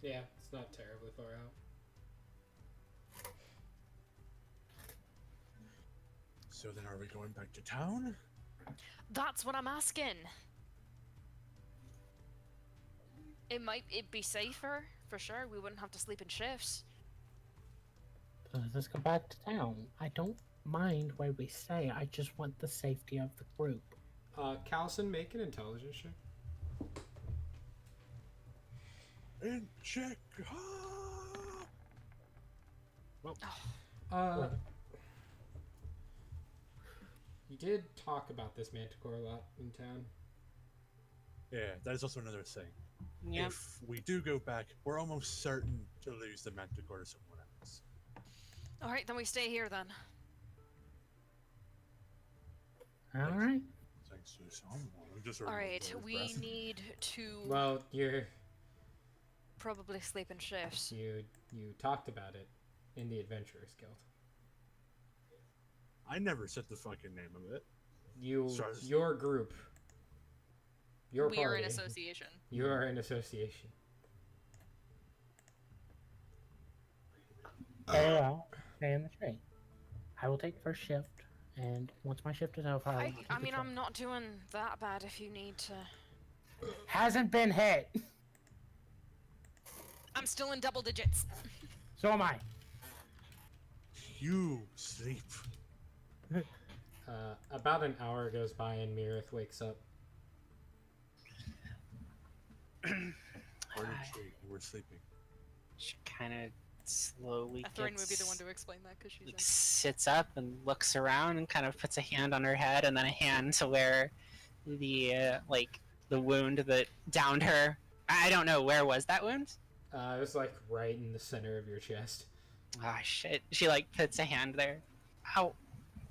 Yeah, it's not terribly far out. So then are we going back to town? That's what I'm asking. It'd be safer, for sure. We wouldn't have to sleep in shifts. Let's go back to town. I don't mind where we stay. I just want the safety of the group. Callison, make an intelligence check. And check. Well, you did talk about this Manticore a lot in town. Yeah, that is also another thing. Yep. If we do go back, we're almost certain to lose the Manticore to someone else. Alright, then we stay here then. All right. Thanks to someone. Just Alright, we need to Well, probably sleep in shifts. you talked about it in the Adventurers Guild. I never said the fucking name of it. Your group. Your We are party. in association. You are in association. Very well. Stay in the tree. I will take first shift, and once my shift is over, I mean, I'm not doing that bad if you need to. Hasn't been hit. I'm still in double digits. So am I. You sleep. About an hour goes by and Mirith wakes up. We're in a tree. We're sleeping. She kind of slowly Thorn would be the one to explain that because she's in. sits up and looks around and kind of puts a hand on her head and then a hand to where the the wound that downed her. I don't know, where was that wound? It was like right in the center of your chest. Ah, shit. She like puts a hand there. Ow.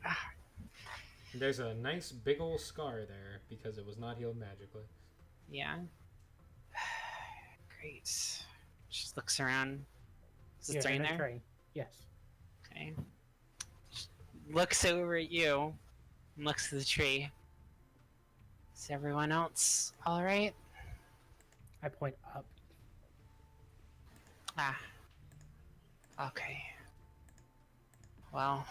Ah. There's a nice big ol' scar there because it was not healed magically. Yeah. Great. She just looks around. Is it You're in there? a tree. Yes. Okay. She looks over at you and looks at the tree. Is everyone else alright? I point up. Ah. Okay. Well.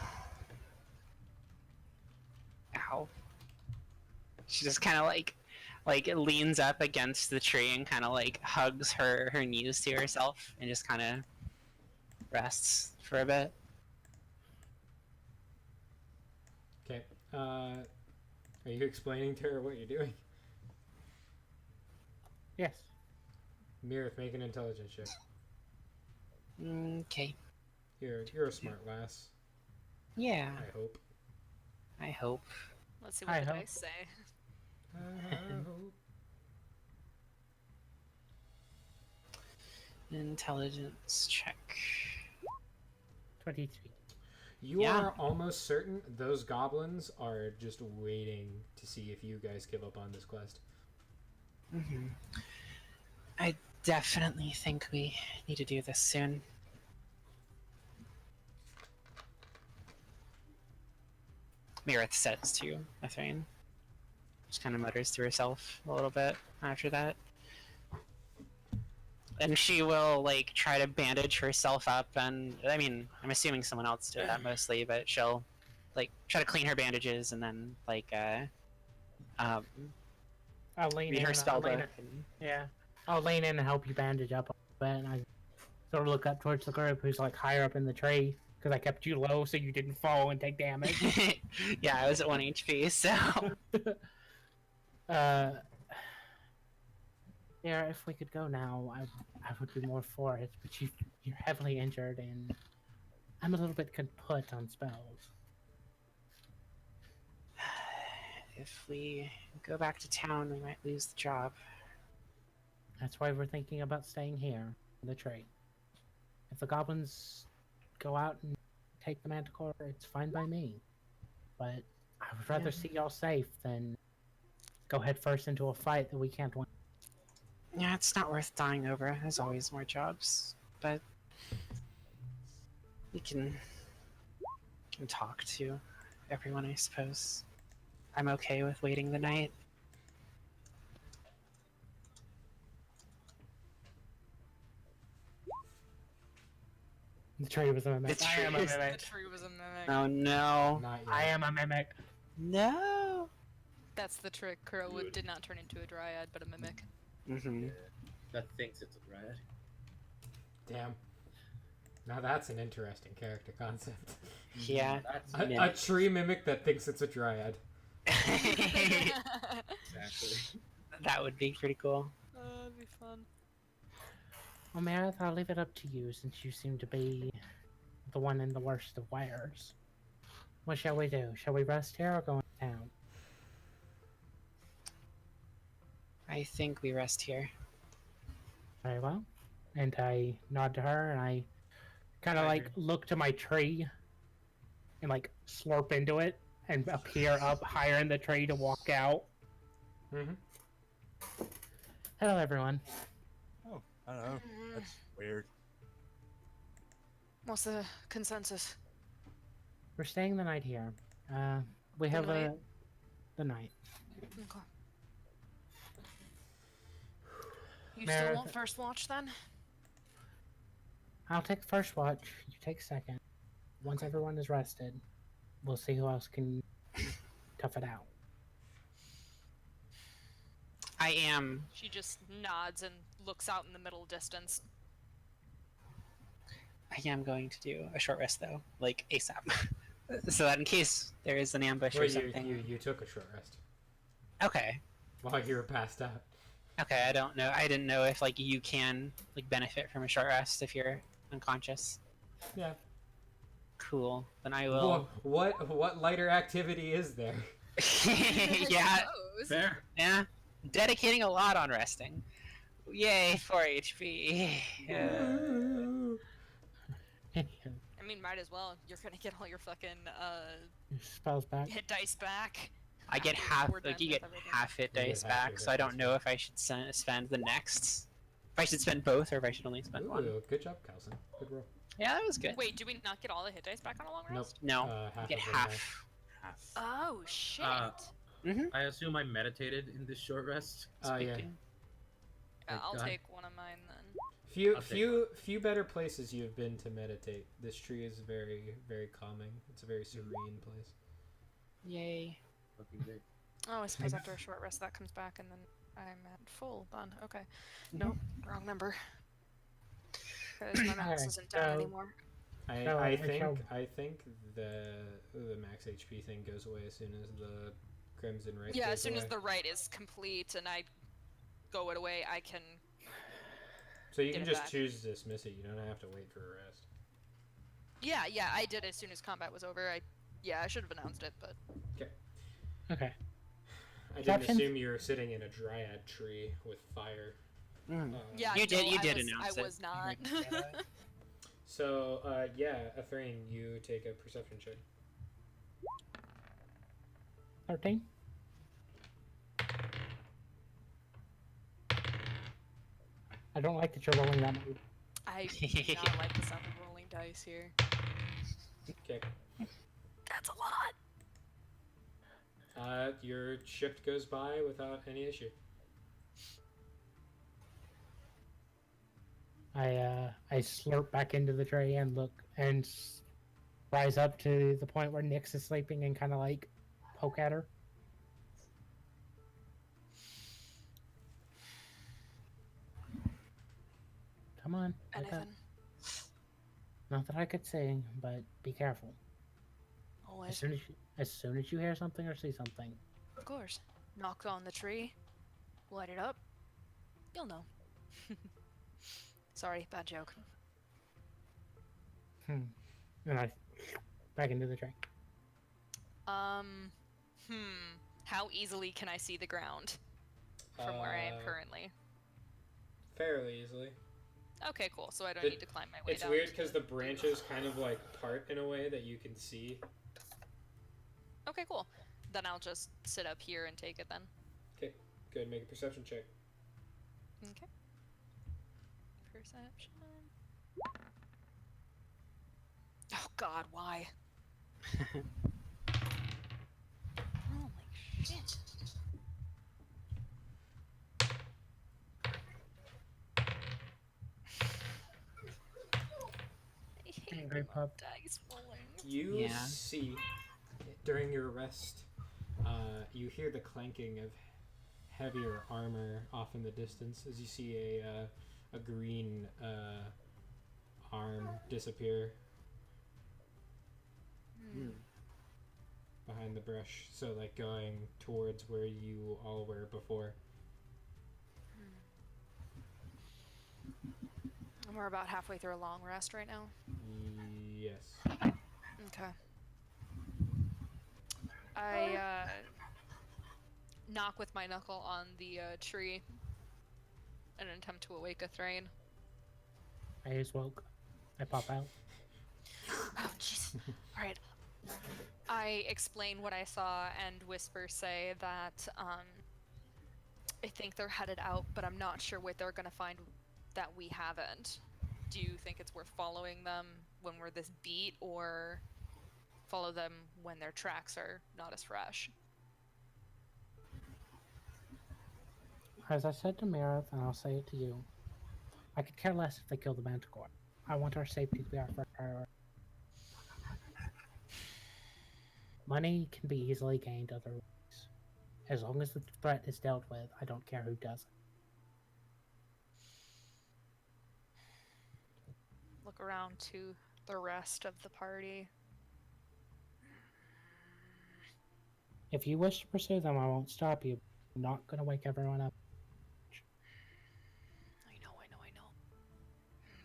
Ow. She just kind of like leans up against the tree and kind of like hugs her knees to herself and just kind of rests for a bit. Okay. Are you explaining to her what you're doing? Yes. Mirith, make an intelligence check. Okay. You're a smart lass. Yeah. I hope. I hope. Let's see what I the hope. dice say. I hope. Intelligence check. 23. You Yeah. are almost certain those goblins are just waiting to see if you guys give up on this quest. Mm-hmm. I definitely think we need to do this soon. Mirith says to Athrain. Just kind of mutters to herself a little bit after that. And she will like try to bandage herself up, and I mean, I'm assuming someone else did that mostly, but she'll like try to clean her bandages and then like um I'll lean read in. her spell I'll lean book. in. And... Yeah. I'll lean in and help you bandage up a bit, and I sort of look up towards the group who's like higher up in the tree because I kept you low so you didn't fall and take damage. Yeah, I was at 1 HP, so uh, yeah, if we could go now, I would be more for it. But you're heavily injured, and I'm a little bit kaput on spells. if we go back to town, we might lose the job. That's why we're thinking about staying here in the tree. If the goblins go out and take the Manticore, it's fine by me. But I would rather see y'all safe than go head first into a fight that we can't win. Yeah, it's not worth dying over. There's always more jobs, but we can talk to everyone, I suppose. I'm okay with waiting the night. The tree was a mimic. The I am a tree is- The mimic. tree was a mimic. Oh no. Not yet. I am a mimic. No. That's the trick. Kurlwood did not turn into a dryad, but a mimic. Mm-hmm. That thinks it's a dryad. Damn. Now that's an interesting character concept. Yeah. That's A tree mimic that thinks it's a dryad. exactly. That would be pretty cool. That'd be fun. Well, Meredith, I'll leave it up to you since you seem to be the one in the worst of wares. What shall we do? Shall we rest here or go into town? I think we rest here. Very well. And I nod to her and I kind of I like agree. look to my tree and like slurp into it and appear up higher in the tree to walk out. Mm-hmm. Hello, everyone. Oh, I don't know. That's weird. What's the consensus? We're staying the night here. We The have night? the night. Okay. You Meredith- still want first watch then? I'll take first watch. You take second. Once everyone is rested, we'll see who else can tough it out. I am. She just nods and looks out in the middle distance. I am going to do a short rest though, like ASAP, so that in case there is an ambush Well, or something. you took a short rest Okay. while you were passed out. Okay. I don't know. I didn't know if like you can like benefit from a short rest if you're unconscious. Yeah. Cool. Then I will. What lighter activity is there? Yeah. Suppose. Fair. Yeah. Dedicating a lot on resting. Yay, 4 HP. I mean, might as well. You're gonna get all your fucking Spells back. hit dice back. I get after half. we're done Like you with get everything. half hit You get dice half your back, hit so I don't dice know back. if I should spend the next. If I should spend both or if I should only spend one. Ooh, good job, Calson. Good roll. Yeah, that was good. Wait, do we not get all the hit dice back on a long Nope. rest? No, Half you get of them half. Half. Oh shit! I assume I meditated in this short rest. Yeah. Yeah, Thank I'll God. take one of mine then. Few I'll take few better places you've been to meditate. This tree is very calming. It's a very serene place. Yay. Fucking great. Oh, I suppose after a short rest that comes back and then I'm at full done. Okay. Nope, wrong number. Because my mouse Alright, isn't down so- anymore. So, I shall- think the max HP thing goes away as soon as the Crimson Right. Yeah, goes as soon as away. the right is complete and I go it away, I can. So you get can it just back. choose to dismiss it. You don't have to wait for a rest. Yeah, I did as soon as combat was over. I should have announced it, but Okay. I didn't Options? assume you were sitting in a dryad tree with fire. Mm. yeah, You did- no, you I did was, announce I it. was not. So, Athrain, you take a perception check. 13. I don't like that you're rolling that many. I do not like the sound of rolling dice here. Okay. That's a lot. Your shift goes by without any issue. I slurp back into the tray and look and rise up to the point where Nyx is sleeping and kind of like poke at her. Come on, wake up. Anything? Not that I could say, but be careful. Always. As soon as you hear something or see something, Of course. Knock on the tree. Light it up. You'll know. Sorry, bad joke. and I back into the tray. How easily can I see the ground from where I am currently? Fairly easily. Okay, cool. So I don't need to climb my way It's down. weird because the branches kind of like part in a way that you can see. Okay, cool. Then I'll just sit up here and take it then. Okay, go ahead and make a perception check. Okay. Perception. Oh god, why? Holy shit. I hate Angry pup. dice rolling. You Yeah. see, during your rest, you hear the clanking of heavier armor off in the distance as you see a green arm disappear behind the brush. So like going towards where you all were before. And we're about halfway through a long rest right now. Yes. Okay. I knock with my knuckle on the tree in an attempt to awake a Thrain. I just woke. I pop out. Oh, jeez. Alright. I explain what I saw and whisper say that I think they're headed out, but I'm not sure what they're gonna find that we haven't. Do you think it's worth following them when we're this beat, or follow them when their tracks are not as fresh? As I said to Meredith, and I'll say it to you, I could care less if they kill the Manticore. I want our safety to be our first priority. Money can be easily gained other ways. As long as the threat is dealt with, I don't care who does it. Look around to the rest of the party. If you wish to pursue them, I won't stop you. I'm not going to wake everyone up. I know.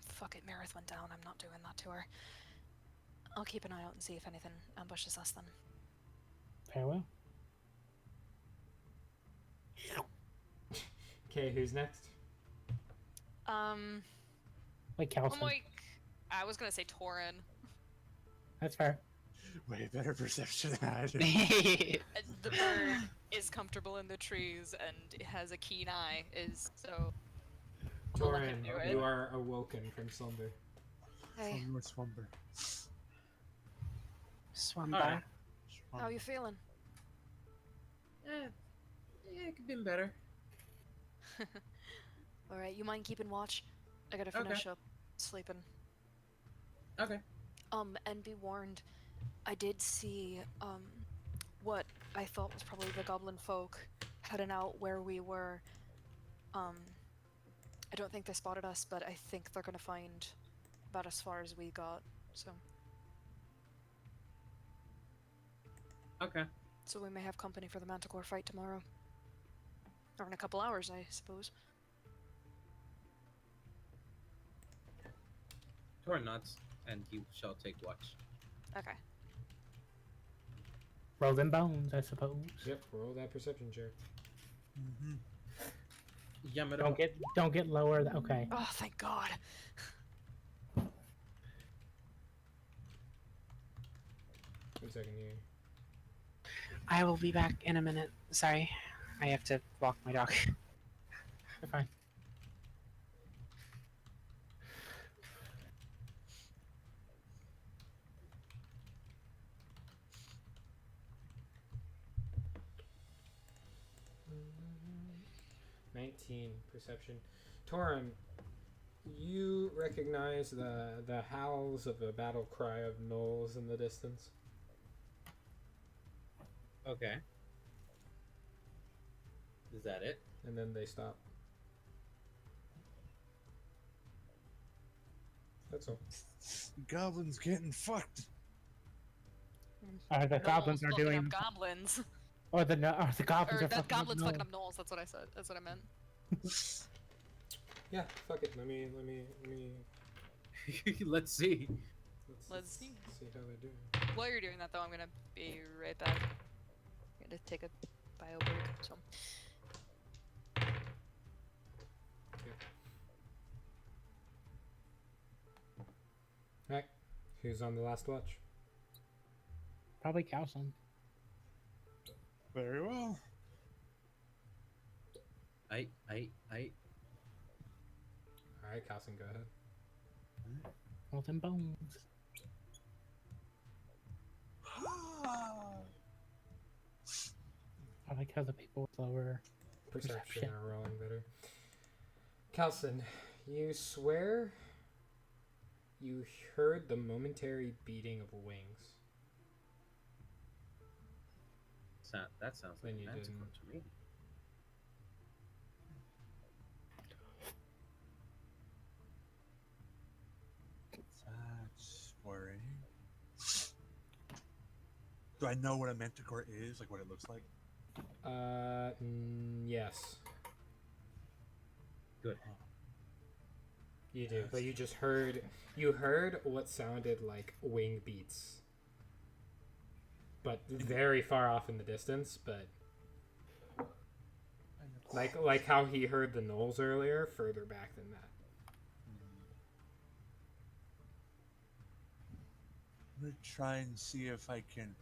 Fuck it, Meredith went down. I'm not doing that to her. I'll keep an eye out and see if anything ambushes us then. Farewell. Okay, who's next? Wait, Calson. I'm like, I was gonna say Torin. That's fair. Way better perception than I do. The bird is comfortable in the trees and it has a keen eye, so... I'll let him Torin, do it. you are awoken from slumber. Hey, Swimmer, swimmer. Swum Alright. by. how you feeling? It could be better. Alright, you mind keeping watch? I gotta finish up sleeping. Okay. And be warned, I did see, what I thought was probably the goblin folk heading out where we were. I don't think they spotted us, but I think they're gonna find about as far as we got, so... Okay. So we may have company for the Manticore fight tomorrow. Or in a couple hours, I suppose. Tor nods, and you shall take watch. Okay. Roll them bones, I suppose. Yep, roll that perception check. Mm-hmm. Yamada. Don't get lower. Okay. Oh, thank God. 1 second here. I will be back in a minute. Sorry, I have to walk my dog. You're fine. Mm-hmm. 19 perception. Torin, You recognize the howls of a battle cry of gnolls in the distance. Okay. Is that it? And then they stop. That's all. Goblins getting fucked. The goblins are fucking doing, up goblins. or the goblins Or are that fucking up goblins gnolls. fucking up gnolls. That's what I said. That's what I meant. Yeah, fuck it. Let me Let's see. Let's see. See how they're doing. While you're doing that, though, I'm gonna be right back. I'm gonna take a bio break. So. Alright. Who's on the last watch? Probably Cowson. Very well. I. Alright, Carson, go ahead. All them bones. I like how the people with lower Perception Perception. are rolling better. Calson, you swear you heard the momentary beating of wings. That sounds like Then you Manticore didn't. to me. That's worrying. Do I know what a Manticore is? Like what it looks like? Yes. Good. You do, but you just heard what sounded like wing beats. But very far off in the distance, but like how he heard the gnolls earlier, further back than that. I'm gonna try and see if I can,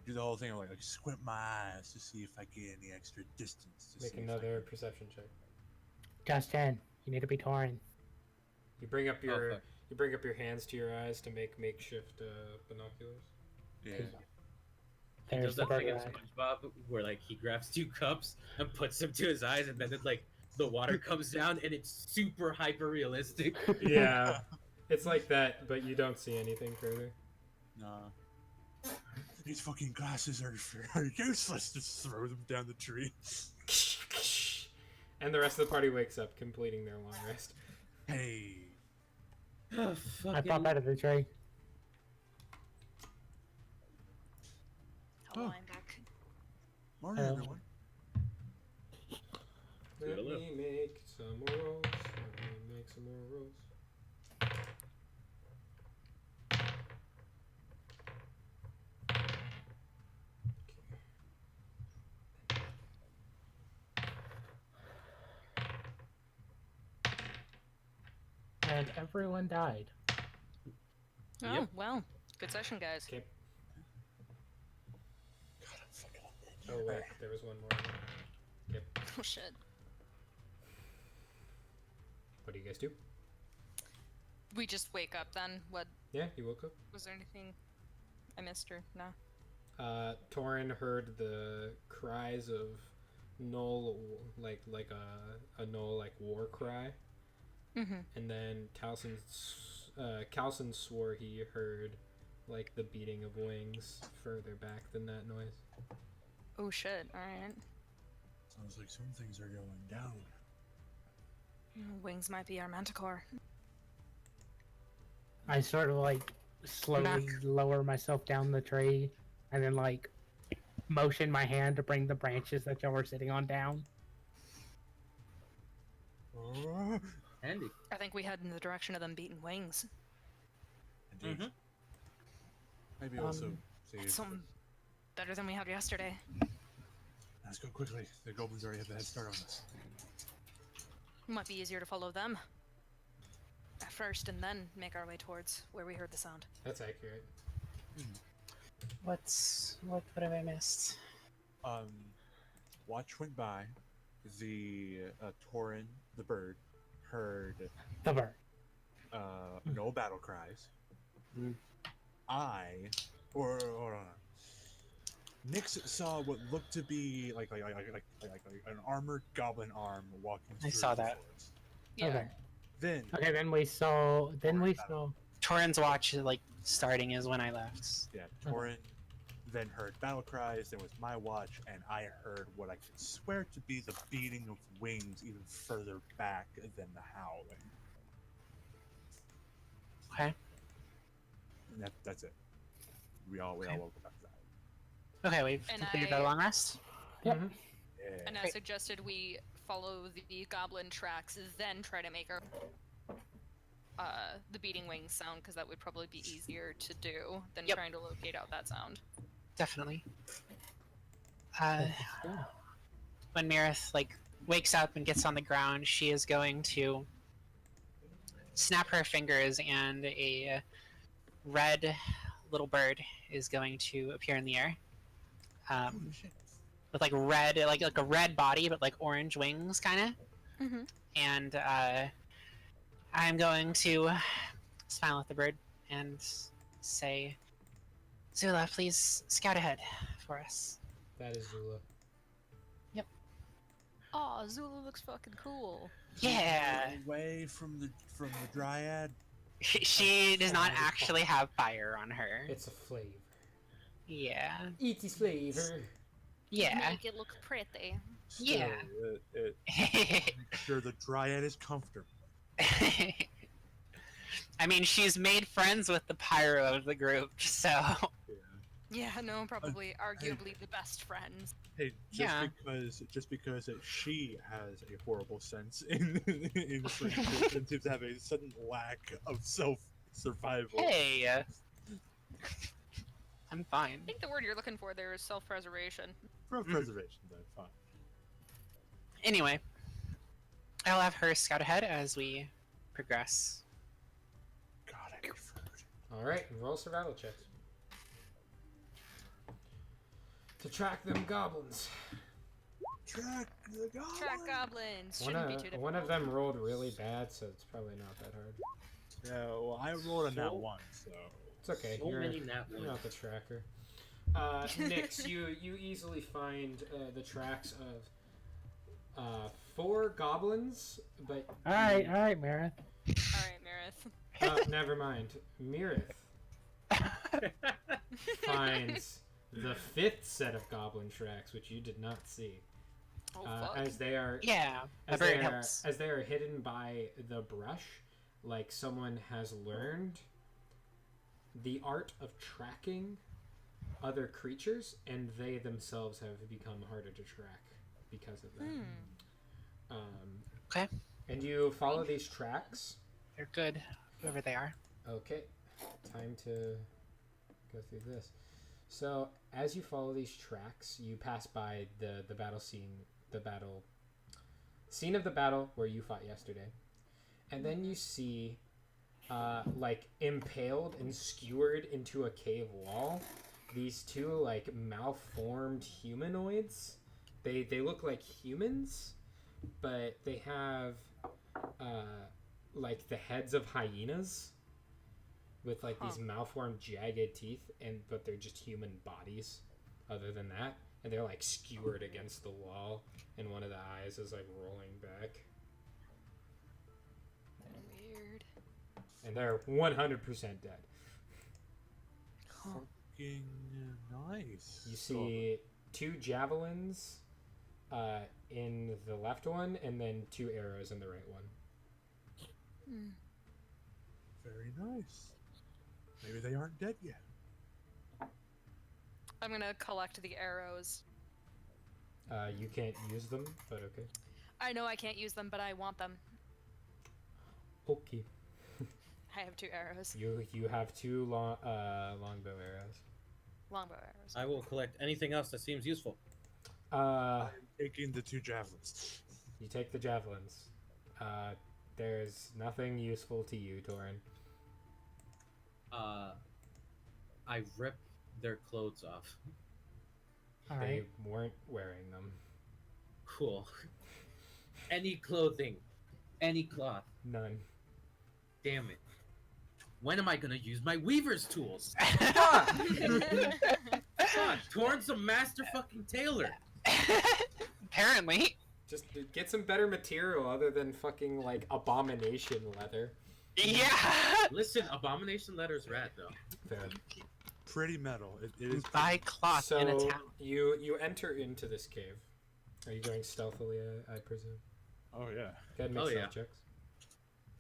do the whole thing of like squint my eyes to see if I get any extra distance. To Make see if I another can- perception check. Justin, you need to be Torin. You bring up your fuck. you bring up your hands to your eyes to make makeshift binoculars. Yeah. He There's does the that thing in bird eye. SpongeBob where like he grabs 2 cups and puts them to his eyes, and then it, like the water comes down, and it's super hyper realistic. Yeah, it's like that, but you don't see anything further. Nah. These fucking glasses are useless. Just throw them down the tree. And the rest of the party wakes up, completing their long rest. Hey. I pop out of the tree. Hello, Oh. I'm back. Morning, Hello. everyone. Let Toodaloo. me make some more rolls. Let me make some more rolls. And everyone died. Oh, Yep. well. Good session, guys. Okay. God, I'm fucking Oh wait, there was one more. Yep. Oh, shit. What do you guys do? We just wake up then? What? Yeah, you woke up. Was there anything I missed or no? Torin heard the cries of Null, like a Null like war cry, Mm-hmm. and then Calson swore he heard like the beating of wings further back than that noise. Oh, shit. Alright. Sounds like some things are going down. Wings might be our Manticore. I sort of like slowly lower myself down the tree and then like motion my hand to bring the branches that y'all were sitting on down. Handy. I think we head in the direction of them beating wings. Indeed. Mhm. Maybe also It's save. something better than we had yesterday. Let's go quickly. The goblins already have the head start on us. It might be easier to follow them at first and then make our way towards where we heard the sound. That's accurate. What have I missed? Watch went by. The Tauren, the bird, heard The bird. no battle cries. Hmm. Hold on. Nix saw what looked to be like an armored goblin arm walking through I saw the that. forest. Yeah. Okay. Then Okay, then we saw. Torin's watch like starting is when I left. yeah, Torin then heard battle cries. Then was my watch, and I heard what I could swear to be the beating of wings even further back than the howling. Okay. And that's it. We all woke up after that. Okay, we've And completed I- our long rest. Yep. Mhm. Yeah. And I suggested we follow the goblin tracks, then try to make our the beating wings sound, because that would probably be easier to do than Yep. trying to locate out that sound. Definitely. When Mirith like wakes up and gets on the ground, she is going to snap her fingers, and a red little bird is going to appear in the air. With like red, like a red body, but like orange wings, kind of. Mhm. And I'm going to smile at the bird and say, "Zula, please scout ahead for us." That is Zula. Oh, Zula looks fucking cool. Yeah. Away from the dryad. She does not actually have fire on her. It's a flavor. Yeah. Eat this flavor. Yeah. Make it look pretty. Yeah. Still, make sure the dryad is comfortable. I mean, she's made friends with the pyro of the group, so Yeah, no, probably arguably the best friends. Hey, Yeah. just because that she has a horrible sense in friendship and seems to have a sudden lack of self-survival. hey, I'm fine. I think the word you're looking for there is self-preservation. For preservation, then fine. Anyway, I'll have her scout ahead as we progress. God, I need food. All right, roll survival checks to track them goblins. Track the goblin. Track goblins. One Shouldn't be too difficult. of them rolled really bad, so it's probably not that hard. Yeah, well, I rolled a nat So- 1, so It's okay. So you're, many nat you're ones. not the tracker. Nix, you easily find the tracks of 4 goblins, but All right, Marith. All right, Marith. never mind. Mirith finds the 5th set of goblin tracks, which you did not see, Oh, fuck. as they are Yeah, a as bird they are, helps. as they are hidden by the brush, like someone has learned the art of tracking other creatures, and they themselves have become harder to track because of that. Okay. And you follow these tracks. They're good, whoever they are. Okay, time to go through this. So as you follow these tracks, you pass by the battle scene of the battle where you fought yesterday, and then you see like impaled and skewered into a cave wall, these 2 like malformed humanoids. They look like humans, but they have like the heads of hyenas with like these malformed jagged teeth, but they're just human bodies other than that, and they're like skewered against the wall, and one of the eyes is like rolling back, Weird. and they're 100% dead. fucking nice. You see 2 javelins in the left one, and then 2 arrows in the right one. Very nice. Maybe they aren't dead yet. I'm gonna collect the arrows. You can't use them, but okay. I know I can't use them, but I want them. Okay. I have 2 arrows. You have 2 longbow arrows. Longbow arrows. I will collect anything else that seems useful. Uh, Taking the 2 javelins. you take the javelins. There's nothing useful to you, Torin. I rip their clothes off. All They right. weren't wearing them. Cool. Any clothing, any cloth. None. Damn it. When am I gonna use my weaver's tools? Ah! God, Torn's a master fucking tailor. Apparently. Just get some better material other than fucking like abomination leather. Yeah. Listen, Abomination Letter's rad though. Fair. Pretty metal. It is. Buy cloth in a So town. you enter into this cave. Are you going stealthily? I presume. Oh yeah. Go ahead and make Oh, stealth yeah. checks.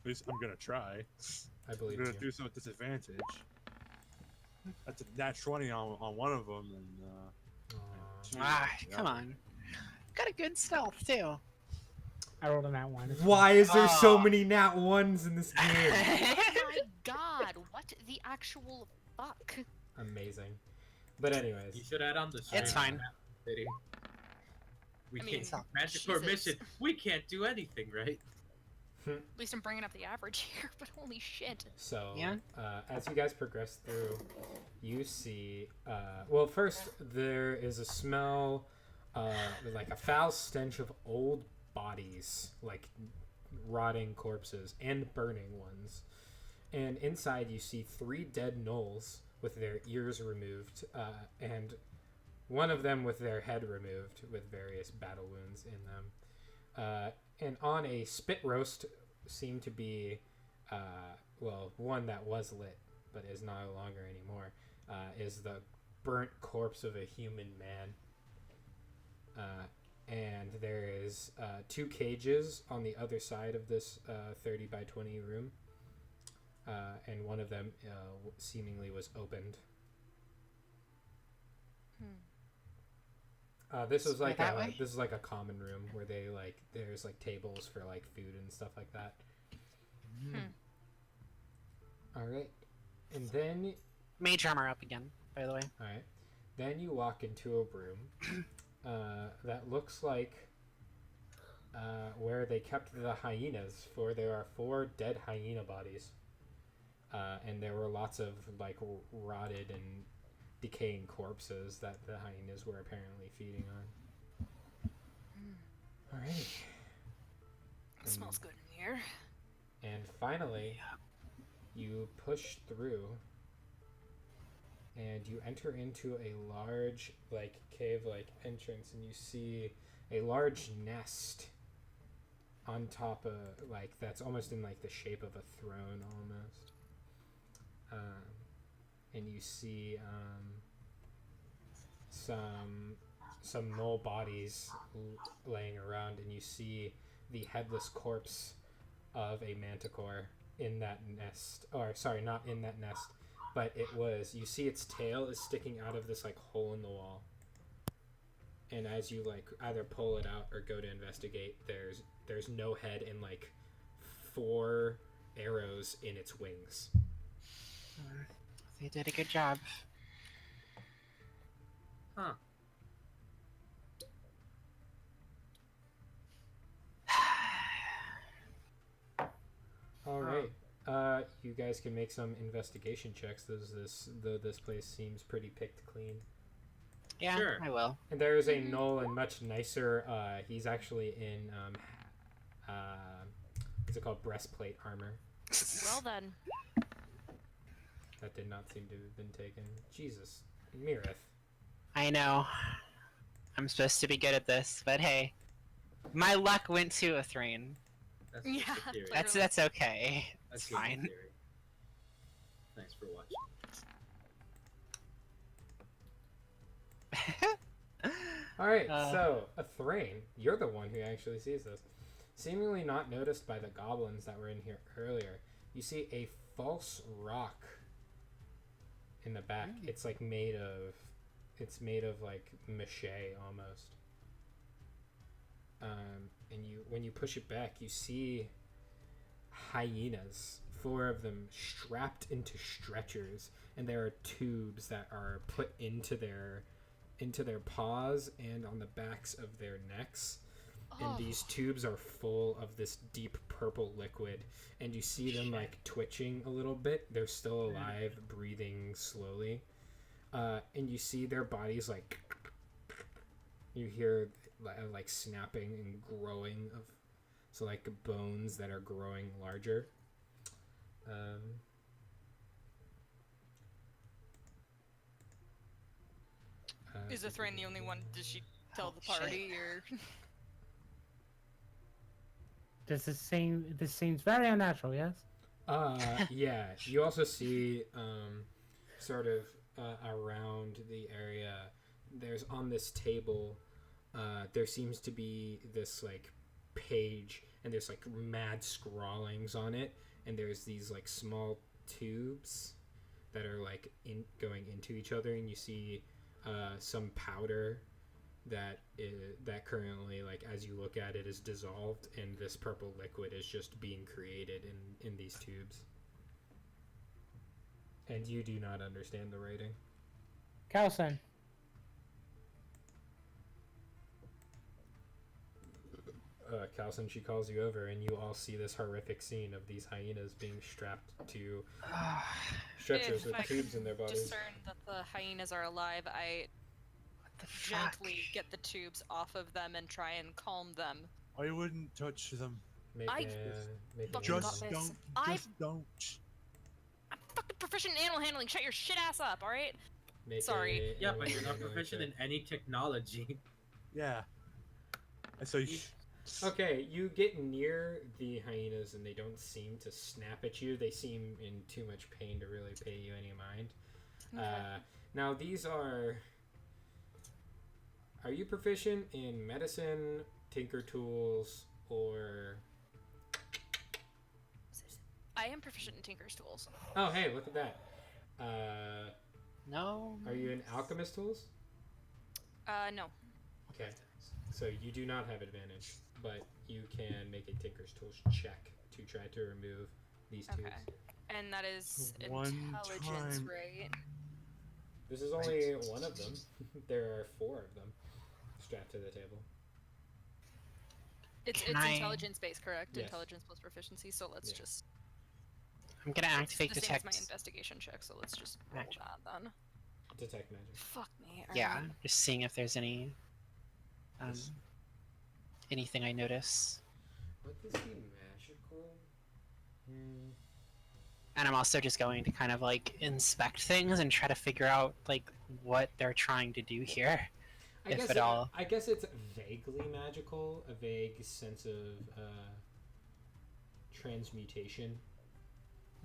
At least I'm gonna try. I believe I'm in gonna you. do so with disadvantage. That's a nat 20 on one of them, and Ah, come on. Got a good stealth too. I rolled a nat 1. Why is there so Oh. many nat ones in this game? Oh my god, what the actual fuck? Amazing. But anyways, You should add on the. It's fine. City. We I mean, can't. Manticore Jesus. mission. We can't do anything, right? At least I'm bringing up the average here, but holy shit. so Yeah. as you guys progress through, you see. Well, first there is a smell, like a foul stench of old bodies, like rotting corpses and burning ones. And inside you see 3 dead gnolls with their ears removed, and one of them with their head removed with various battle wounds in them. And on a spit roast seemed to be, well, one that was lit but is no longer anymore, is the burnt corpse of a human man. And there is 2 cages on the other side of this 30 by 20 room. And one of them seemingly was opened. This is like That way? this is like a common room where they like there's like tables for like food and stuff like that. All right, and then Mage armor up again, by the way. all right, then you walk into a room that looks like where they kept the hyenas. For there are 4 dead hyena bodies, and there were lots of like rotted and decaying corpses that the hyenas were apparently feeding on. All right. It smells good in here. And finally, you push through and you enter into a large, like, cave-like entrance, and you see a large nest on top of, like, that's almost in, like, the shape of a throne, almost. And you see some gnoll bodies laying around, and you see the headless corpse of a manticore in that nest. Or sorry, not in that nest, but it was. You see its tail is sticking out of this like hole in the wall. And as you like either pull it out or go to investigate, there's no head and like 4 arrows in its wings. They did a good job. Huh. All right. You guys can make some investigation checks. This place seems pretty picked clean. Yeah, Sure. I will. And there is a gnoll and much nicer. He's actually in what's it called? Breastplate armor. Well then. That did not seem to have been taken. Jesus, Mirith. I know. I'm supposed to be good at this, but hey, my luck went to a Thrain. That's Yeah, just a theory. That's Literally. that's okay. That's It's just a fine. theory. Thanks for watching. All right, Uh. so a Thrain, you're the one who actually sees this. Seemingly not noticed by the goblins that were in here earlier, you see a false rock in the back. It's like made of like mache almost. And when you push it back, you see hyenas, 4 of them strapped into stretchers, and there are tubes that are put into their paws and on the backs of their necks. And these tubes are full of this deep purple liquid, and you see them like twitching a little bit. They're still alive, breathing slowly, and you see their bodies like you hear like snapping and growing of like bones that are growing larger. Is the Thrain the only one? Does she tell the party or? This seems very unnatural. Yes. Yeah. You also see, sort of around the area, there's on this table, there seems to be this like page, and there's like mad scrawlings on it, and there's these like small tubes that are like going into each other, and you see some powder that currently, like, as you look at it, is dissolved, and this purple liquid is just being created in these tubes. And you do not understand the writing. Calson. Calson, she calls you over, and you all see this horrific scene of these hyenas being strapped to stretchers If with I tubes in their bodies. discern that the hyenas are alive, I gently get the tubes off of them and try and calm them. I wouldn't touch them. Make I make fucking an got Just this. don't. I- Just don't. I'm fucking proficient in animal handling. Shut your shit ass up, all right? make Sorry. a Yeah, animal but you're not handling proficient check. in any technology. Yeah. And so you. Okay, you get near the hyenas and they don't seem to snap at you. They seem in too much pain to really pay you any mind. Okay. Now these are you proficient in medicine, tinker tools, or... I am proficient in Tinker's tools. Oh, hey, look at that. No. Are you in alchemist tools? No. Okay, so you do not have advantage, but you can make a tinker's tools check to try to remove these tubes. Okay. And that is One intelligence, time. right? This is only one of them. There are 4 of them strapped to the table. It's Can I- intelligence based, correct? Yes. Intelligence plus proficiency. So let's Yeah. just. I'm gonna activate the same as detect. my investigation check. So let's just roll Action. that then. Detect magic. Fuck me. Yeah, alright. just seeing if there's any Yes. anything I notice. Would this be magical? And I'm also just going to kind of like inspect things and try to figure out like what they're trying to do here. If at all. I guess it's vaguely magical. A vague sense of transmutation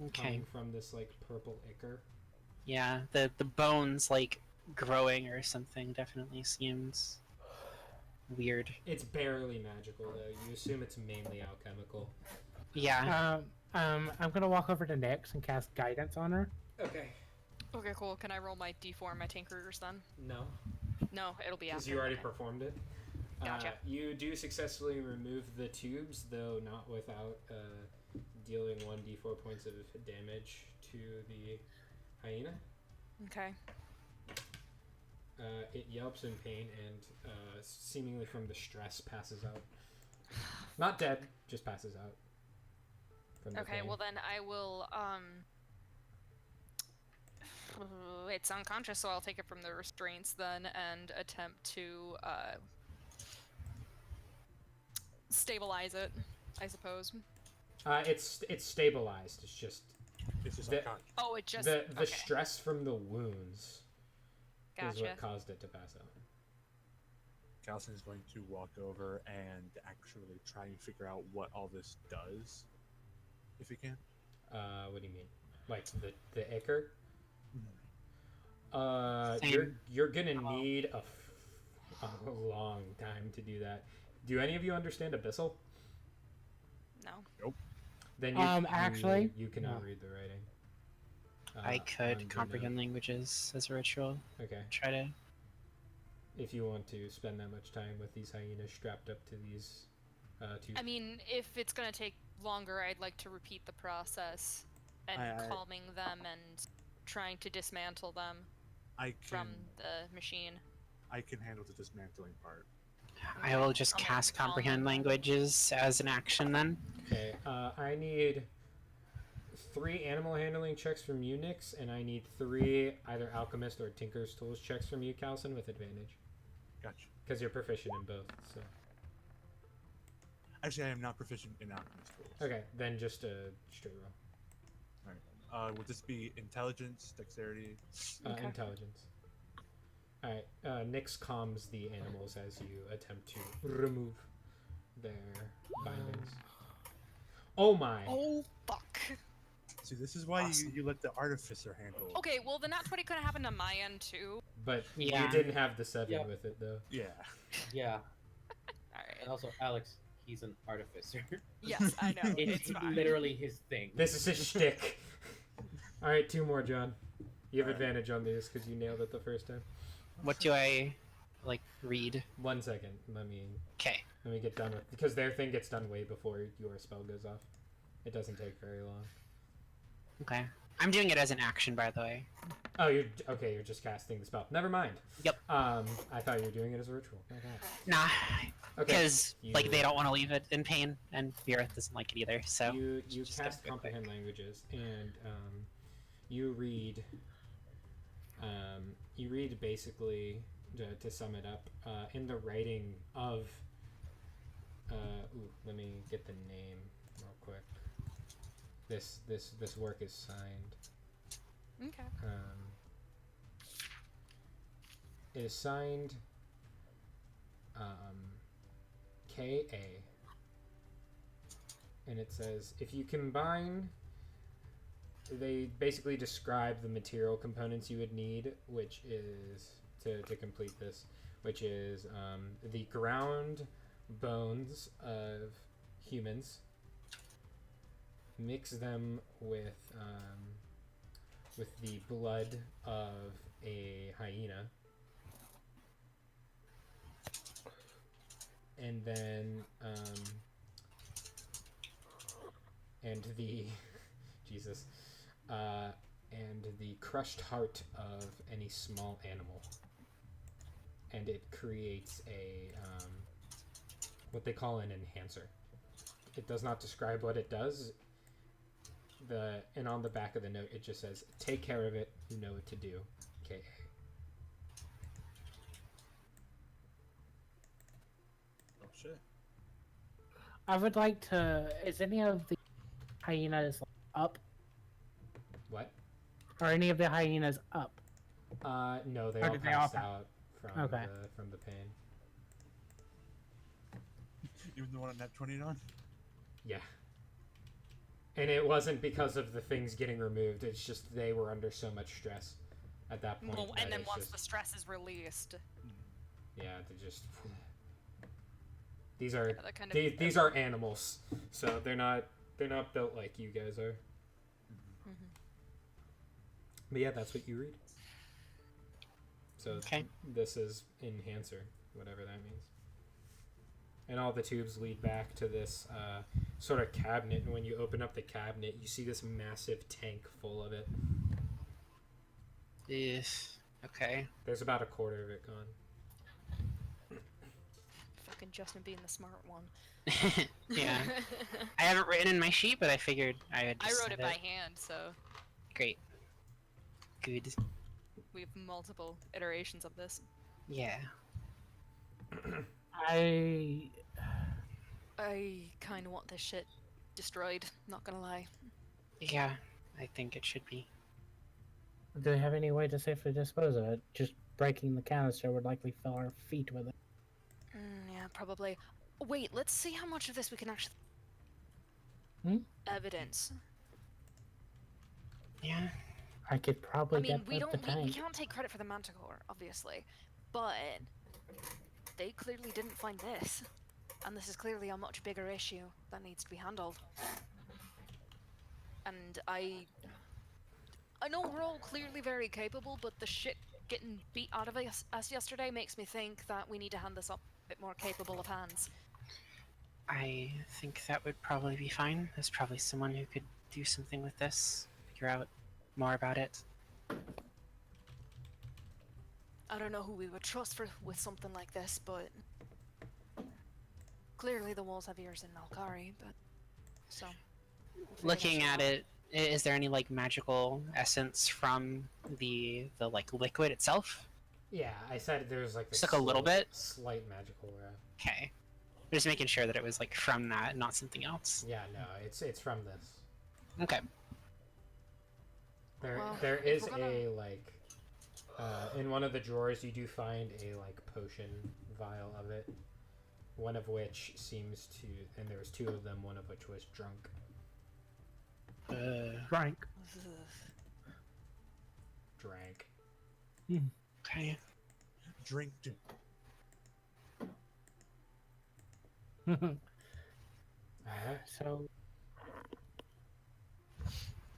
Okay. coming from this like purple ichor. Yeah, the bones like growing or something definitely seems weird. It's barely magical though. You assume it's mainly alchemical. Yeah. I'm gonna walk over to Nyx and cast guidance on her. Okay. Okay, cool. Can I roll my D4 and my Tinkerers then? No, No, it'll be because after. you already okay. performed it. Gotcha. You do successfully remove the tubes, though not without dealing 1d4 points of damage to the hyena. Okay. It yelps in pain and seemingly from the stress passes out. Not dead, just passes out. From the Okay, pain. well then I will it's unconscious, so I'll take it from the restraints then and attempt to stabilize it, I suppose. It's stabilized. It's just It's just The- unconscious. Oh, it just the okay. stress from the wounds is Gotcha. what caused it to pass out. Calson is going to walk over and actually try and figure out what all this does, if he can. What do you mean? Like the ichor? Same. You're gonna need a long time to do that. Do any of you understand Abyssal? No. Then actually, you cannot no. read the writing. I on could the comprehend note. languages as a ritual. Okay. Try to. If you want to spend that much time with these hyenas strapped up to these tubes. I mean, if it's gonna take longer, I'd like to repeat the process and I- calming them and trying to dismantle them I from can the machine. I can handle the dismantling part. I will just I'll make cast calm comprehend them. languages as an action then. Okay. I need 3 animal handling checks from you, Nyx, and I need 3 either alchemist or tinker's tools checks from you, Calson, with advantage. Gotcha. Because you're proficient in both. So. Actually, I am not proficient in alchemist tools. Okay, then just a straight roll. Would this be intelligence, dexterity? Okay. Intelligence. Alright, Nyx calms the animals as you attempt to remove their bindings. Oh my. Oh fuck. See, this is why Awesome. you let the artificer handle it. Okay, well the nat 20 could have happened on my end too. But you Yeah. didn't have the 7 Yeah. with it, though. Yeah. Yeah. All And right. also, Alex, he's an artificer. Yes, I know. It's fine. literally his thing. This is his shtick. Alright, 2 more, John. You have advantage on these because you nailed it the first time. What do I like read? 1 second. Let me Okay. get done with, because their thing gets done way before your spell goes off. It doesn't take very long. Okay. I'm doing it as an action, by the way. Oh, you're okay. You're just casting the spell. Never mind. Yep. I thought you were doing it as a ritual. My God. Nah, Okay. because like You- they don't want to leave it in pain, and Beerith doesn't like it either. So you just cast gotta go quick. comprehend languages, and you read basically, to sum it up, in the writing of let me get the name real quick. This work is signed. Okay. It is signed K.A. And it says, if you combine, they basically describe the material components you would need, which is, to complete this, which is the ground bones of humans, mix them with the blood of a hyena, and then and the Jesus and the crushed heart of any small animal, and it creates a what they call an enhancer. It does not describe what it does. And on the back of the note it just says, "Take care of it. You know what to do." Okay. Oh shit. I would like to. Is any of the hyenas up? What? Are any of the hyenas up? No, they Or all did they all passed pass? out from Okay. the pain. Even the one at nat 20 on? Yeah. And it wasn't because of the things getting removed. It's just they were under so much stress at that point. Well, and that then it's once just, the stress is released, yeah, they just. These are that kind of these are animals, so they're not built like you guys are. Mhm. But yeah, that's what you read. So Okay. this is enhancer, whatever that means. And all the tubes lead back to this sort of cabinet, and when you open up the cabinet, you see this massive tank full of it. Okay. There's about a quarter of it gone. fucking Justin being the smart one. Yeah. I haven't written in my sheet, but I figured I would. I Just wrote have it by hand, so Great. Good. we have multiple iterations of this. Yeah. I I kind of want this shit destroyed. Not gonna lie. Yeah. I think it should be. do we have any way to safely dispose of it? Just breaking the canister would likely fill our feet with it. Yeah, probably. Wait, let's see how much of this we can actually. Hmm? Evidence. Yeah. I could probably I mean, get we the don't. We tank. can't take credit for the Manticore, obviously, but they clearly didn't find this, and this is clearly a much bigger issue that needs to be handled. And I know we're all clearly very capable, but the shit getting beat out of us yesterday makes me think that we need to hand this up a bit more capable of hands. I think that would probably be fine. There's probably someone who could do something with this, figure out more about it. I don't know who we would trust with something like this, but clearly the walls have ears in Malkari, but so. we'll figure Looking that at shit out. it, is there any like magical essence from the like liquid itself? Yeah, I said there's like Just like a little bit? slight magical wrap. Okay. Just making sure that it was like from that, not something else. Yeah, no, it's from this. Okay. Well, There if is we're gonna- a like in one of the drawers you do find a like potion vial of it, one of which seems to, and there was two of them, one of which was drunk. Frank. Drank. Okay. Drinked it. Alright. So,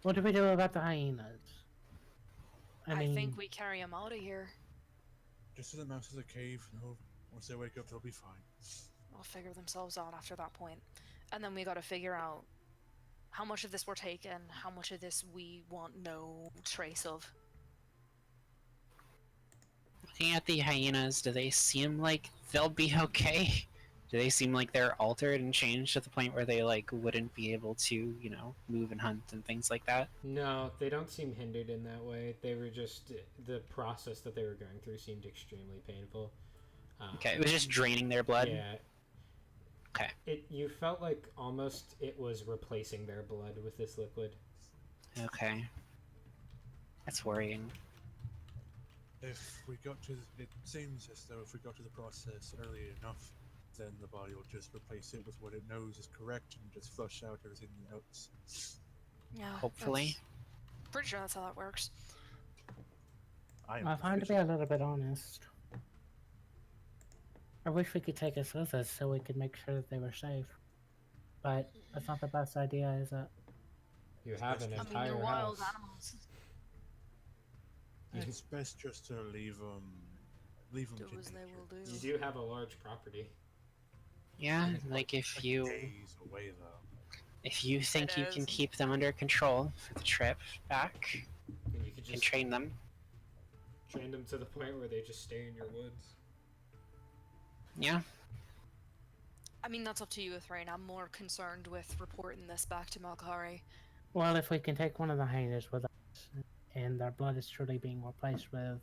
what do we do about the hyenas? I think we carry him out of here. Just as the mouse is a cave, no, once they wake up, they'll be fine. They'll figure themselves out after that point. And then we gotta figure out how much of this we're taking, how much of this we want no trace of. Looking at the hyenas, do they seem like they'll be okay? Do they seem like they're altered and changed to the point where they like wouldn't be able to, you know, move and hunt and things like that? No, they don't seem hindered in that way. They were just the process that they were going through seemed extremely painful. Okay, it was just draining their blood. Yeah. Okay. You felt like almost it was replacing their blood with this liquid. Okay. That's worrying. If we got to, it seems as though if we got to the process early enough, then the body will just replace it with what it knows is correct and just flush out everything else. Yeah. Hopefully. Pretty sure that's how that works. I find to be a little bit honest. I wish we could take us with us so we could make sure that they were safe. But that's not the best idea, is it? You have an I mean, entire they're wild house. animals. It's best just to leave them Do to as they nature. will do. You do have a large property. Yeah, like if you Days away though. if you think It you can is. keep them under control for the trip back, And you could you can just train them. train them to the point where they just stay in your woods. Yeah. I mean, that's up to you, Ithrain. I'm more concerned with reporting this back to Malkari. Well, if we can take one of the hyenas with us, and their blood is truly being replaced with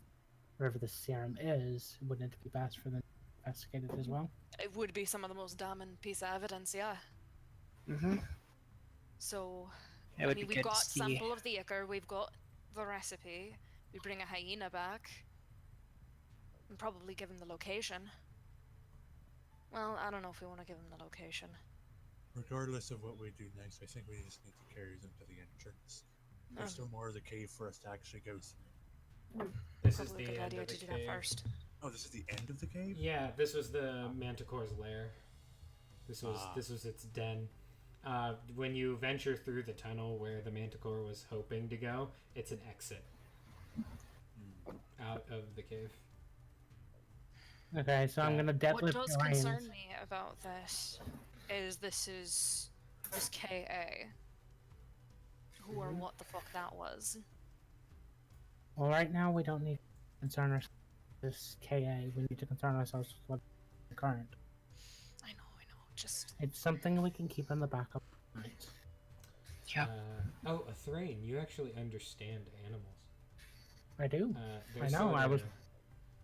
wherever the serum is, wouldn't it be best for them to investigate it as well? It would be some of the most damning piece of evidence, yeah. Mhm. So, It would I mean, be we've good got to see. sample of the ichor, we've got the recipe. We bring a hyena back. And probably give him the location. Well, I don't know if we want to give him the location. Regardless of what we do next, I think we just need to carry them to the entrance. There's still more of the cave for us to actually go through. This is Probably a the good end idea of the to do cave. that first. Oh, this is the end of the cave? Yeah, this was the Manticore's lair. This was its den. When you venture through the tunnel where the Manticore was hoping to go, it's an exit out of the cave. Okay, so I'm gonna What deadlift does your hyenas. concern me about this is this KA. Who or what the fuck that was. Well, right now we don't need to concern ourselves with this KA. We need to concern ourselves with the current. I know. Just It's something we can keep in the back of our minds. Yeah. Oh, Athrain, you actually understand animals. I do. They're I know, sort I of- was-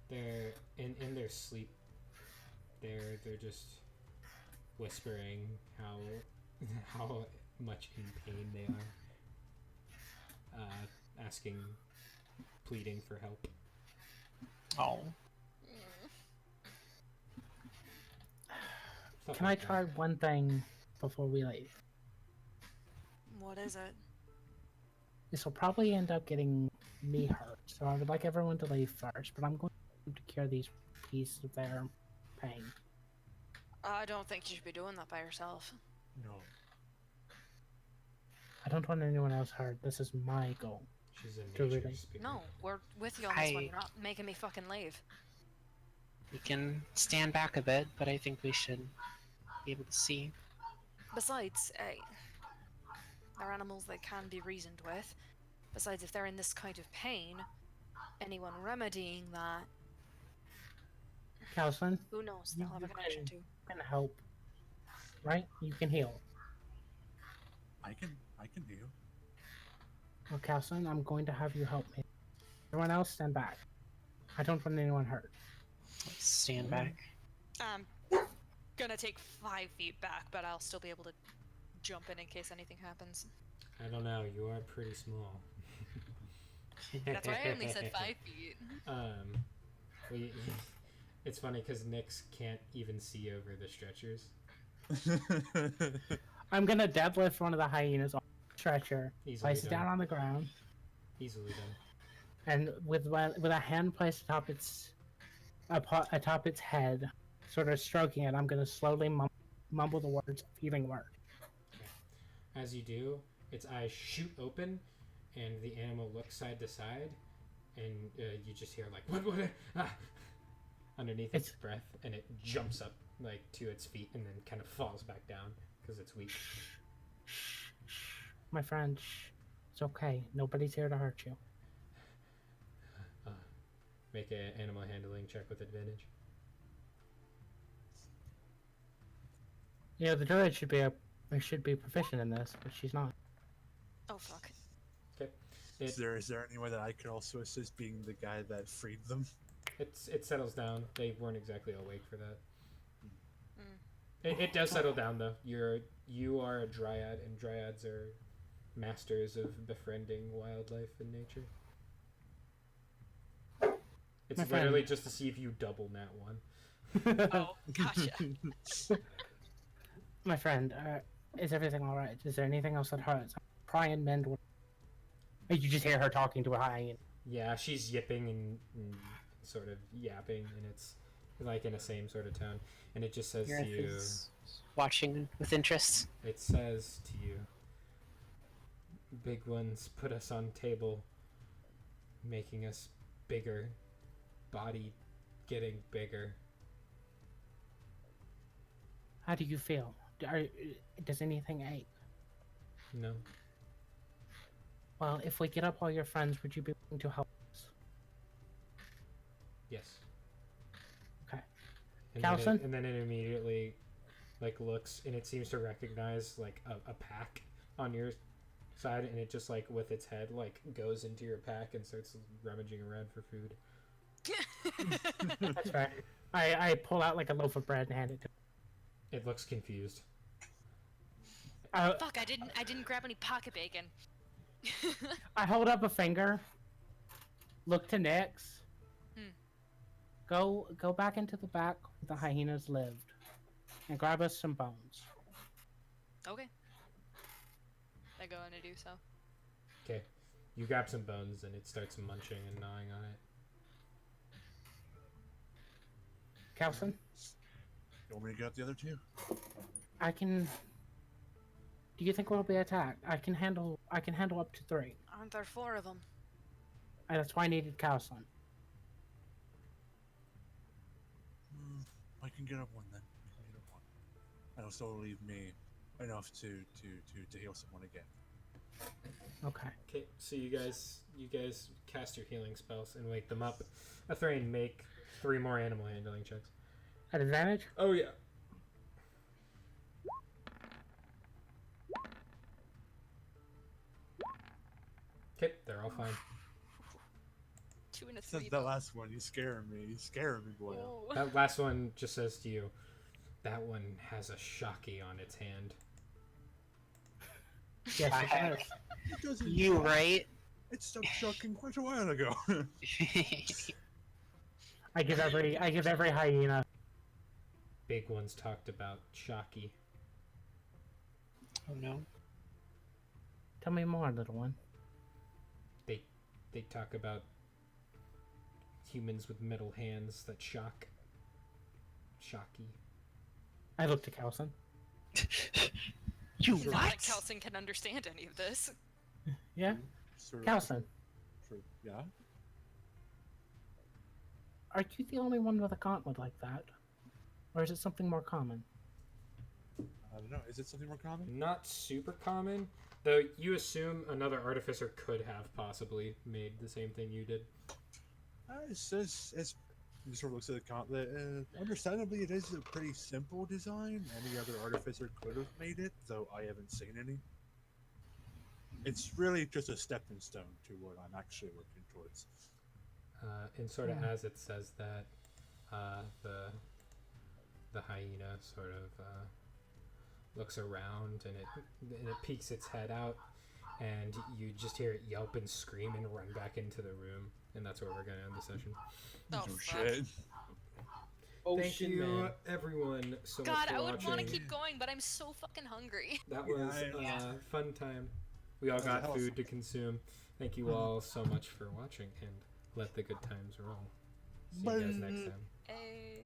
They're in their sleep. They're just whispering how much in pain they are. Asking, pleading for help. Oh. Stuff Can I like that. try one thing before we leave? what is it? This will probably end up getting me hurt, so I would like everyone to leave first, but I'm going to cure these pieces of their pain. I don't think you should be doing that by yourself. No. I don't want anyone else hurt. This is my goal. She's a To nature really- spirit. No, we're with you on this one. I- You're not making me fucking leave. We can stand back a bit, but I think we should be able to see. Besides, they're animals that can be reasoned with. Besides, if they're in this kind of pain, anyone remedying that, Calcin, who knows? They'll have a connection to. you can help. Right? You can heal. I can heal. Well, Calcin, I'm going to have you help me. Everyone else, stand back. I don't want anyone hurt. Let's stand back. I'm gonna take 5 feet back, but I'll still be able to jump in case anything happens. I don't know. You are pretty small. That's why I only said 5 feet. We, it's funny because Nyx can't even see over the stretchers. I'm gonna deadlift one of the hyenas off the stretcher, Easily place it down done. on the ground, Easily done. and with a hand placed atop its head, sort of stroking it, I'm gonna slowly mumble the words of healing word. As you do, its eyes shoot open, and the animal looks side to side, and you just hear like what underneath its breath, and it jumps up like to its feet, and then kind of falls back down because it's weak. My friend, it's okay. Nobody's here to hurt you. Make an animal handling check with advantage. You know, the druid should be proficient in this, but she's not. Oh fuck. Is there any way that I could also assist being the guy that freed them? It settles down. They weren't exactly awake for that. Mm. It does settle down though. You are a dryad, and dryads are masters of befriending wildlife and nature. It's My literally friend. just to see if you double nat one. Oh, gotcha. My friend, is everything all right? Is there anything else that hurts? Try and mend. You just hear her talking to a hyena. Yeah, she's yipping and sort of yapping, and it's like in the same sort of tone. And it just says to Gareth you, is watching with interest. it says to you, big ones put us on table, making us bigger, body getting bigger. How do you feel? Does anything ache? No. Well, if we get up all your friends, would you be willing to help us? Yes. Okay. And Calson? then it immediately like looks, and it seems to recognize like a pack on your side, and it just like with its head like goes into your pack and starts rummaging around for food. That's right. I pull out like a loaf of bread and hand it to It looks confused. her. Fuck, I didn't grab any pocket bacon. I hold up a finger, look to Nyx. Go back into the back where the hyenas lived, and grab us some bones. Okay. I go in to do so. Okay. You grab some bones, and it starts munching and gnawing on it. Calson, You want me to get up the other two? I can. Do you think we'll be attacked? I can handle up to 3. Aren't there 4 of them? That's why I needed Calson. I can get up one then. I can get up one. That'll still leave me enough to heal someone again. Okay. Okay, so you guys cast your healing spells and wake them up. Athrain, make 3 more animal handling checks. At advantage? Oh yeah. Okay, they're all fine. 2 and a 3. Since that last one, you scaring me. You scaring me, boy. Oh. That last one just says to you, that one has a shocky on its hand. Yes, I it have- does. It doesn't You shock. right? It stopped shocking quite a while ago. I give every hyena. Big ones talked about shocky. Oh no. Tell me more, little one. They talk about humans with metal hands that shock. Shocky. I look to Calson. You Not what? like Kelson can understand any of this. Yeah, Sort of- Calson. Yeah. Are you the only one with a gauntlet like that, or is it something more common? I don't know. Is it something more common? Not super common, though you assume another artificer could have possibly made the same thing you did. It's he sort of looks at the gauntlet. Understandably, it is a pretty simple design. Any other artificer could have made it, though I haven't seen any. It's really just a stepping stone to what I'm actually working towards. And sort of Yeah. as it says that, the hyena sort of looks around, and it peeks its head out, and you just hear it yelp and scream and run back into the room, and that's where we're gonna end the session. Oh, Oh, fuck. shit. Thank you, everyone, so much God, for I would watching. want to keep going, but I'm so fucking hungry. That was Yeah, a fun time. We all That was a got hell of food to consume. Thank you all so much for watching, and let the good times roll. See you guys next time. Hey.